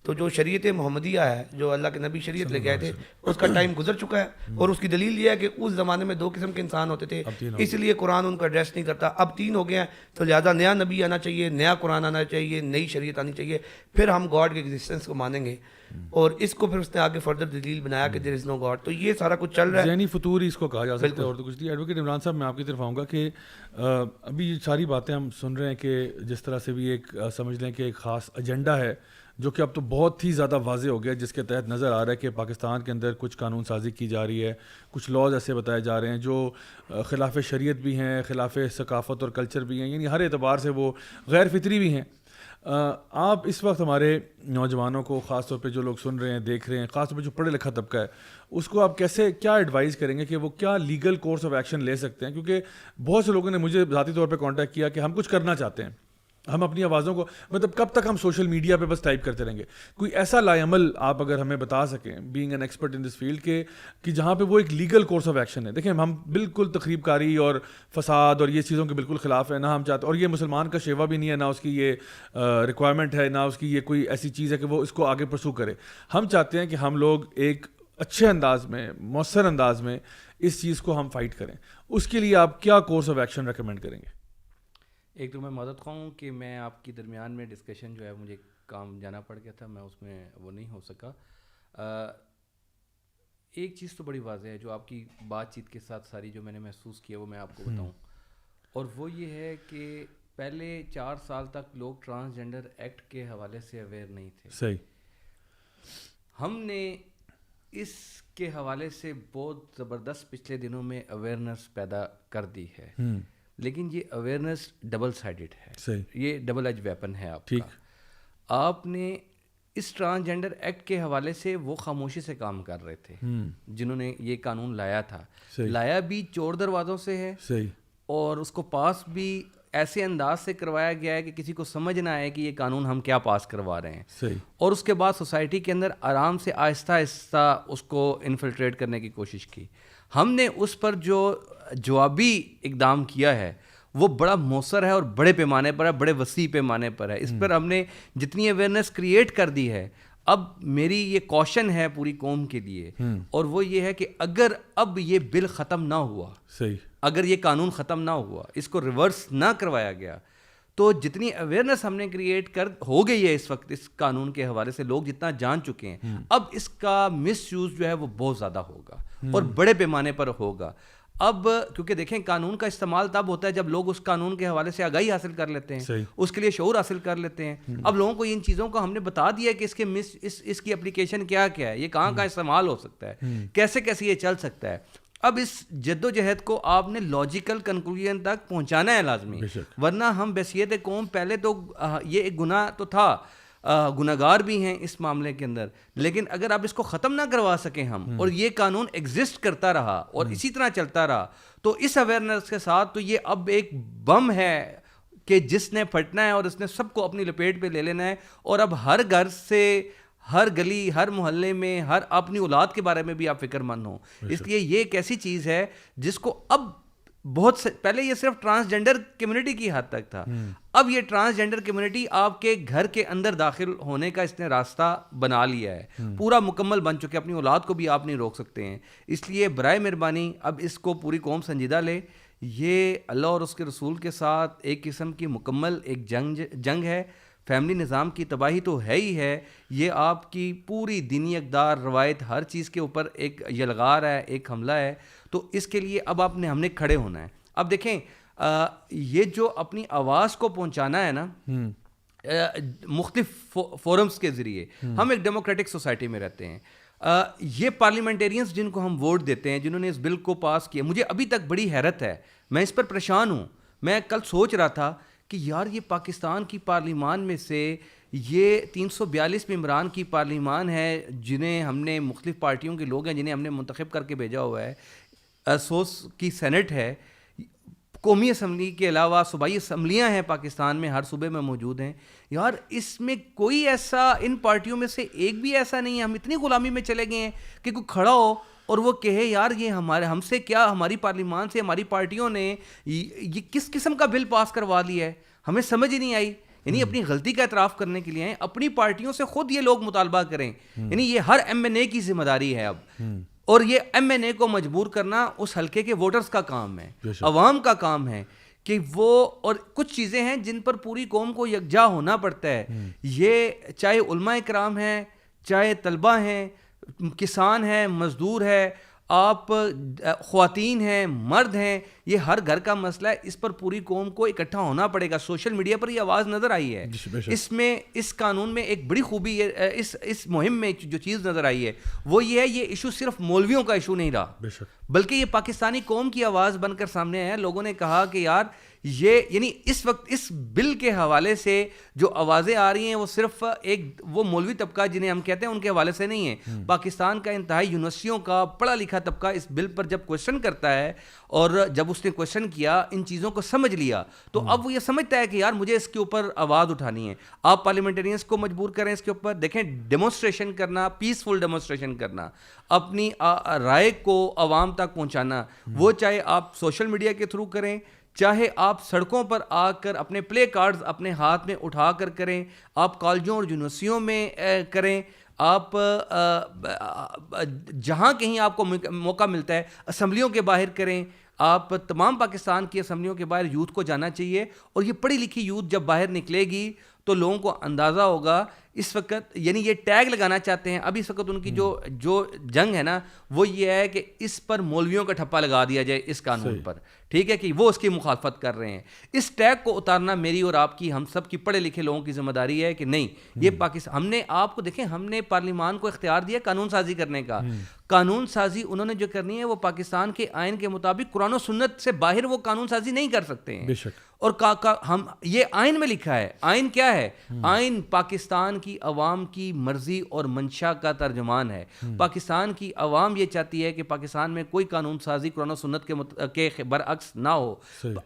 تو جو شریعت محمدیہ ہے, جو اللہ کے نبی شریعت لے کے آئے تھے, اس کا ٹائم گزر چکا ہے. اور اس کی دلیل یہ ہے کہ اس زمانے میں 2 قسم کے انسان ہوتے تھے, اس لیے قرآن ان کو ایڈریس نہیں کرتا. اب 3 ہو گئے ہیں, تو لہٰذا نیا نبی آنا چاہیے, نیا قرآن آنا چاہیے, نئی شریعت آنی چاہیے, پھر ہم گاڈ کے ایگزسٹنس کو مانیں گے. اور اس کو پھر اس نے آگے فردر دلیل بنایا کہ دیر از نو گاڈ. تو یہ سارا کچھ چل رہا ہے, ذہنی فطور اس کو کہا جا سکتا ہے. اور تو کچھ نہیں. ایڈوکیٹ عمران صاحب, میں آپ کی طرف آؤں گا کہ ابھی یہ ساری باتیں ہم سن رہے ہیں کہ جس طرح سے بھی ایک سمجھ لیں کہ ایک خاص ایجنڈا ہے جو کہ اب تو بہت ہی زیادہ واضح ہو گیا, جس کے تحت نظر آ رہا ہے کہ پاکستان کے اندر کچھ قانون سازی کی جا رہی ہے, کچھ لاز ایسے بتائے جا رہے ہیں جو خلاف شریعت بھی ہیں, خلاف ثقافت اور کلچر بھی ہیں, یعنی ہر اعتبار سے وہ غیر فطری بھی ہیں. آپ اس وقت ہمارے نوجوانوں کو, خاص طور پہ جو لوگ سن رہے ہیں, دیکھ رہے ہیں, خاص طور پہ جو پڑھے لکھا طبقہ ہے, اس کو آپ کیسے کیا ایڈوائز کریں گے کہ وہ کیا لیگل کورس آف ایکشن لے سکتے ہیں؟ کیونکہ بہت سے لوگوں نے مجھے ذاتی طور پہ کانٹیکٹ کیا کہ ہم کچھ کرنا چاہتے ہیں, ہم اپنی آوازوں کو, مطلب کب تک ہم سوشل میڈیا پہ بس ٹائپ کرتے رہیں گے؟ کوئی ایسا لائے عمل آپ اگر ہمیں بتا سکیں, being an expert in this field, کہ جہاں پہ وہ ایک لیگل کورس آف ایکشن ہے. دیکھیں ہم بالکل تخریب کاری اور فساد اور یہ چیزوں کے بالکل خلاف ہے, نہ ہم چاہتے, اور یہ مسلمان کا شیوا بھی نہیں ہے, نہ اس کی یہ ریکوائرمنٹ ہے, نہ اس کی یہ کوئی ایسی چیز ہے کہ وہ اس کو آگے پرسو کرے. ہم چاہتے ہیں کہ ہم لوگ ایک اچھے انداز میں, مؤثر انداز میں اس چیز کو ہم فائٹ کریں. اس کے لیے آپ کیا کورس آف ایکشن ریکمینڈ کریں گے؟ ایک تو میں مدد خواہ ہوں کہ میں آپ کی درمیان میں ڈسکشن جو ہے, مجھے کام جانا پڑ گیا تھا, میں اس میں وہ نہیں ہو سکا. ایک چیز تو بڑی واضح ہے جو آپ کی بات چیت کے ساتھ ساری جو میں نے محسوس کیا وہ میں آپ کو بتاؤں, اور وہ یہ ہے کہ پہلے 4 سال تک لوگ ٹرانسجنڈر ایکٹ کے حوالے سے اویئر نہیں تھے. صحیح. ہم نے اس کے حوالے سے بہت زبردست پچھلے دنوں میں اویئرنیس پیدا کر دی ہے, لیکن یہ اویئرنیس ڈبل سائیڈڈ ہے, یہ ڈبل ایج ویپن ہے آپ کا. آپ نے اس ٹرانسجنڈر ایکٹ کے حوالے سے وہ خاموشی سے کام کر رہے تھے جنہوں نے یہ قانون لایا تھا, لایا بھی چور دروازوں سے ہے, اور اس کو پاس بھی ایسے انداز سے کروایا گیا ہے کہ کسی کو سمجھ نہ آئے کہ یہ قانون ہم کیا پاس کروا رہے ہیں. اور اس کے بعد سوسائٹی کے اندر آرام سے آہستہ آہستہ اس کو انفلٹریٹ کرنے کی کوشش کی. ہم نے اس پر جو جوابی اقدام کیا ہے وہ بڑا مؤثر ہے, اور بڑے پیمانے پر ہے, بڑے وسیع پیمانے پر ہے. اس پر ہم نے جتنی اویئرنیس کریٹ کر دی ہے, اب میری یہ کوشن ہے پوری قوم کے لیے, اور وہ یہ ہے کہ اگر اب یہ بل ختم نہ ہوا, اگر یہ قانون ختم نہ ہوا, اس کو ریورس نہ کروایا گیا, تو جتنی اویئرنیس ہم نے کریٹ ہو گئی ہے اس وقت اس قانون کے حوالے سے, لوگ جتنا جان چکے ہیں, اب اس کا مس یوز جو ہے وہ بہت زیادہ ہوگا اور بڑے پیمانے پر ہوگا. اب کیونکہ دیکھیں قانون کا استعمال تب ہوتا ہے جب لوگ اس قانون کے حوالے سے آگاہی حاصل کر لیتے ہیں, اس کے لیے شعور حاصل کر لیتے ہیں. اب لوگوں کو ان چیزوں کو ہم نے بتا دیا کہ اس کے اس کی اپلیکیشن کیا کیا ہے, یہ کہاں کہاں استعمال ہو سکتا ہے, کیسے کیسے یہ چل سکتا ہے. اب اس جد و جہد کو آپ نے لاجیکل کنکلوژن تک پہنچانا ہے لازمی, ورنہ ہم بحیثیت قوم پہلے تو یہ ایک گناہ تو تھا, گناہگار بھی ہیں اس معاملے کے اندر, لیکن اگر آپ اس کو ختم نہ کروا سکیں ہم, اور یہ قانون ایگزسٹ کرتا رہا اور اسی طرح چلتا رہا, تو اس اویئرنیس کے ساتھ تو یہ اب ایک بم ہے کہ جس نے پھٹنا ہے اور اس نے سب کو اپنی لپیٹ پہ لے لینا ہے. اور اب ہر گھر سے ہر گلی ہر محلے میں ہر اپنی اولاد کے بارے میں بھی آپ فکر مند ہوں. اس لیے یہ ایک ایسی چیز ہے جس کو اب بہت سے پہلے یہ صرف ٹرانسجینڈر کمیونٹی کی حد تک تھا, اب یہ ٹرانسجینڈر کمیونٹی آپ کے گھر کے اندر داخل ہونے کا اس نے راستہ بنا لیا ہے, پورا مکمل بن چکے, اپنی اولاد کو بھی آپ نہیں روک سکتے ہیں. اس لیے برائے مہربانی اب اس کو پوری قوم سنجیدہ لے. یہ اللہ اور اس کے رسول کے ساتھ ایک قسم کی مکمل ایک جنگ ہے. فیملی نظام کی تباہی تو ہے ہی ہے, یہ آپ کی پوری دینی اقدار روایت ہر چیز کے اوپر ایک یلغار ہے, ایک حملہ ہے. تو اس کے لیے اب ہم نے کھڑے ہونا ہے. اب دیکھیں یہ جو اپنی آواز کو پہنچانا ہے نا مختلف فورمز کے ذریعے, ہم ایک ڈیموکریٹک سوسائٹی میں رہتے ہیں. یہ پارلیمنٹیرینز جن کو ہم ووٹ دیتے ہیں, جنہوں نے اس بل کو پاس کیا, مجھے ابھی تک بڑی حیرت ہے, میں اس پر پریشان ہوں. میں کل سوچ رہا تھا کہ یار یہ پاکستان کی پارلیمان میں سے یہ 342 ممبران کی پارلیمان ہے جنہیں ہم نے مختلف پارٹیوں کے لوگ ہیں جنہیں ہم نے منتخب کر کے بھیجا ہوا ہے. 100 کی سینٹ ہے, قومی اسمبلی کے علاوہ صوبائی اسمبلیاں ہیں پاکستان میں, ہر صوبے میں موجود ہیں. یار اس میں کوئی ایسا, ان پارٹیوں میں سے ایک بھی ایسا نہیں ہے, ہم اتنی غلامی میں چلے گئے ہیں کہ کوئی کھڑا ہو اور وہ کہے یار یہ ہم سے کیا, ہماری پارلیمان سے ہماری پارٹیوں نے یہ کس قسم کا بل پاس کروا لیا ہے, ہمیں سمجھ ہی نہیں آئی. یعنی اپنی غلطی کا اعتراف کرنے کے لیے اپنی پارٹیوں سے خود یہ لوگ مطالبہ کریں. یعنی یہ ہر ایم این اے کی ذمہ داری ہے اب, اور یہ ایم این اے کو مجبور کرنا اس حلقے کے ووٹرز کا کام ہے, عوام کا کام ہے کہ وہ, اور کچھ چیزیں ہیں جن پر پوری قوم کو یکجا ہونا پڑتا ہے. یہ چاہے علماء کرام ہیں, چاہے طلبہ ہیں, کسان ہیں, مزدور ہے, آپ خواتین ہیں, مرد ہیں, یہ ہر گھر کا مسئلہ ہے. اس پر پوری قوم کو اکٹھا ہونا پڑے گا. سوشل میڈیا پر یہ آواز نظر آئی ہے, اس میں اس قانون میں ایک بڑی خوبی اس مہم میں جو چیز نظر آئی ہے وہ یہ ہے, یہ ایشو صرف مولویوں کا ایشو نہیں رہا, بلکہ یہ پاکستانی قوم کی آواز بن کر سامنے آیا. لوگوں نے کہا کہ یار یہ, یعنی اس وقت اس بل کے حوالے سے جو آوازیں آ رہی ہیں وہ صرف ایک وہ مولوی طبقہ جنہیں ہم کہتے ہیں ان کے حوالے سے نہیں ہے. پاکستان کا انتہائی یونیورسٹیوں کا پڑھا لکھا طبقہ اس بل پر جب کوشچن کرتا ہے, اور جب اس نے کوشچن کیا, ان چیزوں کو سمجھ لیا, تو اب وہ یہ سمجھتا ہے کہ یار مجھے اس کے اوپر آواز اٹھانی ہے. آپ پارلیمنٹرینز کو مجبور کریں اس کے اوپر. دیکھیں ڈیمونسٹریشن کرنا, پیسفل ڈیمونسٹریشن کرنا, اپنی رائے کو عوام تک پہنچانا, وہ چاہے آپ سوشل میڈیا کے تھرو کریں, چاہے آپ سڑکوں پر آ کر اپنے پلے کارڈز اپنے ہاتھ میں اٹھا کر کریں, آپ کالجوں اور یونیورسٹیوں میں کریں, آپ جہاں کہیں آپ کو موقع ملتا ہے اسمبلیوں کے باہر کریں. آپ تمام پاکستان کی اسمبلیوں کے باہر یوتھ کو جانا چاہیے, اور یہ پڑھی لکھی یوتھ جب باہر نکلے گی تو لوگوں کو اندازہ ہوگا. اس وقت یعنی یہ ٹیگ لگانا چاہتے ہیں, ابھی اس وقت ان کی جو جنگ ہے نا وہ یہ ہے کہ اس پر مولویوں کا ٹھپا لگا دیا جائے اس قانون پر, ٹھیک ہے, کہ وہ اس کی مخالفت کر رہے ہیں. اس ٹیگ کو اتارنا میری اور آپ کی, ہم سب کی پڑھے لکھے لوگوں کی ذمہ داری ہے کہ نہیں, یہ پاکستان, ہم نے آپ کو دیکھیں, ہم نے پارلیمان کو اختیار دیا قانون سازی کرنے کا. قانون سازی انہوں نے جو کرنی ہے وہ پاکستان کے آئین کے مطابق قرآن و سنت سے باہر وہ قانون سازی نہیں کر سکتے ہیں. اور ہم یہ آئین میں لکھا ہے. آئین کیا ہے؟ آئین پاکستان کی عوام کی مرضی اور منشا کا ترجمان ہے. پاکستان کی عوام یہ چاہتی ہے کہ پاکستان میں کوئی قانون سازی قرآن و سنت کے برعکس نہ ہو.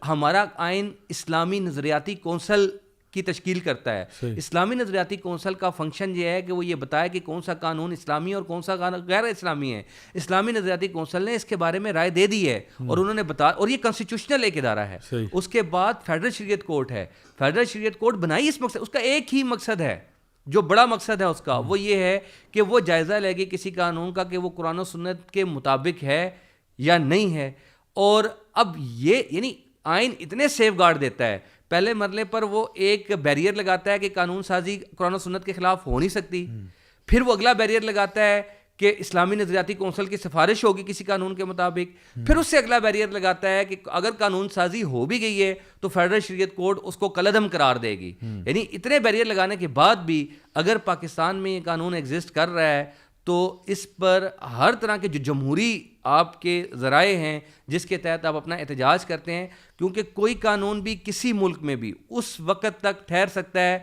ہمارا آئین اسلامی نظریاتی کونسل کی تشکیل کرتا ہے. اسلامی نظریاتی کونسل کا فنکشن یہ ہے کہ وہ یہ بتائے کہ کون سا قانون اسلامی اور کون سا غیر اسلامی ہے. اسلامی نظریاتی کونسل نے اس کے بارے میں رائے دے دی ہے, اور انہوں نے بتا, اور یہ کانسٹیٹیوشنل ایک ادارہ ہے. اس کے بعد فیڈرل شریعت کورٹ ہے. فیڈرل شریعت کورٹ بنائی اس مقصد, اس کا ایک ہی مقصد ہے, جو بڑا مقصد ہے اس کا, وہ یہ ہے کہ وہ جائزہ لے گی کسی قانون کا کہ وہ قرآن و سنت کے مطابق ہے یا نہیں ہے. اور اب یہ یعنی آئین اتنے سیف گارڈ دیتا ہے, پہلے مرحلے پر وہ ایک بیریئر لگاتا ہے کہ قانون سازی قرآن و سنت کے خلاف ہو نہیں سکتی, پھر وہ اگلا بیریئر لگاتا ہے کہ اسلامی نظریاتی کونسل کی سفارش ہوگی کسی قانون کے مطابق, پھر اس سے اگلا بیریئر لگاتا ہے کہ اگر قانون سازی ہو بھی گئی ہے تو فیڈرل شریعت کورٹ اس کو کالعدم قرار دے گی. یعنی اتنے بیریئر لگانے کے بعد بھی اگر پاکستان میں یہ قانون ایگزسٹ کر رہا ہے تو اس پر ہر طرح کے جو جمہوری آپ کے ذرائع ہیں جس کے تحت آپ اپنا احتجاج کرتے ہیں, کیونکہ کوئی قانون بھی کسی ملک میں بھی اس وقت تک ٹھہر سکتا ہے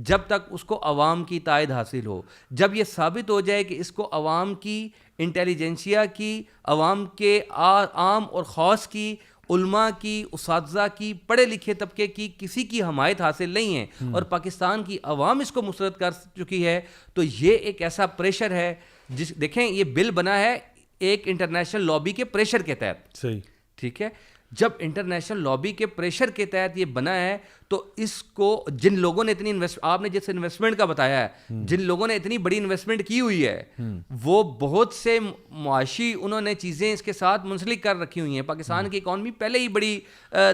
جب تک اس کو عوام کی تائید حاصل ہو. جب یہ ثابت ہو جائے کہ اس کو عوام کی انٹیلیجنسیا کی, عوام کے عام اور خاص کی علماء کی, اساتذہ کی, پڑھے لکھے طبقے کی کسی کی حمایت حاصل نہیں ہے, اور پاکستان کی عوام اس کو مسرت کر چکی ہے. تو یہ ایک ایسا پریشر ہے دیکھیں یہ بل بنا ہے ایک انٹرنیشنل لابی کے پریشر کے تحت. صحیح, ٹھیک ہے, جب انٹرنیشنل لابی کے پریشر کے تحت یہ بنا ہے تو اس کو جن لوگوں نے اتنی آپ نے جس انویسٹمنٹ کا بتایا ہے, جن لوگوں نے اتنی بڑی انویسٹمنٹ کی ہوئی ہے وہ بہت سے معاشی انہوں نے چیزیں اس کے ساتھ منسلک کر رکھی ہوئی ہیں. پاکستان کی اکانومی پہلے ہی بڑی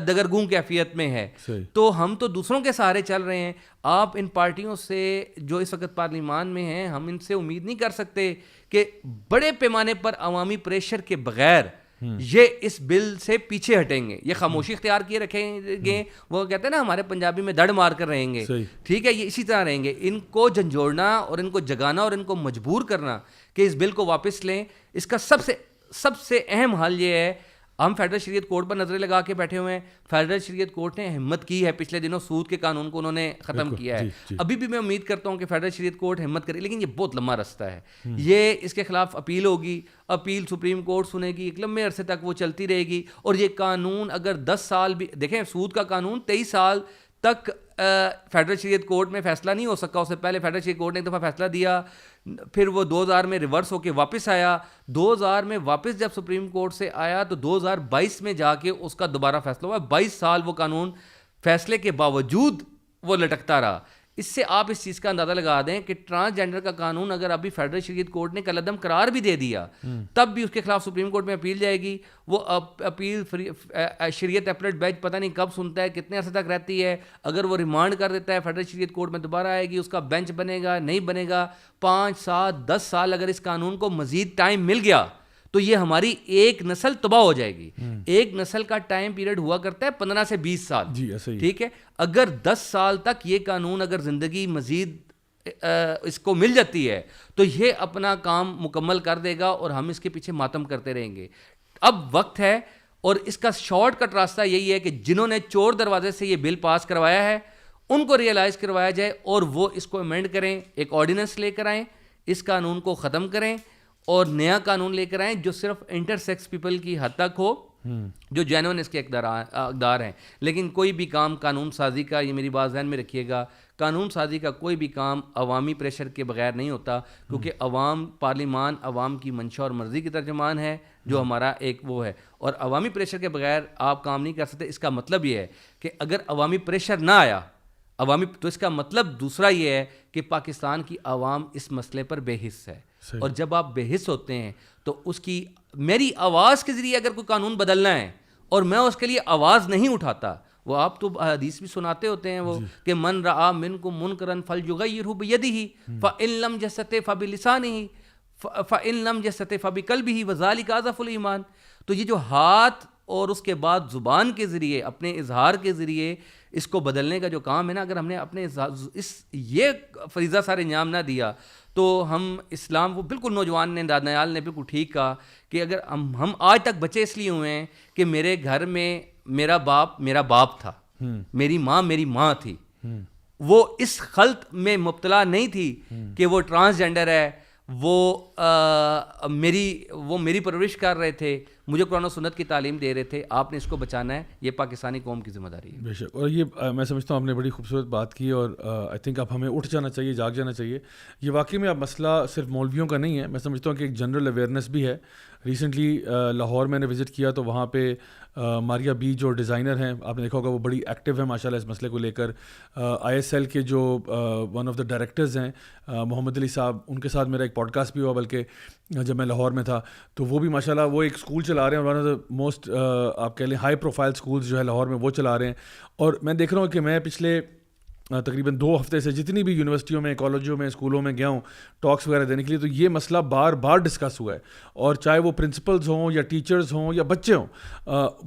دگرگوں کیفیت میں ہے, تو ہم تو دوسروں کے سہارے چل رہے ہیں. آپ ان پارٹیوں سے جو اس وقت پارلیمان میں ہیں, ہم ان سے امید نہیں کر سکتے کہ بڑے پیمانے پر عوامی پریشر کے بغیر یہ اس بل سے پیچھے ہٹیں گے, یہ خاموشی اختیار کیے رکھیں گے. وہ کہتے ہیں نا ہمارے پنجابی میں دڑ مار کر رہیں گے, ٹھیک ہے, یہ اسی طرح رہیں گے. ان کو جھنجھوڑنا اور ان کو جگانا اور ان کو مجبور کرنا کہ اس بل کو واپس لیں, اس کا سب سے اہم حل یہ ہے. ہم فیڈرل شریعت کورٹ پر نظریں لگا کے بیٹھے ہوئے ہیں. فیڈرل شریعت کورٹ نے ہمت کی ہے, پچھلے دنوں سود کے قانون کو انہوں نے ختم کیا ہے. ابھی بھی میں امید کرتا ہوں کہ فیڈرل شریعت کورٹ ہمت کرے, لیکن یہ بہت لمبا رستہ ہے. یہ اس کے خلاف اپیل ہوگی, اپیل سپریم کورٹ سنے گی, ایک لمبے عرصے تک وہ چلتی رہے گی. اور یہ قانون اگر 10 سال بھی دیکھیں, سود کا قانون 23 سال تک فیڈرل شریعت کورٹ میں فیصلہ نہیں ہو سکا. اس سے پہلے فیڈرل شریعت کورٹ نے ایک دفعہ فیصلہ دیا, پھر وہ 2000 میں ریورس ہو کے واپس آیا. 2000 میں واپس جب سپریم کورٹ سے آیا تو 2022 میں جا کے اس کا دوبارہ فیصلہ ہوا. 22 سال وہ قانون فیصلے کے باوجود وہ لٹکتا رہا. اس سے آپ اس چیز کا اندازہ لگا دیں کہ ٹرانسجینڈر کا قانون اگر ابھی فیڈرل شریعت کورٹ نے کالعدم قرار بھی دے دیا, تب بھی اس کے خلاف سپریم کورٹ میں اپیل جائے گی. وہ اپیل شریعت اپیلیٹ بینچ پتہ نہیں کب سنتا ہے, کتنے عرصے تک رہتی ہے. اگر وہ ریمانڈ کر دیتا ہے فیڈرل شریعت کورٹ میں دوبارہ آئے گی, اس کا بینچ بنے گا نہیں بنے گا. 5 7 10 سال اگر اس قانون کو مزید ٹائم مل گیا تو یہ ہماری ایک نسل تباہ ہو جائے گی. ایک نسل کا ٹائم پیریڈ ہوا کرتا ہے 15 سے 20 سال, ٹھیک ہے. اگر 10 سال تک یہ قانون اگر زندگی مزید اس کو مل جاتی ہے تو یہ اپنا کام مکمل کر دے گا اور ہم اس کے پیچھے ماتم کرتے رہیں گے. اب وقت ہے, اور اس کا شارٹ کٹ راستہ یہی ہے کہ جنہوں نے چور دروازے سے یہ بل پاس کروایا ہے ان کو ریئلائز کروایا جائے اور وہ اس کو امینڈ کریں, ایک آرڈیننس لے کر آئیں, اس قانون کو ختم کریں اور نیا قانون لے کر آئیں جو صرف انٹر سیکس پیپل کی حد تک ہو, جو جینوئن اس کے اقدار ہیں. لیکن کوئی بھی کام قانون سازی کا, یہ میری بات ذہن میں رکھیے گا, قانون سازی کا کوئی بھی کام عوامی پریشر کے بغیر نہیں ہوتا, کیونکہ عوام, پارلیمان عوام کی منشا اور مرضی کی ترجمان ہے, جو ہمارا ایک وہ ہے. اور عوامی پریشر کے بغیر آپ کام نہیں کر سکتے. اس کا مطلب یہ ہے کہ اگر عوامی پریشر نہ آیا تو اس کا مطلب دوسرا یہ ہے کہ پاکستان کی عوام اس مسئلے پر بے حس ہے. اور جب آپ بے حس ہوتے ہیں تو اس کی, میری آواز کے ذریعے اگر کوئی قانون بدلنا ہے اور میں اس کے لیے آواز نہیں اٹھاتا, وہ آپ تو حدیث بھی سناتے ہوتے ہیں وہ کہ من رآ منکم منکرا فلیغیرہ بیدہ فإن لم یستطع فبلسانہ فإن لم یستطع فبقلبہ وذلک اضعف الایمان. تو یہ جو ہاتھ اور اس کے بعد زبان کے ذریعے, اپنے اظہار کے ذریعے اس کو بدلنے کا جو کام ہے نا, اگر ہم نے اپنے یہ فریضہ سارے انجام نہ دیا تو ہم اسلام, وہ بالکل نوجوان نے, دانیال نے بالکل ٹھیک کہا کہ اگر ہم آج تک بچے اس لیے ہوئے ہیں کہ میرے گھر میں میرا باپ تھا, میری ماں تھی, وہ اس خلط میں مبتلا نہیں تھی کہ وہ ٹرانسجینڈر ہے, وہ میری پرورش کر رہے تھے, مجھے قرآن و سنت کی تعلیم دے رہے تھے. آپ نے اس کو بچانا ہے, یہ پاکستانی قوم کی ذمہ داری ہے. بے شک. اور یہ میں سمجھتا ہوں آپ نے بڑی خوبصورت بات کی, اور آئی تھنک اب ہمیں اٹھ جانا چاہیے, جاگ جانا چاہیے. یہ واقعی میں اب مسئلہ صرف مولویوں کا نہیں ہے, میں سمجھتا ہوں کہ ایک جنرل اویئرنیس بھی ہے. ریسنٹلی لاہور میں نے وزٹ کیا تو وہاں پہ ماریا بی جو ڈیزائنر ہیں, آپ نے دیکھا ہوگا وہ بڑی ایکٹیو ہیں ماشاء اللہ اس مسئلے کو لے کر. ISL کے جو ون آف دا ڈائریکٹرز ہیں محمد علی صاحب, ان کے ساتھ میرا ایک پوڈ کاسٹ بھی ہوا بلکہ جب میں لاہور میں تھا, تو وہ بھی ماشاء اللہ وہ ایک اسکول چلا رہے ہیں, ون آف دا موسٹ آپ کہہ لیں ہائی پروفائل اسکولز جو ہے لاہور میں وہ چلا رہے ہیں. اور میں دیکھ رہا ہوں کہ میں پچھلے تقریباً 2 ہفتے سے جتنی بھی یونیورسٹیوں میں, کالجوں میں, اسکولوں میں گیا ہوں ٹاکس وغیرہ دینے کے لیے, تو یہ مسئلہ بار بار ڈسکس ہوا ہے. اور چاہے وہ پرنسپلز ہوں یا ٹیچرز ہوں یا بچے ہوں,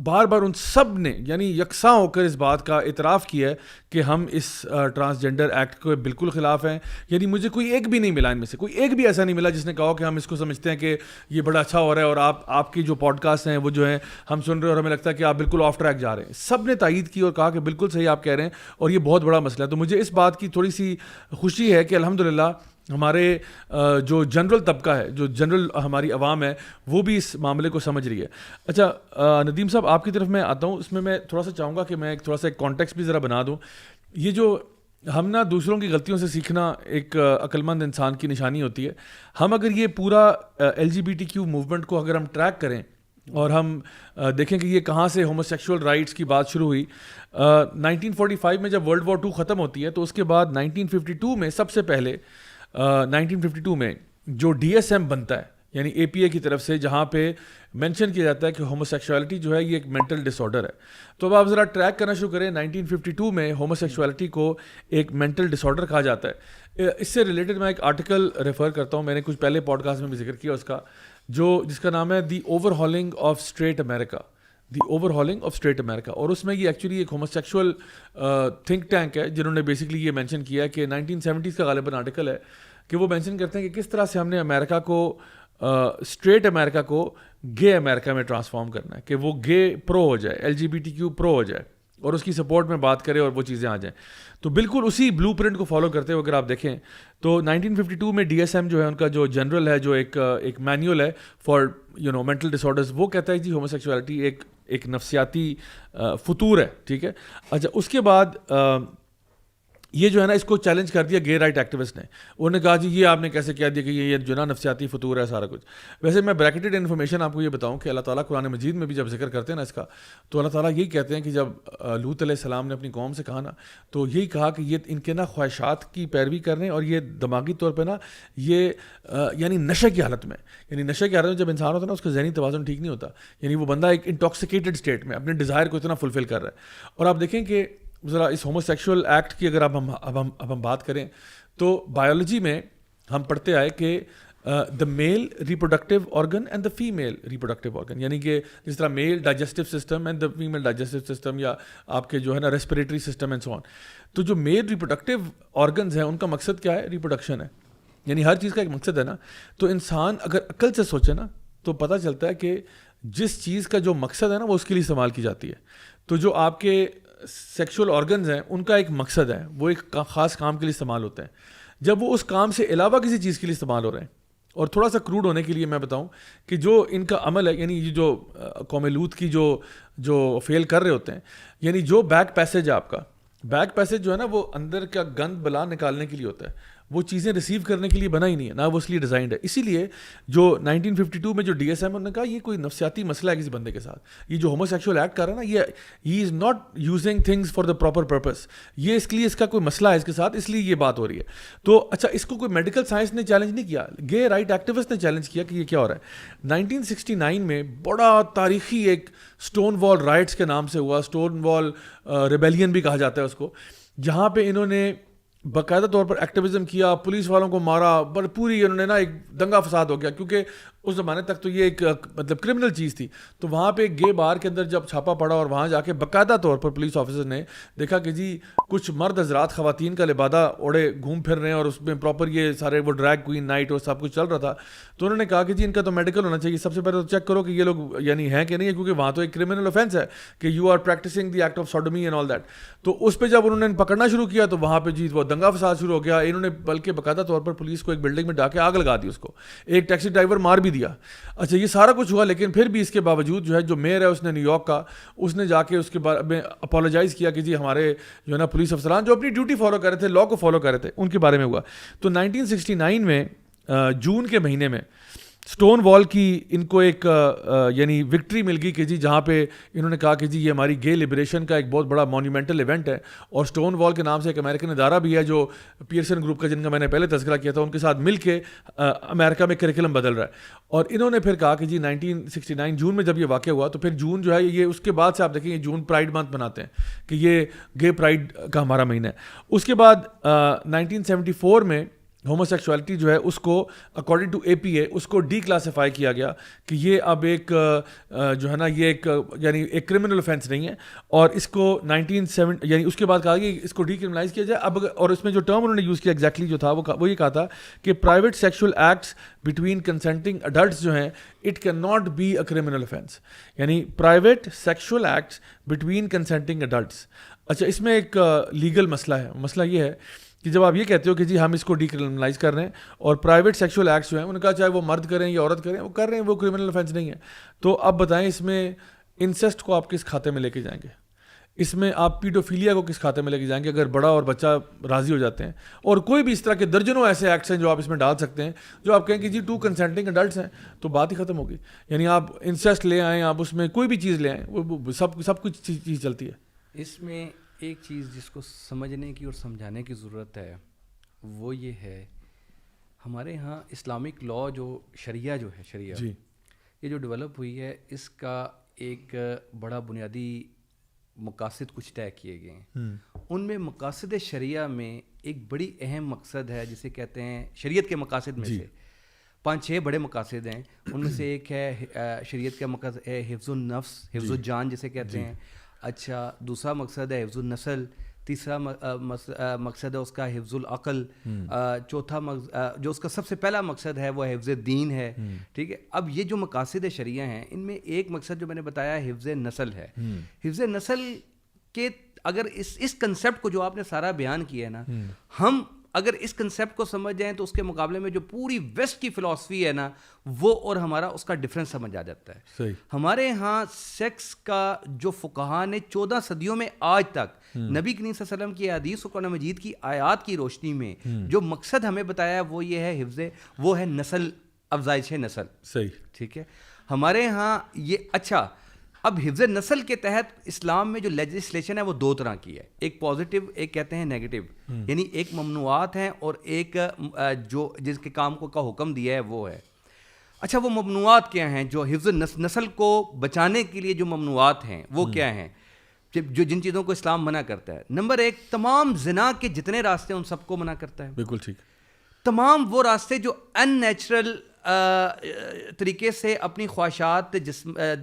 بار بار ان سب نے یعنی یکساں ہو کر اس بات کا اعتراف کیا ہے کہ ہم اس ٹرانسجینڈر ایکٹ کے بالکل خلاف ہیں. یعنی مجھے کوئی ایک بھی نہیں ملا, ان میں سے کوئی ایک بھی ایسا نہیں ملا جس نے کہا کہ ہم اس کو سمجھتے ہیں کہ یہ بڑا اچھا ہو رہا ہے اور آپ کی جو پوڈ کاسٹ ہیں وہ جو ہیں ہم سن رہے ہیں اور ہمیں لگتا ہے کہ آپ بالکل آف ٹریک جا رہے ہیں. سب نے تائید کی اور کہا کہ بالکل صحیح آپ کہہ رہے ہیں اور یہ بہت بڑا مسئلہ ہے. تو مجھے اس بات کی تھوڑی سی خوشی ہے کہ الحمدللہ ہمارے جو جنرل طبقہ ہے, جو جنرل ہماری عوام ہے, وہ بھی اس معاملے کو سمجھ رہی ہے. اچھا ندیم صاحب, آپ کی طرف میں آتا ہوں. اس میں تھوڑا سا چاہوں گا کہ میں تھوڑا سا ایک کانٹیکسٹ بھی ذرا بنا دوں. یہ جو ہم نا دوسروں کی غلطیوں سے سیکھنا ایک عقلمند انسان کی نشانی ہوتی ہے. ہم اگر یہ پورا LGBTQ موومنٹ کو اگر ہم ٹریک کریں اور ہم دیکھیں کہ یہ کہاں سے ہومو سیکشول رائٹس کی بات شروع ہوئی. 1945 میں جب ورلڈ وار 2 ختم ہوتی ہے تو اس کے بعد 1952 میں سب سے پہلے 1952 میں جو DSM بنتا ہے, یعنی APA کی طرف سے, جہاں پہ مینشن کیا جاتا ہے کہ ہومو سیکشوالٹی جو ہے یہ ایک مینٹل ڈس آرڈر ہے. تو اب آپ ذرا ٹریک کرنا شروع کریں. 1952 میں ہومو سیکشوالٹی کو ایک مینٹل ڈس آرڈر کہا جاتا ہے. اس سے ریلیٹڈ میں ایک آرٹیکل ریفر کرتا ہوں, میں نے کچھ پہلے پوڈ کاسٹ میں بھی ذکر کیا اس کا, جس کا نام ہے the overhauling of straight America. The overhauling of straight America. اور اس میں یہ ایکچولی ایک ہومو سیکشول تھنک ٹینک ہے جنہوں نے بیسکلی یہ مینشن کیا ہے کہ 1970s کا غالباً آرٹیکل ہے کہ وہ مینشن کرتے ہیں کہ کس طرح سے ہم نے امریکہ کو, اسٹریٹ امریکہ کو گے امریکہ میں ٹرانسفارم کرنا ہے, کہ وہ گے پرو ہو جائے, LGBTQ پرو ہو جائے اور اس کی سپورٹ میں بات کرے اور وہ چیزیں آ جائیں. تو بالکل اسی بلو پرنٹ کو فالو کرتے ہوئے اگر آپ دیکھیں تو 1952 میں DSM جو ہے ان کا جو جنرل ہے, جو ایک مینیول ہے فار مینٹل ڈس آرڈرز, وہ کہتا ہے جی ہومو سیکشوالٹی ایک نفسیاتی فطور ہے. ٹھیک ہے. اچھا, اس کے بعد یہ جو ہے نا اس کو چیلنج کر دیا گے رائٹ ایکٹیوسٹ نے. انہوں نے کہا جی یہ آپ نے کیسے کہہ دیا کہ یہ جو نا نفسیاتی فطور ہے سارا کچھ. ویسے میں بریکٹڈ انفارمیشن آپ کو یہ بتاؤں کہ اللہ تعالیٰ قرآن مجید میں بھی جب ذکر کرتے ہیں نا اس کا, تو اللہ تعالیٰ یہی کہتے ہیں کہ جب لوط علیہ السلام نے اپنی قوم سے کہا نا, تو یہی کہا کہ یہ ان کے نا خواہشات کی پیروی کر رہے ہیں اور یہ دماغی طور پہ نا یہ یعنی نشے کی حالت میں, یعنی نشے کی حالت میں جب انسان ہوتا ہے نا اس کا ذہنی توازن ٹھیک نہیں ہوتا, یعنی وہ بندہ ایک انٹاکسیکیٹڈ اسٹیٹ میں اپنے ڈیزائر کو اتنا فلفل کر رہا ہے. اور آپ دیکھیں کہ ذرا اس ہومو سیکشول ایکٹ کی اگر اب ہم بات کریں تو بایولوجی میں ہم پڑھتے آئے کہ the male reproductive organ and the female reproductive organ, یعنی کہ جس طرح male digestive system and the female digestive system, یا آپ کے جو ہے نا respiratory system and so on. تو جو میل ریپروڈکٹیو آرگنز ہیں ان کا مقصد کیا ہے؟ ریپروڈکشن ہے. یعنی ہر چیز کا ایک مقصد ہے نا. تو انسان اگر عقل سے سوچے نا تو پتہ چلتا ہے کہ جس چیز کا جو مقصد ہے نا وہ اس کے لیے استعمال کی جاتی ہے. تو جو آپ کے سیکشول آرگنز ہیں ان کا ایک مقصد ہے, وہ ایک خاص کام کے لیے استعمال ہوتے ہیں. جب وہ اس کام سے علاوہ کسی چیز کے لیے استعمال ہو رہے ہیں, اور تھوڑا سا کروڈ ہونے کے لیے میں بتاؤں کہ جو ان کا عمل ہے, یعنی یہ جو قوم لوط کی جو فیل کر رہے ہوتے ہیں, یعنی جو بیک پیسج ہے آپ کا, بیک پیسج جو ہے نا وہ اندر کا گند بلا نکالنے کے لیے ہوتا ہے, وہ چیزیں ریسیو کرنے کے لیے بنا ہی نہیں ہے, نہ وہ اس لیے ڈیزائنڈ ہے. اسی لیے جو 1952 میں جو DSM انہوں نے کہا یہ کوئی نفسیاتی مسئلہ ہے کسی بندے کے ساتھ, یہ جو ہومو سیکشول ایکٹ کر رہا ہے نا, یہ he is not using things for the proper purpose, یہ اس کے لیے اس کا کوئی مسئلہ ہے اس کے ساتھ, اس لیے یہ بات ہو رہی ہے. تو اچھا, اس کو کوئی میڈیکل سائنس نے چیلنج نہیں کیا, گے رائٹ ایکٹیوسٹ نے چیلنج کیا کہ یہ کیا ہو رہا ہے. 1969 میں بڑا تاریخی ایک اسٹون وال رائٹس کے نام سے ہوا, اسٹون وال ریبیلین بھی کہا جاتا ہے اس کو, جہاں پہ انہوں نے باقاعدہ طور پر ایکٹیویزم کیا, پولیس والوں کو مارا, پوری انہوں نے نا ایک دنگا فساد ہو گیا, کیونکہ اس زمانے تک تو یہ ایک مطلب کرمنل چیز تھی. تو وہاں پہ گے بار کے اندر جب چھاپا پڑا اور وہاں جا کے باقاعدہ طور پر پولیس آفیسر نے دیکھا کہ جی کچھ مرد حضرات خواتین کا لبادہ اوڑے گھوم پھر رہے ہیں اور اس میں پراپر یہ سارے وہ ڈریگ کوئین نائٹ اور سب کچھ چل رہا تھا, تو انہوں نے کہا کہ جی ان کا تو میڈیکل ہونا چاہیے, سب سے پہلے تو چیک کرو کہ یہ لوگ یعنی ہیں کہ نہیں ہے, کیونکہ وہاں تو ایک کرمنل آفینس ہے کہ you are practising the act of sodomy and all that. تو اس پہ جب انہوں نے پکڑنا شروع کیا تو وہاں پہ جی وہ دنگا فساد شروع ہو گیا. انہوں نے بلکہ باقاعدہ طور پر پولیس کو ایک بلڈنگ میں ڈا کے آگ لگا دی, اس کو ایک ٹیکسی ڈرائیور مار بھی دیا. اچھا, یہ سارا کچھ ہوا, لیکن پھر بھی اس کے باوجود جو ہے جو میئر ہے اس نے نیو یارک کا, اس نے جا کے اس کے بارے میں اپالوجائز کیا کہ جی ہمارے جو ہے نا پولیس افسران جو اپنی ڈیوٹی فالو کر رہے تھے, لا کو فالو کر رہے تھے, ان کے بارے میں ہوا. تو 1969 میں جون کے مہینے میں اسٹون وال کی ان کو ایک یعنی وکٹری مل گئی کہ جی جہاں پہ انہوں نے کہا کہ جی یہ ہماری گے لبریشن کا ایک بہت بڑا مونیومنٹل ایونٹ ہے. اور اسٹون وال کے نام سے ایک امریکن ادارہ بھی ہے جو پیئرسن گروپ کا, جن کا میں نے پہلے تذکرہ کیا تھا, ان کے ساتھ مل کے امریکہ میں کریکلم بدل رہا ہے. اور انہوں نے پھر کہا کہ جی 1969 جون میں جب یہ واقعہ ہوا تو پھر جون جو ہے یہ اس کے بعد سے آپ دیکھیں یہ جون پرائڈ منتھ مناتے ہیں کہ یہ گے پرائڈ کا ہمارا مہینہ ہے. اس کے بعد 1974 میں ہومو سیکشوالٹی جو ہے اس کو اکارڈنگ ٹو APA اس کو ڈی کلاسیفائی کیا گیا کہ یہ اب ایک جو ہے نا یہ ایک یعنی ایک کرمنل offense نہیں ہے, اور اس کو 1970 یعنی اس کے بعد کہا کہ اس کو ڈی کرمنلائز کیا جائے. اب اور اس میں جو ٹرم انہوں نے یوز کیا ایگزیکٹلی جو تھا وہ یہ کہا تھا کہ private sexual acts between consenting adults جو ہیں it cannot be a criminal offense, یعنی private sexual acts between consenting adults. اچھا, اس میں ایک لیگل مسئلہ ہے. مسئلہ یہ ہے کہ جب آپ یہ کہتے ہو کہ جی ہم اس کو ڈی کرمنلائز کر رہے ہیں اور پرائیویٹ سیکشول ایکٹس جو ہیں ان کا چاہے وہ مرد کریں یا عورت کریں وہ کر رہے ہیں, وہ کرمنل افینس نہیں ہے, تو اب بتائیں اس میں انسیسٹ کو آپ کس کھاتے میں لے کے جائیں گے, اس میں آپ پیڈوفیلیا کو کس کھاتے میں لے کے جائیں گے اگر بڑا اور بچہ راضی ہو جاتے ہیں, اور کوئی بھی اس طرح کے درجنوں ایسے ایکٹس ہیں جو آپ اس میں ڈال سکتے ہیں جو آپ کہیں کہ جی 2 کنسینٹنگ اڈلٹس ہیں, تو بات ہی ختم ہوگی. یعنی آپ انسیسٹ لے آئیں, آپ اس میں کوئی بھی چیز لے آئیں, وہ سب کچھ چیز چلتی ہے. اس میں ایک چیز جس کو سمجھنے کی اور سمجھانے کی ضرورت ہے وہ یہ ہے, ہمارے ہاں اسلامک لا جو شریعہ جی یہ جو ڈیولپ ہوئی ہے اس کا ایک بڑا بنیادی مقاصد کچھ طے کیے گئے ہیں. ان میں مقاصد شریعہ میں ایک بڑی اہم مقصد ہے جسے کہتے ہیں شریعت کے مقاصد میں سے 5-6 بڑے مقاصد ہیں. ان میں سے ایک ہے شریعت کا مقصد ہے حفظ النفس, حفظ الجان جسے کہتے ہیں. اچھا, دوسرا مقصد ہے حفظ النسل, تیسرا مقصد ہے اس کا حفظ العقل, چوتھا جو اس کا سب سے پہلا مقصد ہے وہ حفظ دین ہے. ٹھیک ہے, اب یہ جو مقاصد شریعہ ہیں ان میں ایک مقصد جو میں نے بتایا حفظ نسل ہے. حفظ نسل کے اگر اس کنسیپٹ کو جو آپ نے سارا بیان کیا ہے نا, ہم اگر اس کنسیپٹ کو سمجھ جائیں تو اس کے مقابلے میں جو پوری ویسٹ کی فلاسفی ہے نا وہ اور ہمارا اس کا ڈفرینس سمجھ آ جاتا ہے. صحیح. ہمارے ہاں سیکس کا جو فقہا نے 14 صدیوں میں آج تک نبی کریم صلی اللہ علیہ وسلم کی حدیث و قرآن مجید کی آیات کی روشنی میں جو مقصد ہمیں بتایا وہ یہ ہے حفظ, وہ ہے نسل, افزائش نسل. صحیح. ٹھیک ہے, ہمارے ہاں یہ اچھا. اب حفظ نسل کے تحت اسلام میں جو لیجسلیشن ہے وہ 2 طرح کی ہے, ایک پازیٹیو, ایک کہتے ہیں نیگیٹو. یعنی ایک ممنوعات ہیں اور ایک جو جس کے کام کو کا حکم دیا ہے وہ ہے. اچھا, وہ ممنوعات کیا ہیں جو حفظ نسل کو بچانے کے لیے جو ممنوعات ہیں وہ کیا ہیں, جو جن چیزوں کو اسلام منع کرتا ہے؟ نمبر 1, تمام زنا کے جتنے راستے ان سب کو منع کرتا ہے. بالکل ٹھیک. تمام وہ راستے جو ان نیچرل طریقے سے اپنی خواہشات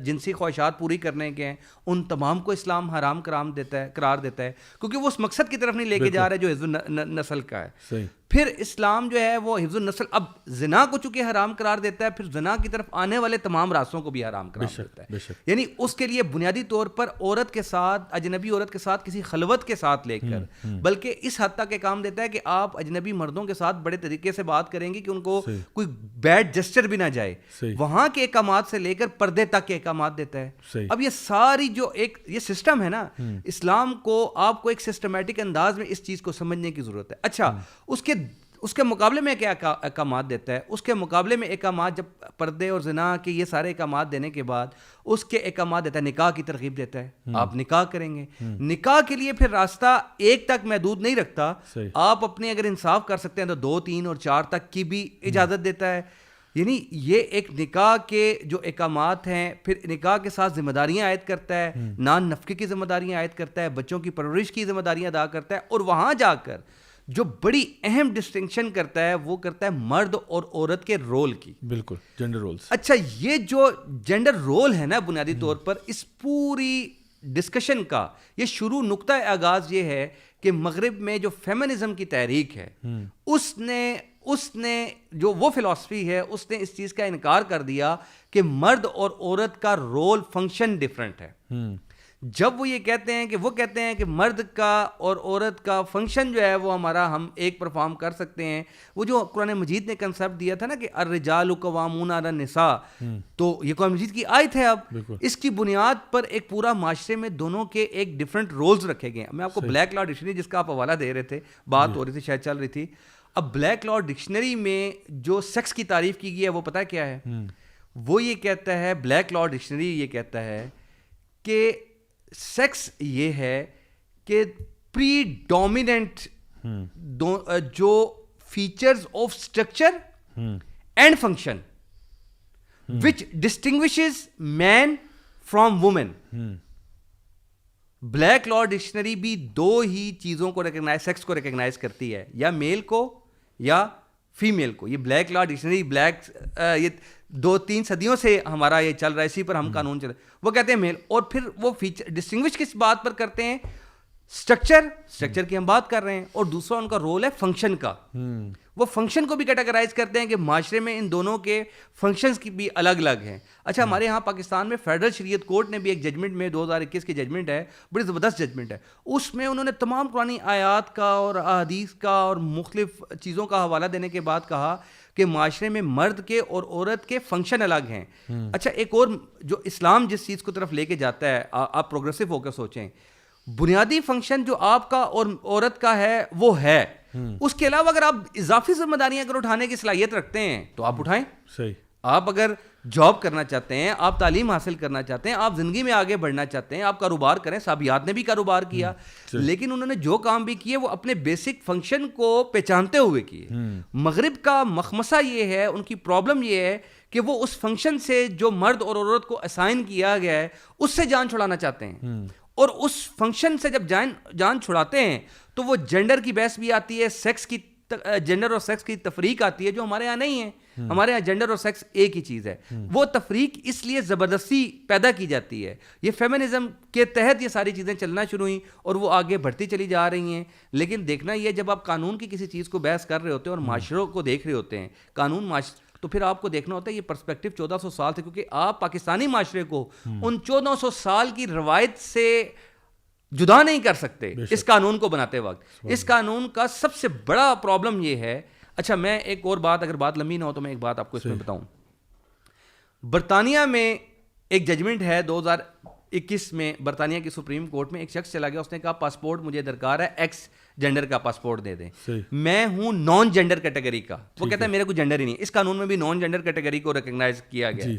جنسی خواہشات پوری کرنے کے ہیں ان تمام کو اسلام حرام قرار دیتا ہے کیونکہ وہ اس مقصد کی طرف نہیں لے کے جا رہا ہے جو حفظ نسل کا ہے. صحیح. پھر اسلام جو ہے وہ حفظ النسل, اب زنا کو چونکہ حرام قرار دیتا ہے پھر زنا کی طرف آنے والے تمام راستوں کو بھی حرام قرار دیتا ہے. یعنی اس کے لیے بنیادی طور پر عورت کے ساتھ, اجنبی عورت کے ساتھ کسی خلوت کے ساتھ لے کر, بلکہ اس حد تک کام دیتا ہے کہ آپ اجنبی مردوں کے ساتھ بڑے طریقے سے بات کریں گے کہ ان کو کوئی بیڈ جسچر بھی نہ جائے, وہاں کے احکامات سے لے کر پردے تک کے احکامات دیتا ہے. اب یہ ساری جو ایک یہ سسٹم ہے نا, اسلام کو آپ کو ایک سسٹمیٹک انداز میں اس چیز کو سمجھنے کی ضرورت ہے. اچھا, اس کے مقابلے میں کیا احکامات دیتا ہے؟ اس کے مقابلے میں احکامات, جب پردے اور زنا کے یہ سارے احکامات دینے کے بعد اس کے احکامات دیتا ہے, نکاح کی ترغیب دیتا ہے. آپ نکاح کریں گے, نکاح کے لیے پھر راستہ 1 تک محدود نہیں رکھتا, آپ اپنے اگر انصاف کر سکتے ہیں تو 2, 3 اور 4 تک کی بھی اجازت دیتا ہے. یعنی یہ ایک نکاح کے جو احکامات ہیں, پھر نکاح کے ساتھ ذمہ داریاں عائد کرتا ہے, نان نفقے کی ذمہ داریاں عائد کرتا ہے, بچوں کی پرورش کی ذمہ داریاں ادا کرتا ہے, اور وہاں جا کر جو بڑی اہم ڈسٹنکشن کرتا ہے وہ کرتا ہے مرد اور عورت کے رول کی. بالکل, جینڈر رولز. اچھا, یہ جو جینڈر رول ہے نا بنیادی طور پر اس پوری ڈسکشن کا یہ شروع نقطہ آغاز یہ ہے کہ مغرب میں جو فیمنزم کی تحریک ہے اس نے جو وہ فلسفی ہے اس نے اس چیز کا انکار کر دیا کہ مرد اور عورت کا رول فنکشن ڈفرینٹ ہے. جب وہ یہ کہتے ہیں کہ مرد کا اور عورت کا فنکشن جو ہے وہ ہمارا ہم ایک پرفارم کر سکتے ہیں, وہ جو قرآن مجید نے کنسیپٹ دیا تھا نا کہ الرجال قوامون علی النساء, تو یہ قرآن مجید کی آیت ہے. اب اس کی بنیاد پر ایک پورا معاشرے میں دونوں کے ایک ڈفرینٹ رولز رکھے گئے ہیں. میں آپ کو بلیک لا ڈکشنری جس کا آپ حوالہ دے رہے تھے, بات ہو رہی تھی, شاید چل رہی تھی. اب بلیک لا ڈکشنری میں جو سیکس کی تعریف کی گئی ہے وہ پتہ کیا ہے؟ وہ یہ کہتا ہے, بلیک لا ڈکشنری یہ کہتا ہے کہ سیکس یہ ہے کہ پری ڈومیننٹ جو features of structure and function which distinguishes man from woman. Black law dictionary بھی 2 ہی چیزوں کو سیکس کو ریکگنائز کرتی ہے, یا میل کو یا فیمیل کو. یہ بلیک لا ڈکشنری یہ 2-3 صدیوں سے ہمارا یہ چل رہا ہے, اسی پر ہم قانون چل رہے ہیں. وہ کہتے ہیں میل, اور پھر وہ فیچر ڈسٹنگوش کس بات پر کرتے ہیں؟ اسٹرکچر کی ہم بات کر رہے ہیں, اور دوسرا ان کا رول ہے فنکشن کا. وہ فنکشن کو بھی کیٹاگرائز کرتے ہیں کہ معاشرے میں ان دونوں کے فنکشنز کی بھی الگ الگ ہیں. اچھا ہمارے یہاں پاکستان میں فیڈرل شریعت کورٹ نے بھی ایک ججمنٹ میں 2021 کی ججمنٹ ہے, بڑی زبردست ججمنٹ ہے, اس میں انہوں نے تمام قرآنی آیات کا اور احادیث کا اور مختلف چیزوں کا حوالہ دینے کے بعد کہا کہ معاشرے میں مرد کے اور عورت کے فنکشن الگ ہیں. اچھا ایک اور جو اسلام جس چیز کو طرف لے کے جاتا ہے, آپ پروگریسو ہو کے سوچیں, بنیادی فنکشن جو آپ کا اور عورت کا ہے وہ ہے, اس کے علاوہ اگر آپ اضافی ذمہ داریاں اگر اٹھانے کی صلاحیت رکھتے ہیں تو آپ اٹھائیں. صحیح. آپ اگر جاب کرنا چاہتے ہیں, آپ تعلیم حاصل کرنا چاہتے ہیں, آپ زندگی میں آگے بڑھنا چاہتے ہیں, آپ کاروبار کریں. صحابیات نے بھی کاروبار کیا, لیکن انہوں نے جو کام بھی کیے وہ اپنے بیسک فنکشن کو پہچانتے ہوئے کیے. مغرب کا مخمصہ یہ ہے, ان کی پرابلم یہ ہے کہ وہ اس فنکشن سے جو مرد اور عورت کو اسائن کیا گیا ہے اس سے جان چھڑانا چاہتے ہیں, اور اس فنکشن سے جب جان چھڑاتے ہیں تو وہ جینڈر کی بحث بھی آتی ہے, سیکس کی جینڈر اور سیکس کی تفریق آتی ہے جو ہمارے یہاں نہیں ہے. ہمارے یہاں جینڈر اور سیکس ایک ہی چیز ہے. وہ تفریق اس لیے زبردستی پیدا کی جاتی ہے. یہ فیمنزم کے تحت یہ ساری چیزیں چلنا شروع ہوئیں اور وہ آگے بڑھتی چلی جا رہی ہیں. لیکن دیکھنا یہ جب آپ قانون کی کسی چیز کو بحث کر رہے ہوتے ہیں اور معاشروں کو دیکھ رہے ہوتے ہیں, قانون تو پھر آپ کو دیکھنا ہوتا ہے یہ پرسپیکٹو 1400 سال تھے, کیونکہ آپ پاکستانی معاشرے کو ان 1400 سال کی روایت سے جدا نہیں کر سکتے اس قانون کو بناتے وقت. اس قانون کا سب سے بڑا پرابلم یہ ہے. اچھا میں ایک اور بات, اگر بات لمبی نہ ہو تو میں ایک بات آپ کو اس میں بتاؤں. برطانیہ میں ایک ججمنٹ ہے 2021 میں, برطانیہ کی سپریم کورٹ میں ایک شخص چلا گیا, اس نے کہا پاسپورٹ مجھے درکار ہے, ایکس جینڈر کا پاسپورٹ دے دیں, میں ہوں نان جینڈر کیٹیگری کا. وہ کہتا ہے میرا کوئی جینڈر ہی نہیں. اس قانون میں بھی نان جینڈر کیٹیگری کو ریکگنائز کیا گیا.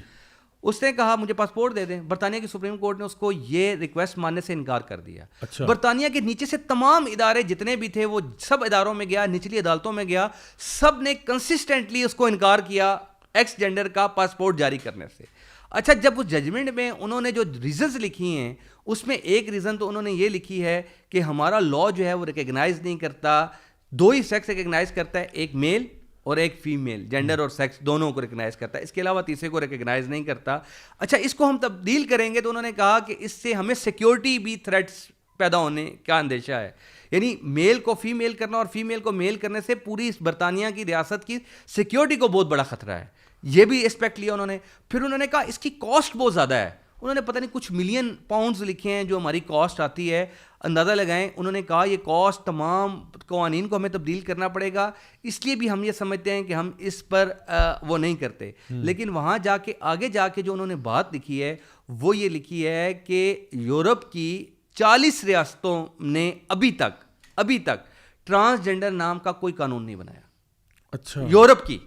اس نے کہا مجھے پاسپورٹ دے دیں. برطانیہ کی سپریم کورٹ نے اس کو یہ ریکویسٹ ماننے سے انکار کر دیا. برطانیہ کے نیچے سے تمام ادارے جتنے بھی تھے وہ سب اداروں میں گیا, نچلی عدالتوں میں گیا, سب نے کنسسٹنٹلی اس کو انکار کیا ایکس جینڈر کا پاسپورٹ جاری کرنے سے. اچھا جب اس ججمنٹ میں انہوں نے جو ریزنز لکھی ہیں اس میں ایک ریزن تو انہوں نے یہ لکھی ہے کہ ہمارا لا جو ہے وہ ریکگنائز نہیں کرتا, دو ہی سیکس ریکگنائز کرتا ہے, ایک میل اور ایک فیمیل, جینڈر اور سیکس دونوں کو ریکگنائز کرتا ہے, اس کے علاوہ تیسرے کو ریکگنائز نہیں کرتا. اچھا اس کو ہم تبدیل کریں گے تو انہوں نے کہا کہ اس سے ہمیں سیکیورٹی بھی تھریٹس پیدا ہونے کا اندیشہ ہے. یعنی میل کو فیمیل کرنا اور فیمیل کو میل کرنے سے پوری برطانیہ کی ریاست کی سیکیورٹی کو بہت بڑا خطرہ ہے. یہ بھی اسپیکٹ لیا انہوں نے. پھر انہوں نے کہا اس کی کاسٹ بہت زیادہ ہے. انہوں نے پتہ نہیں کچھ ملین پاؤنڈز لکھے ہیں جو ہماری کاسٹ آتی ہے, اندازہ لگائیں. انہوں نے کہا یہ کاسٹ تمام قوانین کو ہمیں تبدیل کرنا پڑے گا, اس لیے بھی ہم یہ سمجھتے ہیں کہ ہم اس پر وہ نہیں کرتے. لیکن وہاں جا کے آگے جا کے جو انہوں نے بات لکھی ہے وہ یہ لکھی ہے کہ یورپ کی 40 ریاستوں نے ابھی تک ٹرانسجینڈر نام کا کوئی قانون نہیں بنایا. اچھا یورپ کی,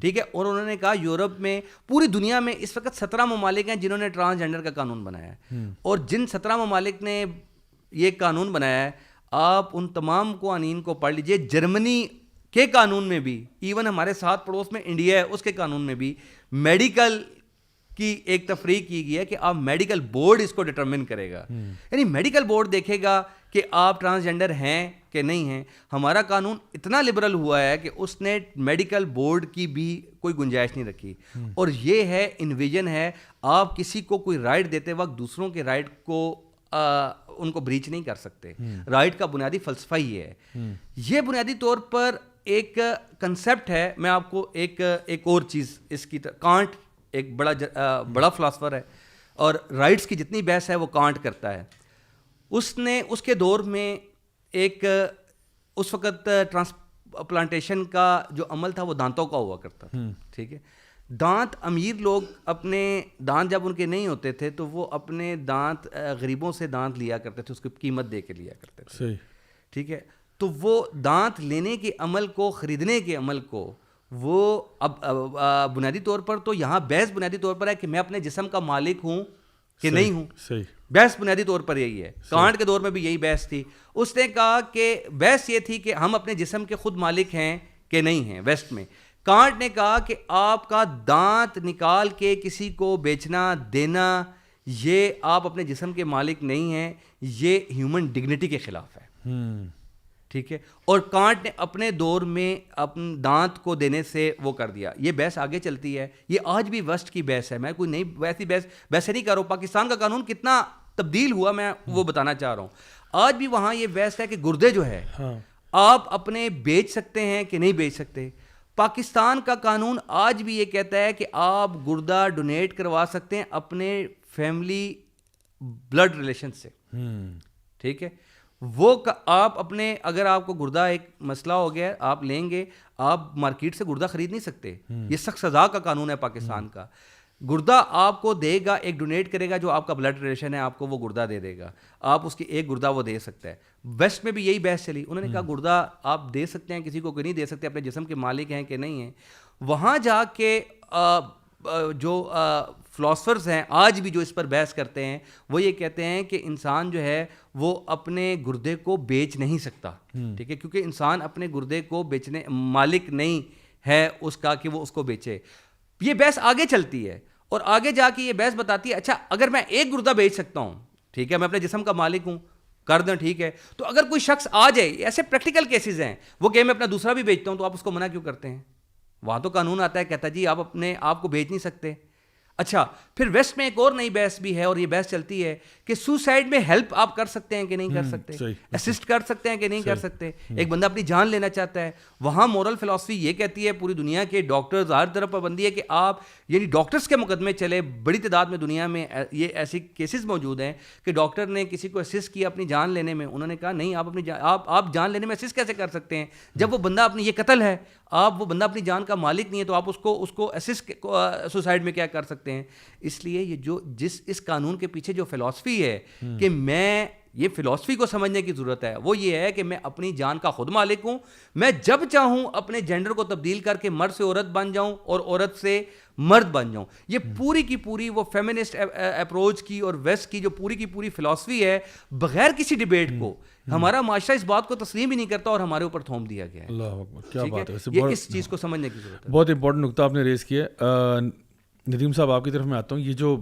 ٹھیک ہے. اور انہوں نے کہا یورپ میں پوری دنیا میں اس وقت 17 ممالک ہیں جنہوں نے ٹرانسجینڈر کا قانون بنایا ہے, اور جن 17 ممالک نے یہ قانون بنایا ہے آپ ان تمام قوانین کو پڑھ لیجئے. جرمنی کے قانون میں بھی, ایون ہمارے ساتھ پڑوس میں انڈیا ہے اس کے قانون میں بھی میڈیکل کی ایک تفریق کی گئی ہے کہ آپ میڈیکل بورڈ اس کو ڈٹرمن کرے گا. یعنی میڈیکل بورڈ دیکھے گا کہ آپ ٹرانسجینڈر ہیں کہ نہیں ہیں. ہمارا قانون اتنا لبرل ہوا ہے کہ اس نے میڈیکل بورڈ کی بھی کوئی گنجائش نہیں رکھی. اور یہ ہے انویژن ہے, آپ کسی کو کوئی رائٹ دیتے وقت دوسروں کے رائٹ کو ان کو بریچ نہیں کر سکتے. رائٹ کا بنیادی فلسفہ یہ ہے. یہ بنیادی طور پر ایک کنسیپٹ ہے. میں آپ کو ایک اور چیز اس کی, کانٹ ایک بڑا فلاسفر ہے اور رائٹس کی جتنی بحث ہے وہ کانٹ کرتا ہے. اس نے اس کے دور میں ایک اس وقت ٹرانسپلانٹیشن کا جو عمل تھا وہ دانتوں کا ہوا کرتا تھا, ٹھیک ہے. دانت امیر لوگ اپنے دانت جب ان کے نہیں ہوتے تھے تو وہ اپنے دانت غریبوں سے دانت لیا کرتے تھے, اس کی قیمت دے کے لیا کرتے تھے, ٹھیک ہے. تو وہ دانت لینے کے عمل کو, خریدنے کے عمل کو, وہ اب بنیادی طور پر تو یہاں بحث بنیادی طور پر ہے کہ میں اپنے جسم کا مالک ہوں کہ نہیں ہوں. بحث بنیادی طور پر یہی ہے. کانٹ کے دور میں بھی یہی بحث تھی. اس نے کہا کہ بحث یہ تھی کہ ہم اپنے جسم کے خود مالک ہیں کہ نہیں ہیں. ویسٹ میں کانٹ نے کہا کہ آپ کا دانت نکال کے کسی کو بیچنا دینا, یہ آپ اپنے جسم کے مالک نہیں ہیں, یہ ہیومن ڈگنیٹی کے خلاف ہے, ٹھیک ہے. اور کانٹ نے اپنے دور میں اپنے دانت کو دینے سے وہ کر دیا. یہ بحث آگے چلتی ہے, یہ آج بھی ویسٹ کی بحث ہے. میں کوئی نئی ویسی بحث نہیں کر رہا ہوں. پاکستان کا قانون کتنا تبدیل ہوا میں وہ بتانا چاہ رہا ہوں. آج بھی وہاں یہ بحث ہے کہ گردے جو ہے آپ اپنے بیچ سکتے ہیں کہ نہیں بیچ سکتے. پاکستان کا قانون آج بھی یہ کہتا ہے کہ آپ گردہ ڈونیٹ کروا سکتے ہیں اپنے فیملی بلڈ ریلیشن سے, ٹھیک ہے. وہ آپ اپنے, اگر آپ کو گردہ ایک مسئلہ ہو گیا آپ لیں گے, آپ مارکیٹ سے گردہ خرید نہیں سکتے. یہ سخت سزا کا قانون ہے پاکستان کا. گردہ آپ کو دے گا, ایک ڈونیٹ کرے گا جو آپ کا بلڈ ریلیشن ہے, آپ کو وہ گردہ دے دے گا, آپ اس کی ایک گردہ وہ دے سکتا ہے. ویسٹ میں بھی یہی بحث چلی, انہوں نے کہا گردہ آپ دے سکتے ہیں کسی کو کہ نہیں دے سکتے, اپنے جسم کے مالک ہیں کہ نہیں ہیں. وہاں جا کے جو فلاسفرز ہیں آج بھی جو اس پر بحث کرتے ہیں وہ یہ کہتے ہیں کہ انسان جو ہے وہ اپنے گردے کو بیچ نہیں سکتا, ٹھیک ہے, کیونکہ انسان اپنے گردے کو بیچنے مالک نہیں ہے اس کا کہ وہ اس کو بیچے. یہ بحث آگے چلتی ہے اور آگے جا کے یہ بحث بتاتی ہے اچھا اگر میں ایک گردہ بیچ سکتا ہوں, ٹھیک ہے, میں اپنے جسم کا مالک ہوں, کر دیں, ٹھیک ہے, تو اگر کوئی شخص آ جائے, ایسے پریکٹیکل کیسز ہیں, وہ کہ میں اپنا دوسرا بھی بیچتا ہوں, تو آپ اس کو منع کیوں کرتے ہیں؟ وہاں تو قانون آتا ہے کہتا جی آپ اپنے آپ کو بیچ نہیں سکتے. اچھا پھر ویسٹ میں ایک اور نئی بحث بھی ہے اور یہ بحث چلتی ہے کہ سوسائڈ میں ہیلپ آپ کر سکتے ہیں کہ نہیں کر سکتے, اسسٹ کر سکتے ہیں کہ نہیں کر سکتے. ایک بندہ اپنی جان لینا چاہتا ہے, وہاں مورل فلاسفی یہ کہتی ہے, پوری دنیا کے ڈاکٹرز ہر طرف پابندی ہے کہ آپ یعنی ڈاکٹرز کے مقدمے چلے, بڑی تعداد میں دنیا میں یہ ایسی کیسز موجود ہیں کہ ڈاکٹر نے کسی کو اسسٹ کیا اپنی جان لینے میں, انہوں نے کہا نہیں آپ اپنی آپ جان لینے میں اسسٹ کیسے کر سکتے ہیں جب وہ بندہ اپنی, یہ قتل ہے, آپ وہ بندہ اپنی جان کا مالک نہیں ہے, تو آپ اس کو اسسٹ سوسائڈ میں کیا کر سکتے ہیں. اس لیے یہ جو اس قانون کے پیچھے جو فلاسفی ہے کہ میں یہ فلاسفی کو سمجھنے کی ضرورت ہے, وہ یہ ہے کہ میں اپنی جان کا خود مالک ہوں, میں جب چاہوں اپنے جینڈر کو تبدیل کر کے مرد سے عورت بن جاؤں اور عورت سے مرد بن جاؤں. یہ پوری کی پوری وہ فیمنسٹ اپروچ کی اور ویسٹ کی جو پوری کی پوری فلاسفی ہے, بغیر کسی ڈیبیٹ کو ہمارا معاشرہ اس بات کو تسلیم ہی نہیں کرتا اور ہمارے اوپر تھوم دیا گیا ہے. اللہ اکبر, کیا بات ہے, یہ اس چیز کو سمجھنے کی ضرورت ہے. بہت امپورٹنٹ نقطہ آپ نے ریز کیا. ندیم صاحب آپ کی طرف میں آتا ہوں. یہ جو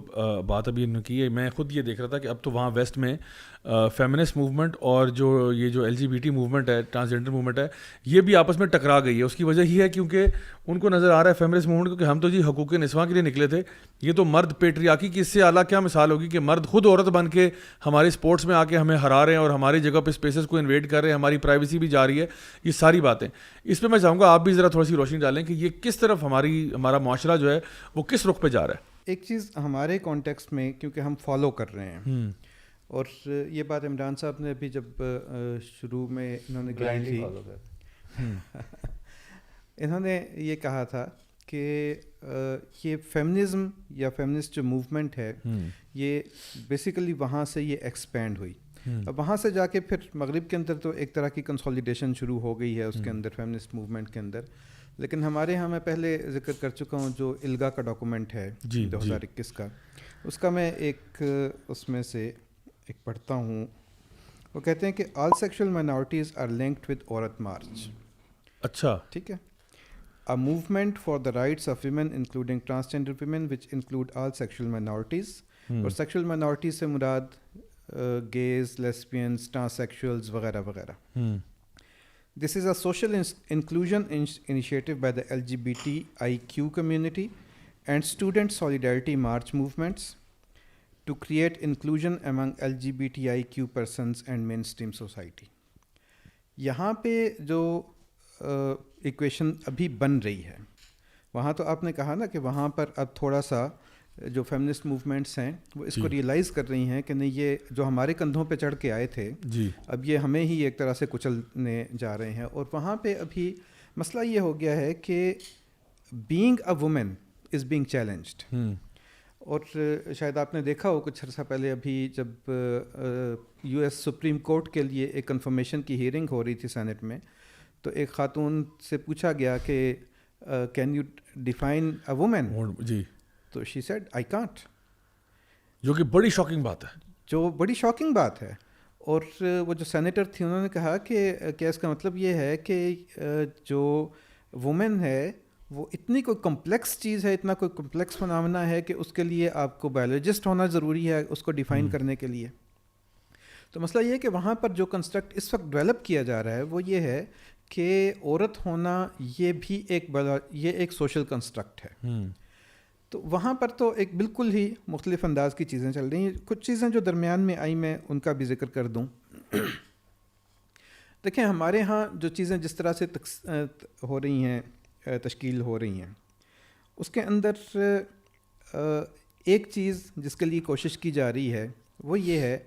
بات ابھی انہوں نے کی ہے, میں خود یہ دیکھ رہا تھا کہ اب تو وہاں ویسٹ میں فیمنسٹ موومنٹ اور جو یہ جو LGBT موومنٹ ہے, ٹرانسجینڈر موومنٹ ہے, یہ بھی آپس میں ٹکرا گئی ہے. اس کی وجہ یہ ہے کیونکہ ان کو نظر آ رہا ہے فیمنسٹ موومنٹ کو کہ ہم تو جی حقوق نسواں کے لیے نکلے تھے, یہ تو مرد پیٹریاکی کی اس سے اعلیٰ کیا مثال ہوگی کہ مرد خود عورت بن کے ہمارے اسپورٹس میں آ کے ہمیں ہرا رہے ہیں اور ہماری جگہ پہ اسپیسز کو انویڈ کر رہے ہیں, ہماری پرائیویسی بھی جا رہی ہے. یہ ساری باتیں اس پہ میں چاہوں گا آپ بھی ذرا تھوڑی سی روشنی ڈالیں کہ یہ کس طرف ہمارا معاشرہ جو ہے وہ کس رخ پہ جا رہا ہے. ایک چیز ہمارے کانٹیکسٹ میں کیونکہ ہم فالو کر رہے ہیں, اور یہ بات عمران صاحب نے ابھی جب شروع میں انہوں نے گائی تھی, انہوں نے یہ کہا تھا کہ یہ فیمنزم یا فیمنسٹ جو موومنٹ ہے یہ بیسیکلی وہاں سے یہ ایکسپینڈ ہوئی. اب وہاں سے جا کے پھر مغرب کے اندر تو ایک طرح کی کنسولیڈیشن شروع ہو گئی ہے اس کے اندر, فیمنسٹ موومنٹ کے اندر. لیکن ہمارے ہاں میں پہلے ذکر کر چکا ہوں جو الگا کا ڈاکومنٹ ہے 2021 کا, اس کا میں ایک اس میں سے ایک پڑھتا ہوں. وہ کہتے ہیں کہ all sexual minorities are linked with Aurat March. اچھا, ٹھیک ہے. A movement for the rights of women including transgender women which include all sexual minorities. اور sexual minorities سے مراد gays, lesbians, transsexuals وغیرہ وغیرہ. This is a social inclusion initiative by the LGBTIQ community and student solidarity march movements to create inclusion among LGBTIQ persons and mainstream society. یہاں پہ جو equation ابھی بن رہی ہے, وہاں تو آپ نے کہا نا کہ وہاں پر اب تھوڑا سا جو فیمنسٹ موومنٹس ہیں وہ اس کو ریئلائز کر رہی ہیں کہ نہیں, یہ جو ہمارے کندھوں پہ چڑھ کے آئے تھے اب یہ ہمیں ہی ایک طرح سے کچلنے جا رہے ہیں. اور وہاں پہ ابھی مسئلہ یہ ہو گیا ہے کہ being a woman is being challenged. اور شاید آپ نے دیکھا ہو کچھ عرصہ پہلے ابھی جب US سپریم کورٹ کے لیے ایک کنفرمیشن کی ہیئرنگ ہو رہی تھی سینٹ میں, تو ایک خاتون سے پوچھا گیا کہ can you define a woman, جی, تو شی سیڈ آئی کانٹ, جو کہ بڑی شاکنگ بات ہے, جو بڑی شاکنگ بات ہے. اور وہ جو سینیٹر تھی انہوں نے کہا کہ کیا اس کا مطلب یہ ہے کہ جو وومن ہے وہ اتنی کوئی کمپلیکس چیز ہے, اتنا کوئی کمپلیکس فنامنا ہے کہ اس کے لیے آپ کو بایولوجسٹ ہونا ضروری ہے اس کو ڈیفائن کرنے کے لیے. تو مسئلہ یہ ہے کہ وہاں پر جو کنسٹرکٹ اس وقت ڈیولپ کیا جا رہا ہے وہ یہ ہے کہ عورت ہونا یہ بھی ایک سوشل کنسٹرکٹ ہے. تو وہاں پر تو ایک بالکل ہی مختلف انداز کی چیزیں چل رہی ہیں. کچھ چیزیں جو درمیان میں آئی میں ان کا بھی ذکر کر دوں. دیکھیں ہمارے ہاں جو چیزیں جس طرح سے ہو رہی ہیں، تشکیل ہو رہی ہیں، اس کے اندر ایک چیز جس کے لیے کوشش کی جا رہی ہے وہ یہ ہے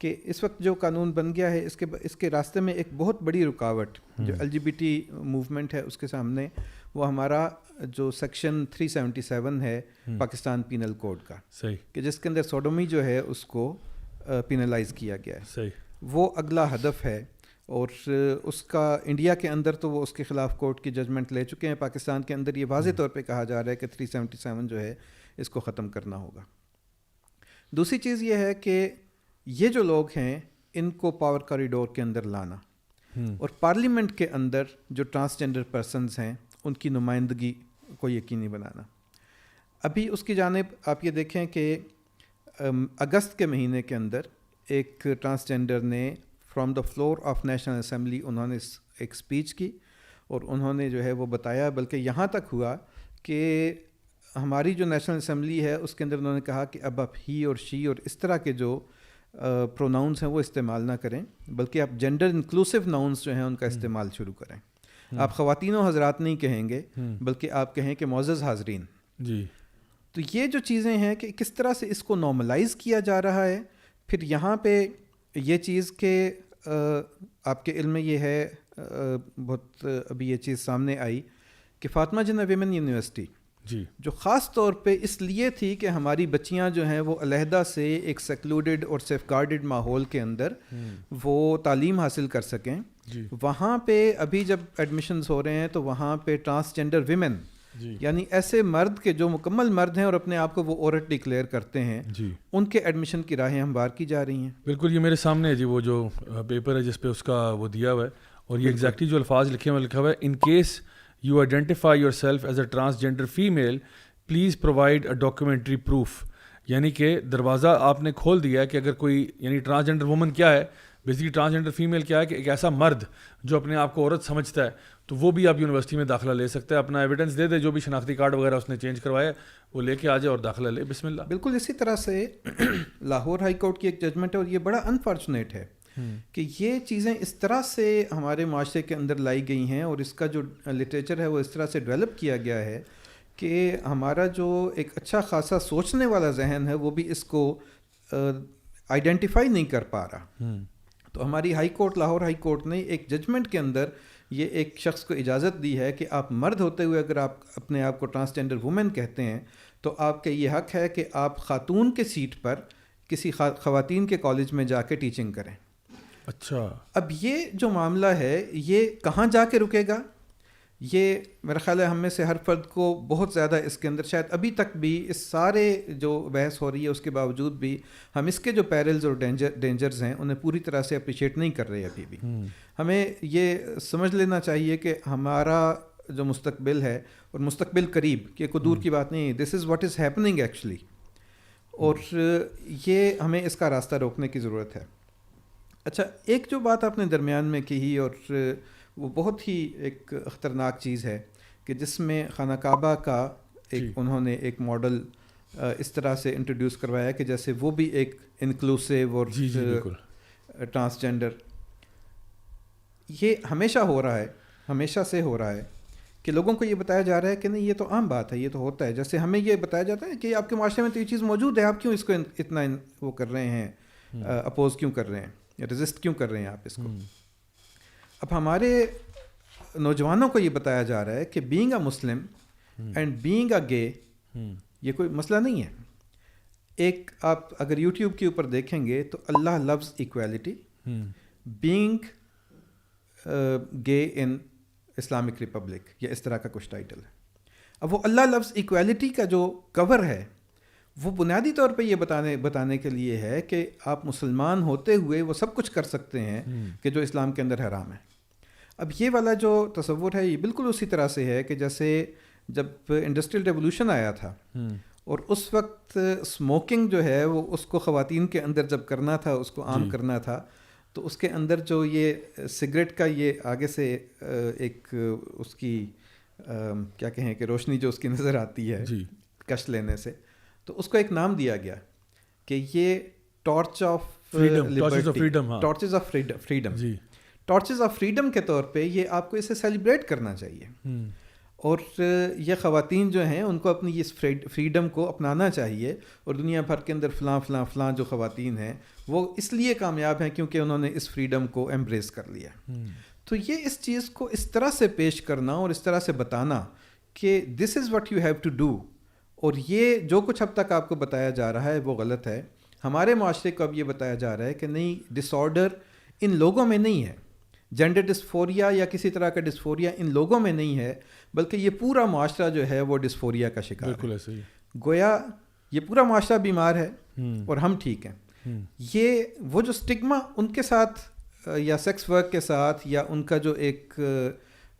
کہ اس وقت جو قانون بن گیا ہے اس کے راستے میں ایک بہت بڑی رکاوٹ جو LGBT موومنٹ ہے اس کے سامنے، وہ ہمارا جو سیکشن 377 ہے پاکستان پینل کوڈ کا، صحیح، کہ جس کے اندر سوڈومی جو ہے اس کو پینلائز کیا گیا ہے، صحیح، وہ اگلا ہدف ہے، اور اس کا انڈیا کے اندر تو وہ اس کے خلاف کورٹ کی ججمنٹ لے چکے ہیں، پاکستان کے اندر یہ واضح طور پہ کہا جا رہا ہے کہ 377 جو ہے اس کو ختم کرنا ہوگا۔ دوسری چیز یہ ہے کہ یہ جو لوگ ہیں ان کو پاور کوریڈور کے اندر لانا، اور پارلیمنٹ کے اندر جو ٹرانسجنڈر پرسنز ہیں ان کی نمائندگی کو یقینی بنانا۔ ابھی اس کی جانب آپ یہ دیکھیں کہ اگست کے مہینے کے اندر ایک ٹرانسجنڈر نے from the floor of national assembly انہوں نے ایک اسپیچ کی، اور انہوں نے جو ہے وہ بتایا، بلکہ یہاں تک ہوا کہ ہماری جو نیشنل اسمبلی ہے اس کے اندر انہوں نے کہا کہ اب آپ ہی اور شی اور اس طرح کے جو پروناؤنس ہیں وہ استعمال نہ کریں، بلکہ آپ جینڈر انکلوسیو ناؤنس جو ہیں ان کا استعمال شروع کریں۔ آپ خواتین و حضرات نہیں کہیں گے، بلکہ آپ کہیں کہ معزز حاضرین۔ جی، تو یہ جو چیزیں ہیں کہ کس طرح سے اس کو نارملائز کیا جا رہا ہے۔ پھر یہاں پہ یہ چیز کہ آپ کے علم میں یہ ہے، بہت ابھی یہ چیز سامنے آئی کہ فاطمہ جنہ ویمن یونیورسٹی جی، جو خاص طور پہ اس لیے تھی کہ ہماری بچیاں جو ہیں وہ علیحدہ سے ایک سیکلوڈڈ اور سیف گارڈڈ ماحول کے اندر وہ تعلیم حاصل کر سکیں، وہاں پہ ابھی جب ایڈمیشنز ہو رہے ہیں تو وہاں پہ ٹرانسجنڈر ویمن، یعنی ایسے مرد کے جو مکمل مرد ہیں اور اپنے آپ کو وہ عورت ڈکلیئر کرتے ہیں، ان کے ایڈمیشن کی راہیں ہموار کی جا رہی ہیں۔ بالکل، یہ میرے سامنے ہے جی، وہ جو پیپر ہے جس پہ اس کا وہ دیا ہوا ہے، اور یہ ایگزیکٹلی جو الفاظ لکھے ہوئے لکھا ہوا ہے، in case you identify your self as a transgender female please provide a documentary proof, یعنی کہ دروازہ آپ نے کھول دیا ہے کہ اگر کوئی، یعنی ٹرانسجنڈر وومن کیا ہے، بیسکلی ٹرانسجنڈر فیمیل کیا ہے کہ ایک ایسا مرد جو اپنے آپ کو عورت سمجھتا ہے، تو وہ بھی آپ یونیورسٹی میں داخلہ لے سکتا ہے، اپنا ایویڈنس دے دے، جو بھی شناختی کارڈ وغیرہ اس نے چینج کروایا وہ لے کے آ جائے اور داخلہ لے، بسم اللہ۔ بالکل اسی طرح سے لاہور ہائی کورٹ کی ایک ججمنٹ ہے، اور یہ بڑا انفارچونیٹ ہے کہ یہ چیزیں اس طرح سے ہمارے معاشرے کے اندر لائی گئی ہیں، اور اس کا جو لٹریچر ہے وہ اس طرح سے ڈیولپ کیا گیا ہے کہ ہمارا جو ایک اچھا خاصا سوچنے والا ذہن ہے وہ بھی اس کو آئیڈینٹیفائی نہیں کر پا رہا۔ تو ہماری high court, Lahore high court نے ایک ججمنٹ کے اندر یہ ایک شخص کو اجازت دی ہے کہ آپ مرد ہوتے ہوئے اگر آپ اپنے آپ کو ٹرانسجنڈر وومن کہتے ہیں تو آپ کا یہ حق ہے کہ آپ خاتون کے سیٹ پر کسی خواتین کے کالج میں جا کے ٹیچنگ کریں۔ اچھا، اب یہ جو معاملہ ہے یہ کہاں جا کے رکے گا؟ یہ میرا خیال ہے ہم میں سے ہر فرد کو بہت زیادہ اس کے اندر، شاید ابھی تک بھی اس سارے جو بحث ہو رہی ہے اس کے باوجود بھی ہم اس کے جو پیرلز اور ڈینجرز ہیں انہیں پوری طرح سے اپریشیٹ نہیں کر رہے ابھی بھی۔ ہمیں یہ سمجھ لینا چاہیے کہ ہمارا جو مستقبل ہے، اور مستقبل قریب، کہ کوئی دور کی بات نہیں، this is what is happening actually, اور یہ ہمیں اس کا راستہ روکنے کی ضرورت ہے۔ اچھا، ایک جو بات آپ نے درمیان میں کہی، اور وہ بہت ہی ایک خطرناک چیز ہے کہ جس میں خانہ کعبہ کا ایک انہوں نے ایک ماڈل اس طرح سے انٹروڈیوس کروایا کہ جیسے وہ بھی ایک انکلوسیو اور ٹرانسجنڈر، یہ ہمیشہ ہو رہا ہے، ہمیشہ سے ہو رہا ہے کہ لوگوں کو یہ بتایا جا رہا ہے کہ نہیں یہ تو عام بات ہے، یہ تو ہوتا ہے۔ جیسے ہمیں یہ بتایا جاتا ہے کہ آپ کے معاشرے میں تو یہ چیز موجود ہے، آپ کیوں اس کو اتنا وہ کر رہے ہیں، اپوز کیوں کر رہے ہیں، یا ریزسٹ کیوں کر رہے ہیں آپ اس کو۔ اب ہمارے نوجوانوں کو یہ بتایا جا رہا ہے کہ being a Muslim and being a گے یہ کوئی مسئلہ نہیں ہے۔ ایک آپ اگر یوٹیوب کے اوپر دیکھیں گے تو اللہ لوز ایکویلٹی، بینگ گے ان اسلامک ریپبلک، یا اس طرح کا کچھ ٹائٹل ہے۔ اب وہ اللہ لوز ایکویلٹی کا جو کور ہے وہ بنیادی طور پہ یہ بتانے کے لیے ہے کہ آپ مسلمان ہوتے ہوئے وہ سب کچھ کر سکتے ہیں کہ جو اسلام کے اندر حرام ہے۔ اب یہ والا جو تصور ہے یہ بالکل اسی طرح سے ہے کہ جیسے جب انڈسٹریل ریولوشن آیا تھا اور اس وقت اسموکنگ جو ہے وہ اس کو خواتین کے اندر جب کرنا تھا، اس کو عام کرنا تھا، تو اس کے اندر جو یہ سگریٹ کا یہ آگے سے ایک اس کی کیا کہیں کہ روشنی جو اس کی نظر آتی ہے کش لینے سے، تو اس کو ایک نام دیا گیا کہ یہ torch of freedom, torches of freedom. Torches of freedom کے طور پہ یہ آپ کو اسے سیلیبریٹ کرنا چاہیے، اور یہ خواتین جو ہیں ان کو اپنی اس فریڈم کو اپنانا چاہیے، اور دنیا بھر کے اندر فلاں فلاں فلاں جو خواتین ہیں وہ اس لیے کامیاب ہیں کیونکہ انہوں نے اس فریڈم کو ایمبریس کر لیا. تو یہ اس چیز کو اس طرح سے پیش کرنا اور اس طرح سے بتانا کہ this is what you have to do, اور یہ جو کچھ اب تک آپ کو بتایا جا رہا ہے وہ غلط ہے. ہمارے معاشرے کو اب یہ بتایا جا رہا ہے کہ نہیں، ڈس آرڈر ان لوگوں میں نہیں ہے، جینڈر ڈسفوریا یا کسی طرح کا ڈسفوریا ان لوگوں میں نہیں ہے، بلکہ یہ پورا معاشرہ جو ہے وہ ڈسفوریا کا شکار ہے. گویا یہ پورا معاشرہ بیمار ہے اور ہم ٹھیک ہیں. یہ وہ جو سٹگما ان کے ساتھ یا سیکس ورک کے ساتھ یا ان کا جو ایک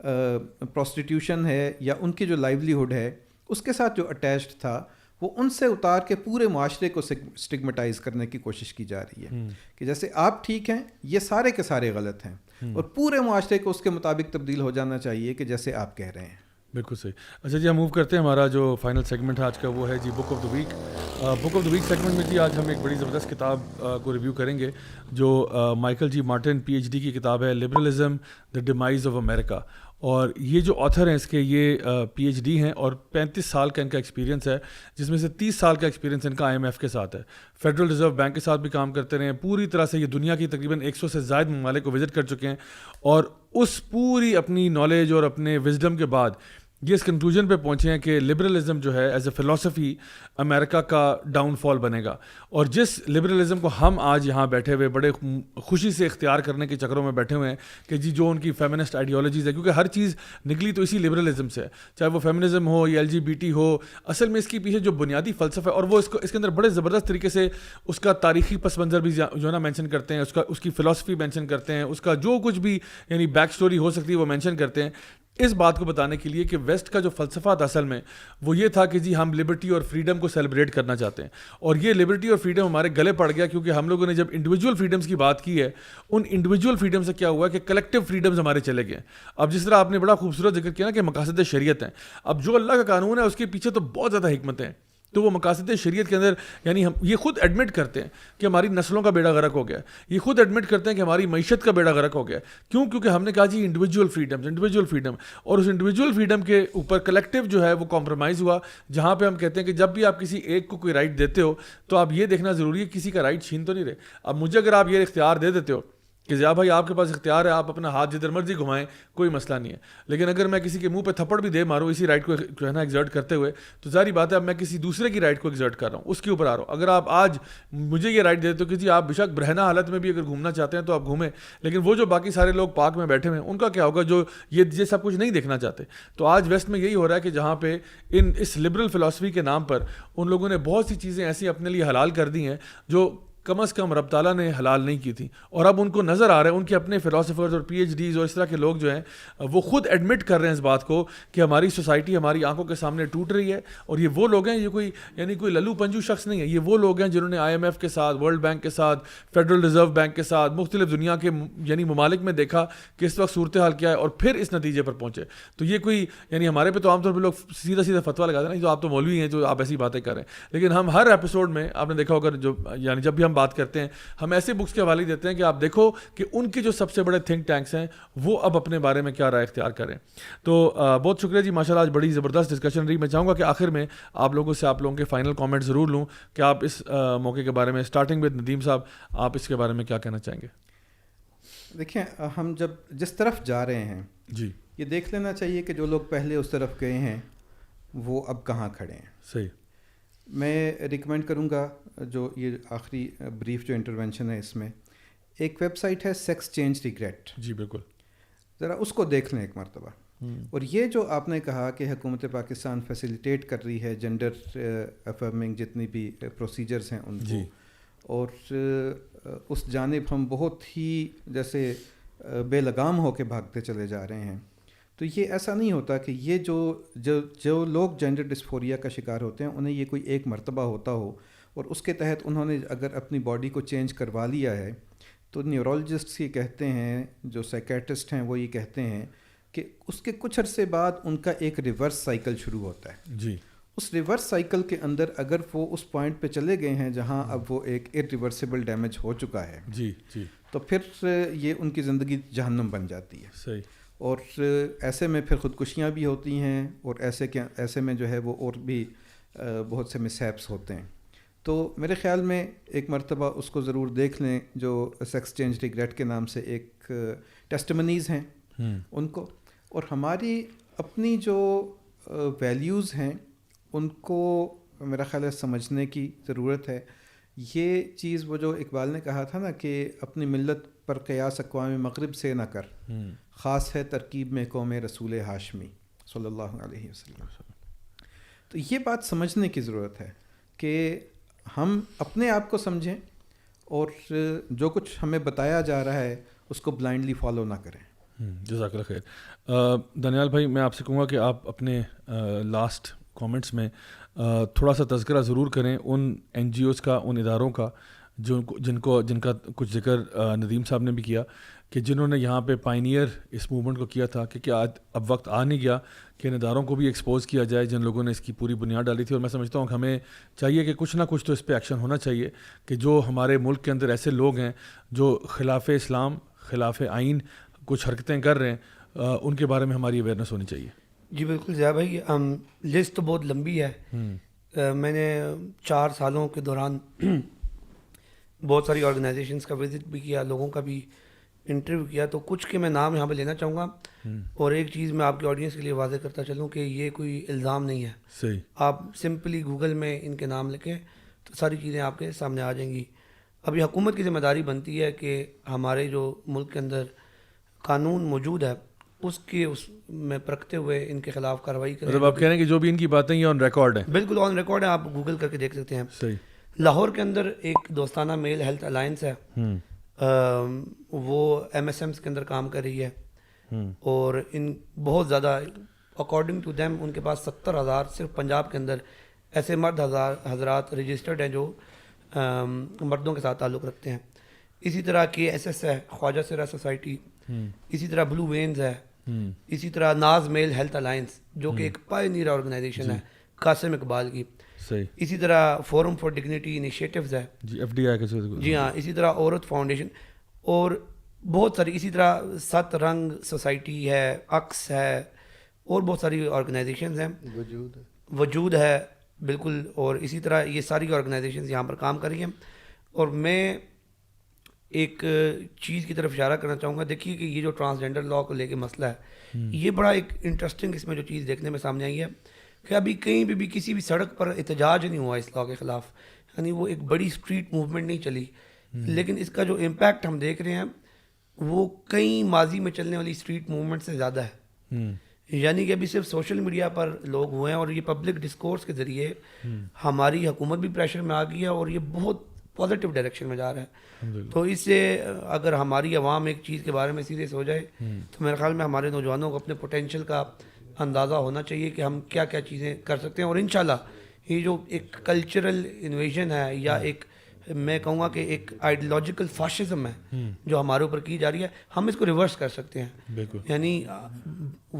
پروسٹیٹیوشن ہے یا ان کی جو لائیولیہڈ ہے اس کے ساتھ جو اٹیچڈ تھا، وہ ان سے اتار کے پورے معاشرے کو سٹگمیٹائز کرنے کی کوشش کی جا رہی ہے کہ جیسے آپ ٹھیک ہیں یہ سارے کے سارے غلط ہیں، اور پورے معاشرے کو اس کے مطابق تبدیل ہو جانا چاہیے کہ جیسے آپ کہہ رہے ہیں. بالکل صحیح. اچھا جی، ہم موو کرتے ہیں. ہمارا جو فائنل سیگمنٹ ہے آج کا وہ ہے جی book of the week. Book of the week segment میں جی آج ہم ایک بڑی زبردست کتاب کو ریویو کریں گے جو مائیکل جی مارٹن پی ایچ ڈی کی کتاب ہے، liberalism the demise of America. اور یہ جو آتھر ہیں اس کے یہ پی ایچ ڈی ہیں اور 35 سال کا ان کا ایکسپیرینس ہے، جس میں سے 30 سال کا ایکسپیرینس ان کا IMF کے ساتھ ہے. فیڈرل ریزرو بینک کے ساتھ بھی کام کرتے رہے ہیں. پوری طرح سے یہ دنیا کی تقریباً 100 سے زائد ممالک کو وزٹ کر چکے ہیں، اور اس پوری اپنی نالج اور اپنے وزڈم کے بعد یہ اس کنکلوژن پہ پہنچے ہیں کہ لبرلزم جو ہے ایز اے فلاسفی امریکہ کا ڈاؤن فال بنے گا. اور جس لبرلزم کو ہم آج یہاں بیٹھے ہوئے بڑے خوشی سے اختیار کرنے کے چکروں میں بیٹھے ہوئے ہیں کہ جی جو ان کی فیمنسٹ آئیڈیالوجیز ہے، کیونکہ ہر چیز نکلی تو اسی لبرلزم سے ہے، چاہے وہ فیمنزم ہو یا LGBT ہو. اصل میں اس کے پیچھے جو بنیادی فلسفہ ہے، اور وہ اس کے اندر بڑے زبردست طریقے سے اس کا تاریخی پس منظر بھی جو ہے نا مینشن کرتے ہیں، اس کی فلاسفی مینشن کرتے ہیں، اس کا جو کچھ بھی یعنی بیک سٹوری ہو سکتی ہے وہ مینشن کرتے ہیں، اس بات کو بتانے کے لیے کہ ویسٹ کا جو فلسفہ تھا اصل میں وہ یہ تھا کہ جی ہم لبرٹی اور فریڈم کو سیلیبریٹ کرنا چاہتے ہیں. اور یہ لبرٹی اور فریڈم ہمارے گلے پڑ گیا کیونکہ ہم لوگوں نے جب انڈیویجول فریڈمز کی بات کی ہے، ان انڈیویجول فریڈم سے کیا ہوا کہ کلیکٹیو فریڈمز ہمارے چلے گئے. اب جس طرح آپ نے بڑا خوبصورت ذکر کیا نا کہ مقاصد شریعت ہیں، اب جو اللہ کا قانون ہے اس کے پیچھے تو بہت زیادہ حکمتیں ہیں. تو وہ مقاصد شریعت کے اندر یعنی ہم یہ خود ایڈمٹ کرتے ہیں کہ ہماری نسلوں کا بیڑا غرق ہو گیا، یہ خود ایڈمٹ کرتے ہیں کہ ہماری معیشت کا بیڑا غرق ہو گیا. کیوں؟ کیونکہ ہم نے کہا جی انڈیویجول فریڈم، اور اس انڈیویجول فریڈم کے اوپر کلیکٹیو جو ہے وہ کمپرومائز ہوا، جہاں پہ ہم کہتے ہیں کہ جب بھی آپ کسی ایک کو کوئی رائٹ دیتے ہو تو آپ یہ دیکھنا ضروری ہے کسی کا رائٹ چھین تو نہیں رہے. اب مجھے اگر آپ یہ اختیار دے دیتے ہو کہ جا بھائی آپ کے پاس اختیار ہے، آپ اپنا ہاتھ جدھر مرضی گھمائیں، کوئی مسئلہ نہیں ہے، لیکن اگر میں کسی کے منہ پہ تھپڑ بھی دے ماروں اسی رائٹ کو جو ہے نا ایگزرٹ کرتے ہوئے، تو ظاہری بات ہے اب میں کسی دوسرے کی رائٹ کو ایگزرٹ کر رہا ہوں، اس کے اوپر آ رہا ہوں. اگر آپ آج مجھے یہ رائٹ دیتے ہو کہ جی آپ بے شک برہنہ حالت میں بھی اگر گھومنا چاہتے ہیں تو آپ گھومیں، لیکن وہ جو باقی سارے لوگ پارک میں بیٹھے ہوئے ہیں ان کا کیا ہوگا جو یہ سب کچھ نہیں دیکھنا چاہتے. تو آج ویسٹ میں یہی ہو رہا ہے کہ جہاں پہ اس لبرل فلاسفی کے نام پر ان لوگوں نے بہت سی چیزیں ایسی اپنے لیے حلال کر دی ہیں جو کم از کم رب تعالیٰ نے حلال نہیں کی تھی، اور اب ان کو نظر آ رہا ہے، ان کے اپنے فلاسفرز اور PhDs اور اس طرح کے لوگ جو ہیں وہ خود ایڈمٹ کر رہے ہیں اس بات کو کہ ہماری سوسائٹی ہماری آنکھوں کے سامنے ٹوٹ رہی ہے. اور یہ وہ لوگ ہیں، یہ کوئی للو پنجو شخص نہیں ہے، یہ وہ لوگ ہیں جنہوں نے IMF کے ساتھ، ورلڈ بینک کے ساتھ، فیڈرل ریزرو بینک کے ساتھ مختلف دنیا کے یعنی ممالک میں دیکھا کہ اس وقت صورتحال کیا ہے اور پھر اس نتیجے پر پہنچے. تو یہ کوئی یعنی ہمارے پہ تو عام طور پہ لوگ سیدھا فتویٰ لگاتے ہیں، جو آپ تو مولوی ہیں جو آپ ایسی باتیں کر رہے ہیں، لیکن ہم ہر ایپیسوڈ میں آپ نے دیکھا ہوگا جو یعنی جب بھی ہم بات کرتے ہیں ہم ایسے بکس کے حوالے دیتے ہیں کہ آپ دیکھو کہ ان کے جو سب سے بڑے تھنک ٹینکس ہیں وہ اب اپنے بارے میں کیا رائے اختیار کریں. تو بہت شکریہ جی، ماشاءاللہ آج بڑی زبردست ڈسکشن رہی. میں چاہوں گا کہ آخر میں آپ لوگوں کے فائنل کامنٹ ضرور لوں کہ آپ اس موقع کے بارے میں اسٹارٹنگ ود ندیم صاحب آپ اس کے بارے میں کیا کہنا چاہیں گے. دیکھیں ہم جس طرف جا رہے ہیں جی یہ دیکھ لینا چاہیے کہ جو لوگ پہلے اس طرف گئے ہیں وہ اب کہاں کھڑے ہیں. صحیح. میں ریکمینڈ کروں گا جو یہ آخری بریف جو انٹرونشن ہے اس میں ایک ویب سائٹ ہے سیکس چینج ریگریٹ. جی بالکل، ذرا اس کو دیکھ لیں ایک مرتبہ. اور یہ جو آپ نے کہا کہ حکومت پاکستان فیسیلیٹیٹ کر رہی ہے جینڈر افرمنگ جتنی بھی پروسیجرز ہیں ان کو، اور اس جانب ہم بہت ہی جیسے بے لگام ہو کے بھاگتے چلے جا رہے ہیں. تو یہ ایسا نہیں ہوتا کہ یہ جو لوگ جینڈر ڈسفوریا کا شکار ہوتے ہیں انہیں یہ کوئی ایک مرتبہ ہوتا ہو اور اس کے تحت انہوں نے اگر اپنی باڈی کو چینج کروا لیا ہے تو نیورولوجسٹ یہ کہتے ہیں، جو سائیکیٹرسٹ ہیں وہ یہ کہتے ہیں کہ اس کے کچھ عرصے بعد ان کا ایک ریورس سائیکل شروع ہوتا ہے. جی. اس ریورس سائیکل کے اندر اگر وہ اس پوائنٹ پہ چلے گئے ہیں جہاں اب وہ ایک ارریورسیبل ڈیمیج ہو چکا ہے جی جی تو پھر یہ ان کی زندگی جہنم بن جاتی ہے. صحیح. اور ایسے میں پھر خودکشیاں بھی ہوتی ہیں اور ایسے میں جو ہے وہ اور بھی بہت سے مس ہیپس ہوتے ہیں. تو میرے خیال میں ایک مرتبہ اس کو ضرور دیکھ لیں جو سیکس چینج ریگریٹ کے نام سے ایک ٹیسٹمنیز ہیں ان کو, اور ہماری اپنی جو ویلیوز ہیں ان کو میرا خیال ہے سمجھنے کی ضرورت ہے. یہ چیز وہ جو اقبال نے کہا تھا نا کہ اپنی ملت پر قیاس اقوام مغرب سے نہ کر, خاص ہے ترکیب میں قوم رسول ہاشمی صلی اللہ علیہ وسلم. تو یہ بات سمجھنے کی ضرورت ہے کہ ہم اپنے آپ کو سمجھیں اور جو کچھ ہمیں بتایا جا رہا ہے اس کو بلائنڈلی فالو نہ کریں. جزاک اللہ خیر. دانیال بھائی, میں آپ سے کہوں گا کہ آپ اپنے لاسٹ کامنٹس میں تھوڑا سا تذکرہ ضرور کریں ان این جی اوز کا, ان اداروں کا جن کا کچھ ذکر ندیم صاحب نے بھی کیا کہ جنہوں نے یہاں پہ پائنیئر اس موومنٹ کو کیا تھا, کہ کیا اب وقت آ نہیں گیا کہ ان اداروں کو بھی ایکسپوز کیا جائے جن لوگوں نے اس کی پوری بنیاد ڈالی تھی. اور میں سمجھتا ہوں کہ ہمیں چاہیے کہ کچھ نہ کچھ تو اس پہ ایکشن ہونا چاہیے کہ جو ہمارے ملک کے اندر ایسے لوگ ہیں جو خلاف اسلام, خلاف آئین کچھ حرکتیں کر رہے ہیں, ان کے بارے میں ہماری اویئرنیس ہونی چاہیے. جی بالکل ضیاء بھائی, لسٹ تو بہت لمبی ہے. میں نے 4 سالوں کے دوران بہت ساری آرگنائزیشنس کا وزٹ بھی کیا, لوگوں کا بھی انٹرویو کیا, تو کچھ کے میں نام یہاں پہ لینا چاہوں گا. اور ایک چیز میں آپ کی آڈینس کے لیے واضح کرتا چلوں کہ یہ کوئی الزام نہیں ہے. صحیح. آپ سمپلی گوگل میں ان کے نام لکھیں تو ساری چیزیں آپ کے سامنے آ جائیں گی. ابھی حکومت کی ذمہ داری بنتی ہے کہ ہمارے جو ملک کے اندر قانون موجود ہے اس میں پرکھتے ہوئے ان کے خلاف کارروائی کریں. مطلب آپ کہہ رہے ہیں کہ جو بھی ان کی باتیں یہ آن ریکارڈ ہیں؟ بالکل آن ریکارڈ ہے, آپ گوگل کر کے دیکھ سکتے ہیں. صحیح. لاہور کے اندر ایک دوستانہ میل ہیلتھ الائنس ہے, وہ ایم ایس ایمس کے اندر کام کر رہی ہے, اور ان بہت زیادہ اکارڈنگ ٹو دیم ان کے پاس 70,000 صرف پنجاب کے اندر ایسے مرد حضرات رجسٹرڈ ہیں جو مردوں کے ساتھ تعلق رکھتے ہیں. اسی طرح کے ایس ایس ہے, خواجہ سرا سوسائٹی, اسی طرح بلو وینز ہے, اسی طرح ناز میل ہیلتھ الائنس جو کہ ایک پائنیئر آرگنائزیشن ہے قاسم اقبال کی. صحیح. اسی طرح فورم فار ڈگنیٹی انیشیٹوز ہے, جی ایف ڈی آئی کے. جی ہاں. اسی طرح عورت فاؤنڈیشن اور بہت ساری, اسی طرح 7 رنگ سوسائٹی ہے, عکس ہے, اور بہت ساری آرگنائزیشنز ہیں, وجود ہے بالکل. اور اسی طرح یہ ساری آرگنائزیشنز یہاں پر کام کر رہی ہیں. اور میں ایک چیز کی طرف اشارہ کرنا چاہوں گا. دیکھیے کہ یہ جو ٹرانسجینڈر لاء کو لے کے مسئلہ ہے, یہ بڑا ایک انٹرسٹنگ اس میں جو چیز دیکھنے میں سامنے آئی ہے کہ ابھی کہیں بھی کسی بھی سڑک پر احتجاج نہیں ہوا اس لاء کے خلاف, یعنی وہ ایک بڑی اسٹریٹ موومنٹ نہیں چلی, لیکن اس کا جو امپیکٹ ہم دیکھ رہے ہیں وہ کئی ماضی میں چلنے والی اسٹریٹ موومنٹ سے زیادہ ہے. یعنی کہ ابھی صرف سوشل میڈیا پر لوگ ہوئے ہیں اور یہ پبلک ڈسکورس کے ذریعے ہماری حکومت بھی پریشر میں آ گئی ہے, اور یہ بہت پازیٹیو ڈائریکشن میں جا رہا ہے. تو اس سے اگر ہماری عوام ایک چیز کے بارے میں سیریس ہو جائے تو میرے خیال میں ہمارے نوجوانوں کو اپنے پوٹینشیل کا اندازہ ہونا چاہیے کہ ہم کیا کیا چیزیں کر سکتے ہیں. اور انشاءاللہ یہ جو ایک کلچرل انویژن ہے, یا ایک میں کہوں گا کہ ایک آئیڈیالوجیکل فاشزم ہے جو ہمارے اوپر کی جا رہی ہے, ہم اس کو ریورس کر سکتے ہیں. بالکل. یعنی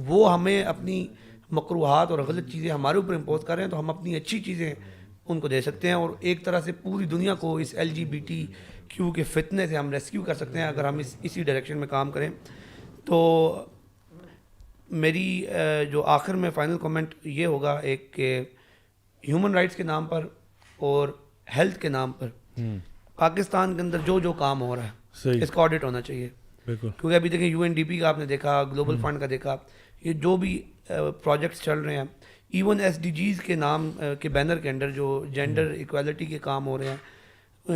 وہ ہمیں اپنی مکروہات اور غلط چیزیں ہمارے اوپر امپوز کر رہے ہیں, تو ہم اپنی اچھی چیزیں ان کو دے سکتے ہیں, اور ایک طرح سے پوری دنیا کو اس LGBTQ کے فتنے سے ہم ریسکیو کر سکتے ہیں اگر ہم اسی ڈائریکشن میں کام کریں. تو میری جو آخر میں فائنل کمنٹ یہ ہوگا ایک کہ ہیومن رائٹس کے نام پر اور ہیلتھ کے نام پر پاکستان کے اندر جو کام ہو رہا ہے اس کا آڈٹ ہونا چاہیے. کیونکہ ابھی دیکھیں UNDP کا آپ نے دیکھا, گلوبل فنڈ کا دیکھا, یہ جو بھی پروجیکٹس چل رہے ہیں, ایون SDGs کے نام کے بینر کے اندر جو جینڈر ایکویلٹی کے کام ہو رہے ہیں,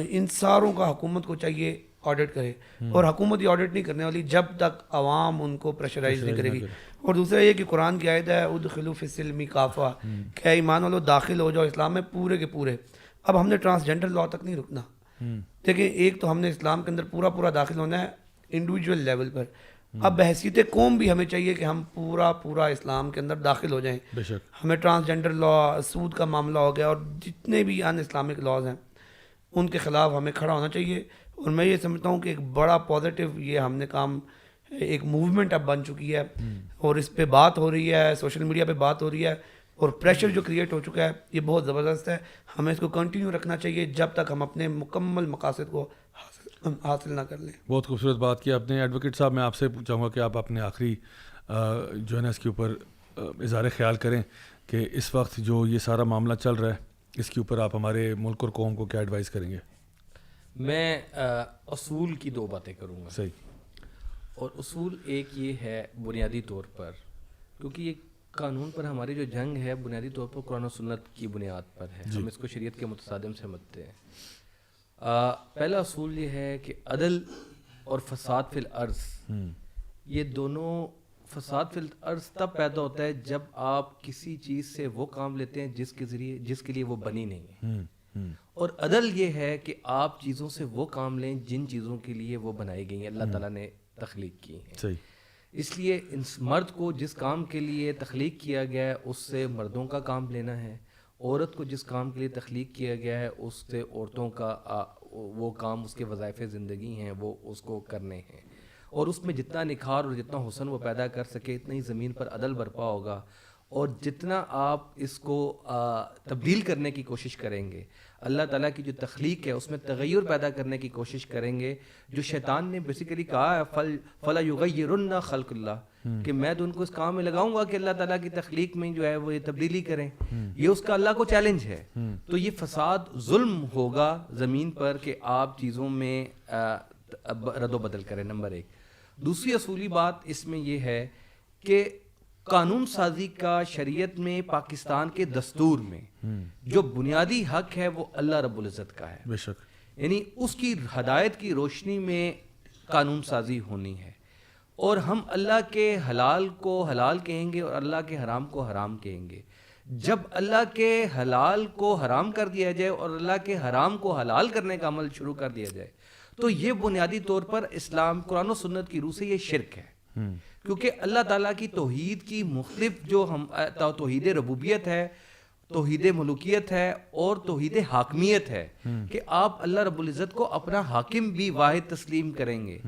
ان ساروں کا حکومت کو چاہیے آڈٹ کرے. اور حکومت یہ آڈٹ نہیں کرنے والی جب تک عوام ان کو پریشرائز نہیں کرے گی. اور دوسرا یہ کہ قرآن کی آیت ہے ادخلوا فی السلم کافہ, کہ ایمان والو داخل ہو جاؤ اسلام میں پورے کے پورے. اب ہم نے ٹرانسجینڈر لاء تک نہیں رکنا. دیکھیں ایک تو ہم نے اسلام کے اندر پورا داخل ہونا ہے انڈیویجول لیول پر, اب بحیثیت قوم بھی ہمیں چاہیے کہ ہم پورا اسلام کے اندر داخل ہو جائیں. ہمیں ٹرانسجینڈر لاء, سود کا معاملہ ہو گیا, اور جتنے بھی ان اسلامک لاز ہیں ان کے خلاف ہمیں کھڑا ہونا چاہیے. اور میں یہ سمجھتا ہوں کہ ایک بڑا پازیٹیو یہ ہم نے کام, ایک موومنٹ اب بن چکی ہے, اور اس پہ بات ہو رہی ہے, سوشل میڈیا پہ بات ہو رہی ہے, اور پریشر جو کریٹ ہو چکا ہے یہ بہت زبردست ہے. ہمیں اس کو کنٹینیو رکھنا چاہیے جب تک ہم اپنے مکمل مقاصد کو حاصل نہ کر لیں. بہت خوبصورت بات کی آپ نے. ایڈوکیٹ صاحب میں آپ سے چاہوں گا کہ آپ اپنے آخری جو ہے نا اس کے اوپر اظہار خیال کریں کہ اس وقت جو یہ سارا معاملہ چل رہا ہے اس کے اوپر آپ ہمارے ملک اور قوم کو کیا ایڈوائز کریں گے؟ میں اصول کی 2 باتیں کروں گا. صحیح. اور اصول ایک یہ ہے بنیادی طور پر، کیونکہ یہ قانون پر ہماری جو جنگ ہے بنیادی طور پر قرآن و سنت کی بنیاد پر ہے. ہم اس کو شریعت کے متصادم سمجھتے ہیں. پہلا اصول یہ ہے کہ عدل اور فساد فی الارض، یہ دونوں، فساد فی الارض تب پیدا ہوتا ہے جب آپ کسی چیز سے وہ کام لیتے ہیں جس کے لیے وہ بنی نہیں ہے. اور عدل یہ ہے کہ آپ چیزوں سے وہ کام لیں جن چیزوں کے لیے وہ بنائی گئی ہیں، اللہ تعالیٰ نے تخلیق کی ہیں. صحیح. اس لیے مرد کو جس کام کے لیے تخلیق کیا گیا ہے اس سے مردوں کا کام لینا ہے، عورت کو جس کام کے لیے تخلیق کیا گیا ہے اس سے عورتوں کا وہ کام، اس کے وظائف زندگی ہیں وہ اس کو کرنے ہیں. اور اس میں جتنا نکھار اور جتنا حسن وہ پیدا کر سکے اتنا ہی زمین پر عدل برپا ہوگا. اور جتنا آپ اس کو تبدیل کرنے کی کوشش کریں گے، اللہ تعالیٰ کی جو تخلیق ہے اس میں تغیر پیدا کرنے کی کوشش کریں گے، جو شیطان نے بیسیکلی کہا ہے فلا یغیرن خلق اللہ، کہ میں تو ان کو اس کام میں لگاؤں گا کہ اللہ تعالیٰ کی تخلیق میں جو ہے وہ یہ تبدیلی کریں. یہ اس کا اللہ کو چیلنج ہے. تو یہ فساد ظلم ہوگا زمین پر کہ آپ چیزوں میں رد و بدل کریں. نمبر 1. دوسری اصولی بات اس میں یہ ہے کہ قانون سازی کا شریعت میں، پاکستان کے دستور میں جو بنیادی حق ہے وہ اللہ رب العزت کا ہے. بے شک. یعنی اس کی ہدایت کی روشنی میں قانون سازی ہونی ہے. اور ہم اللہ کے حلال کو حلال کہیں گے اور اللہ کے حرام کو حرام کہیں گے. جب اللہ کے حلال کو حرام کر دیا جائے اور اللہ کے حرام کو حلال کرنے کا عمل شروع کر دیا جائے تو یہ بنیادی طور پر اسلام، قرآن و سنت کی روح سے یہ شرک ہے. کیونکہ اللہ تعالیٰ کی توحید کی مختلف جو توحید ربوبیت ہے، توحید ملوکیت ہے اور توحید حاکمیت ہے کہ آپ اللہ رب العزت کو اپنا حاکم بھی واحد تسلیم کریں گے.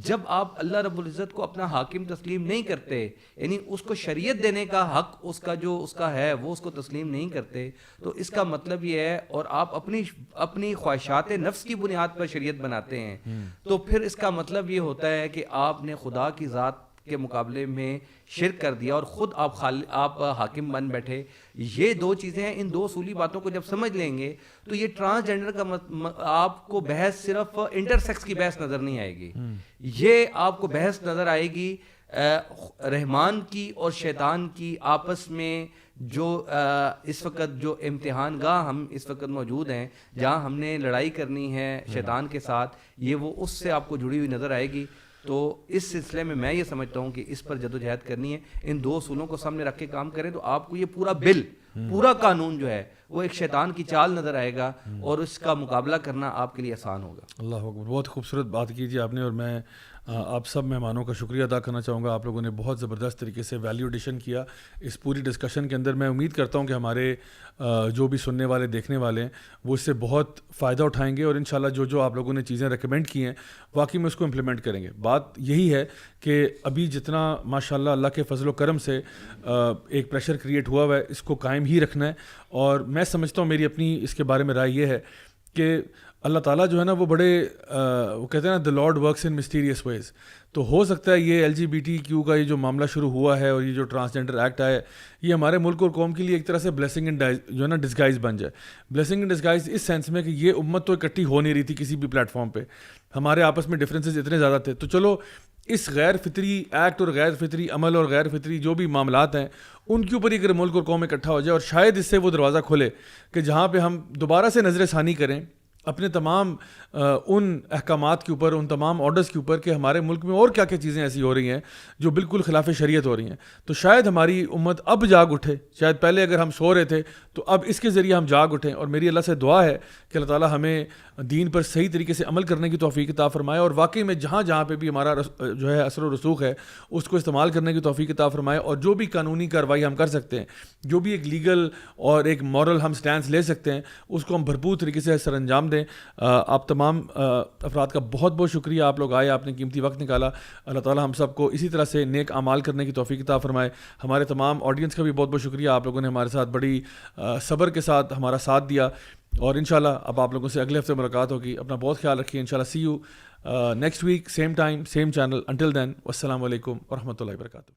جب آپ اللہ رب العزت کو اپنا حاکم تسلیم نہیں کرتے، یعنی اس کو شریعت دینے کا حق اس کا ہے وہ اس کو تسلیم نہیں کرتے، تو اس کا مطلب یہ ہے، اور آپ اپنی خواہشات نفس کی بنیاد پر شریعت بناتے ہیں، تو پھر اس کا مطلب یہ ہوتا ہے کہ آپ نے خدا کی ذات کے مقابلے میں شرک کر دیا اور خود آپ حاکم بن بیٹھے. یہ 2 چیزیں ہیں. ان 2 اصولی باتوں کو جب سمجھ لیں گے تو یہ ٹرانسجینڈر کا آپ کو بحث صرف انٹرسیکس کی بحث نظر نہیں آئے گی. یہ آپ کو بحث نظر آئے گی رحمان کی اور شیطان کی آپس میں، جو اس وقت جو امتحان گاہ ہم اس وقت موجود ہیں، جہاں ہم نے لڑائی کرنی ہے شیطان کے ساتھ، یہ وہ اس سے آپ کو جڑی ہوئی نظر آئے گی. تو اس سلسلے میں یہ سمجھتا ہوں کہ اس پر جدوجہد کرنی ہے. ان 2 اصولوں کو سامنے رکھ کے کام کریں تو آپ کو یہ پورا بل، پورا قانون جو ہے وہ ایک شیطان کی چال نظر آئے گا اور اس کا مقابلہ کرنا آپ کے لیے آسان ہوگا. اللہ اکبر. بہت خوبصورت بات کیجیے آپ نے. اور میں آپ سب مہمانوں کا شکریہ ادا کرنا چاہوں گا. آپ لوگوں نے بہت زبردست طریقے سے ویلیو ایڈیشن کیا اس پوری ڈسکشن کے اندر. میں امید کرتا ہوں کہ ہمارے جو بھی سننے والے دیکھنے والے ہیں وہ اس سے بہت فائدہ اٹھائیں گے اور انشاءاللہ جو آپ لوگوں نے چیزیں ریکمینڈ کی ہیں واقعی میں اس کو امپلیمنٹ کریں گے. بات یہی ہے کہ ابھی جتنا ماشاءاللہ اللہ کے فضل و کرم سے ایک پریشر کریٹ ہوا ہے اس کو قائم ہی رکھنا ہے. اور میں سمجھتا ہوں، میری اپنی اس کے بارے میں رائے یہ ہے کہ اللہ تعالیٰ جو ہے نا وہ بڑے وہ کہتے ہیں نا the Lord works in mysterious ways. تو ہو سکتا ہے یہ LGBTQ کا یہ جو معاملہ شروع ہوا ہے اور یہ جو ٹرانسجینڈر ایکٹ آیا ہے یہ ہمارے ملک اور قوم کے لیے ایک طرح سے بلیسنگ ان جو ہے نا ڈسگائز بن جائے. بلیسنگ ان ڈسگائز اس سینس میں کہ یہ امت تو اکٹھی ہو نہیں رہی تھی کسی بھی پلیٹ فارم پہ، ہمارے آپس میں ڈفرینسز اتنے زیادہ تھے. تو چلو اس غیر فطری ایکٹ اور غیر فطری عمل اور غیر فطری جو بھی معاملات ہیں ان کے اوپر اگر ملک اور قوم اکٹھا ہو جائے اور شاید اس سے وہ دروازہ کھلے کہ جہاں پہ ہم دوبارہ سے نظر ثانی کریں اپنے تمام ان احکامات کے اوپر، ان تمام آرڈرز کے اوپر کہ ہمارے ملک میں اور کیا کیا چیزیں ایسی ہو رہی ہیں جو بالکل خلاف شریعت ہو رہی ہیں. تو شاید ہماری امت اب جاگ اٹھے. شاید پہلے اگر ہم سو رہے تھے تو اب اس کے ذریعے ہم جاگ اٹھیں. اور میری اللہ سے دعا ہے کہ اللہ تعالیٰ ہمیں دین پر صحیح طریقے سے عمل کرنے کی توفیق عطا فرمائے اور واقعی میں جہاں جہاں پہ بھی ہمارا جو ہے اثر و رسوخ ہے اس کو استعمال کرنے کی توفیق عطا فرمائے. اور جو بھی قانونی کارروائی ہم کر سکتے ہیں، جو بھی ایک لیگل اور ایک مورل ہم سٹینس لے سکتے ہیں اس کو ہم بھرپور طریقے سے سر انجام دیں. آپ تمام افراد کا بہت بہت شکریہ, آپ لوگ آئے, آپ نے قیمتی وقت نکالا. اللہ تعالیٰ ہم سب کو اسی طرح سے نیک اعمال کرنے کی توفیق عطا فرمائے. ہمارے تمام آڈینس کا بھی بہت بہت شکریہ, آپ لوگوں نے ہمارے ساتھ بڑی صبر کے ساتھ ہمارا ساتھ دیا. اور انشاءاللہ اب آپ لوگوں سے اگلے ہفتے ملاقات ہوگی. اپنا بہت خیال رکھیے. انشاءاللہ see you next week, same time, same channel. Until then, والسلام علیکم ورحمۃ اللہ وبرکاتہ.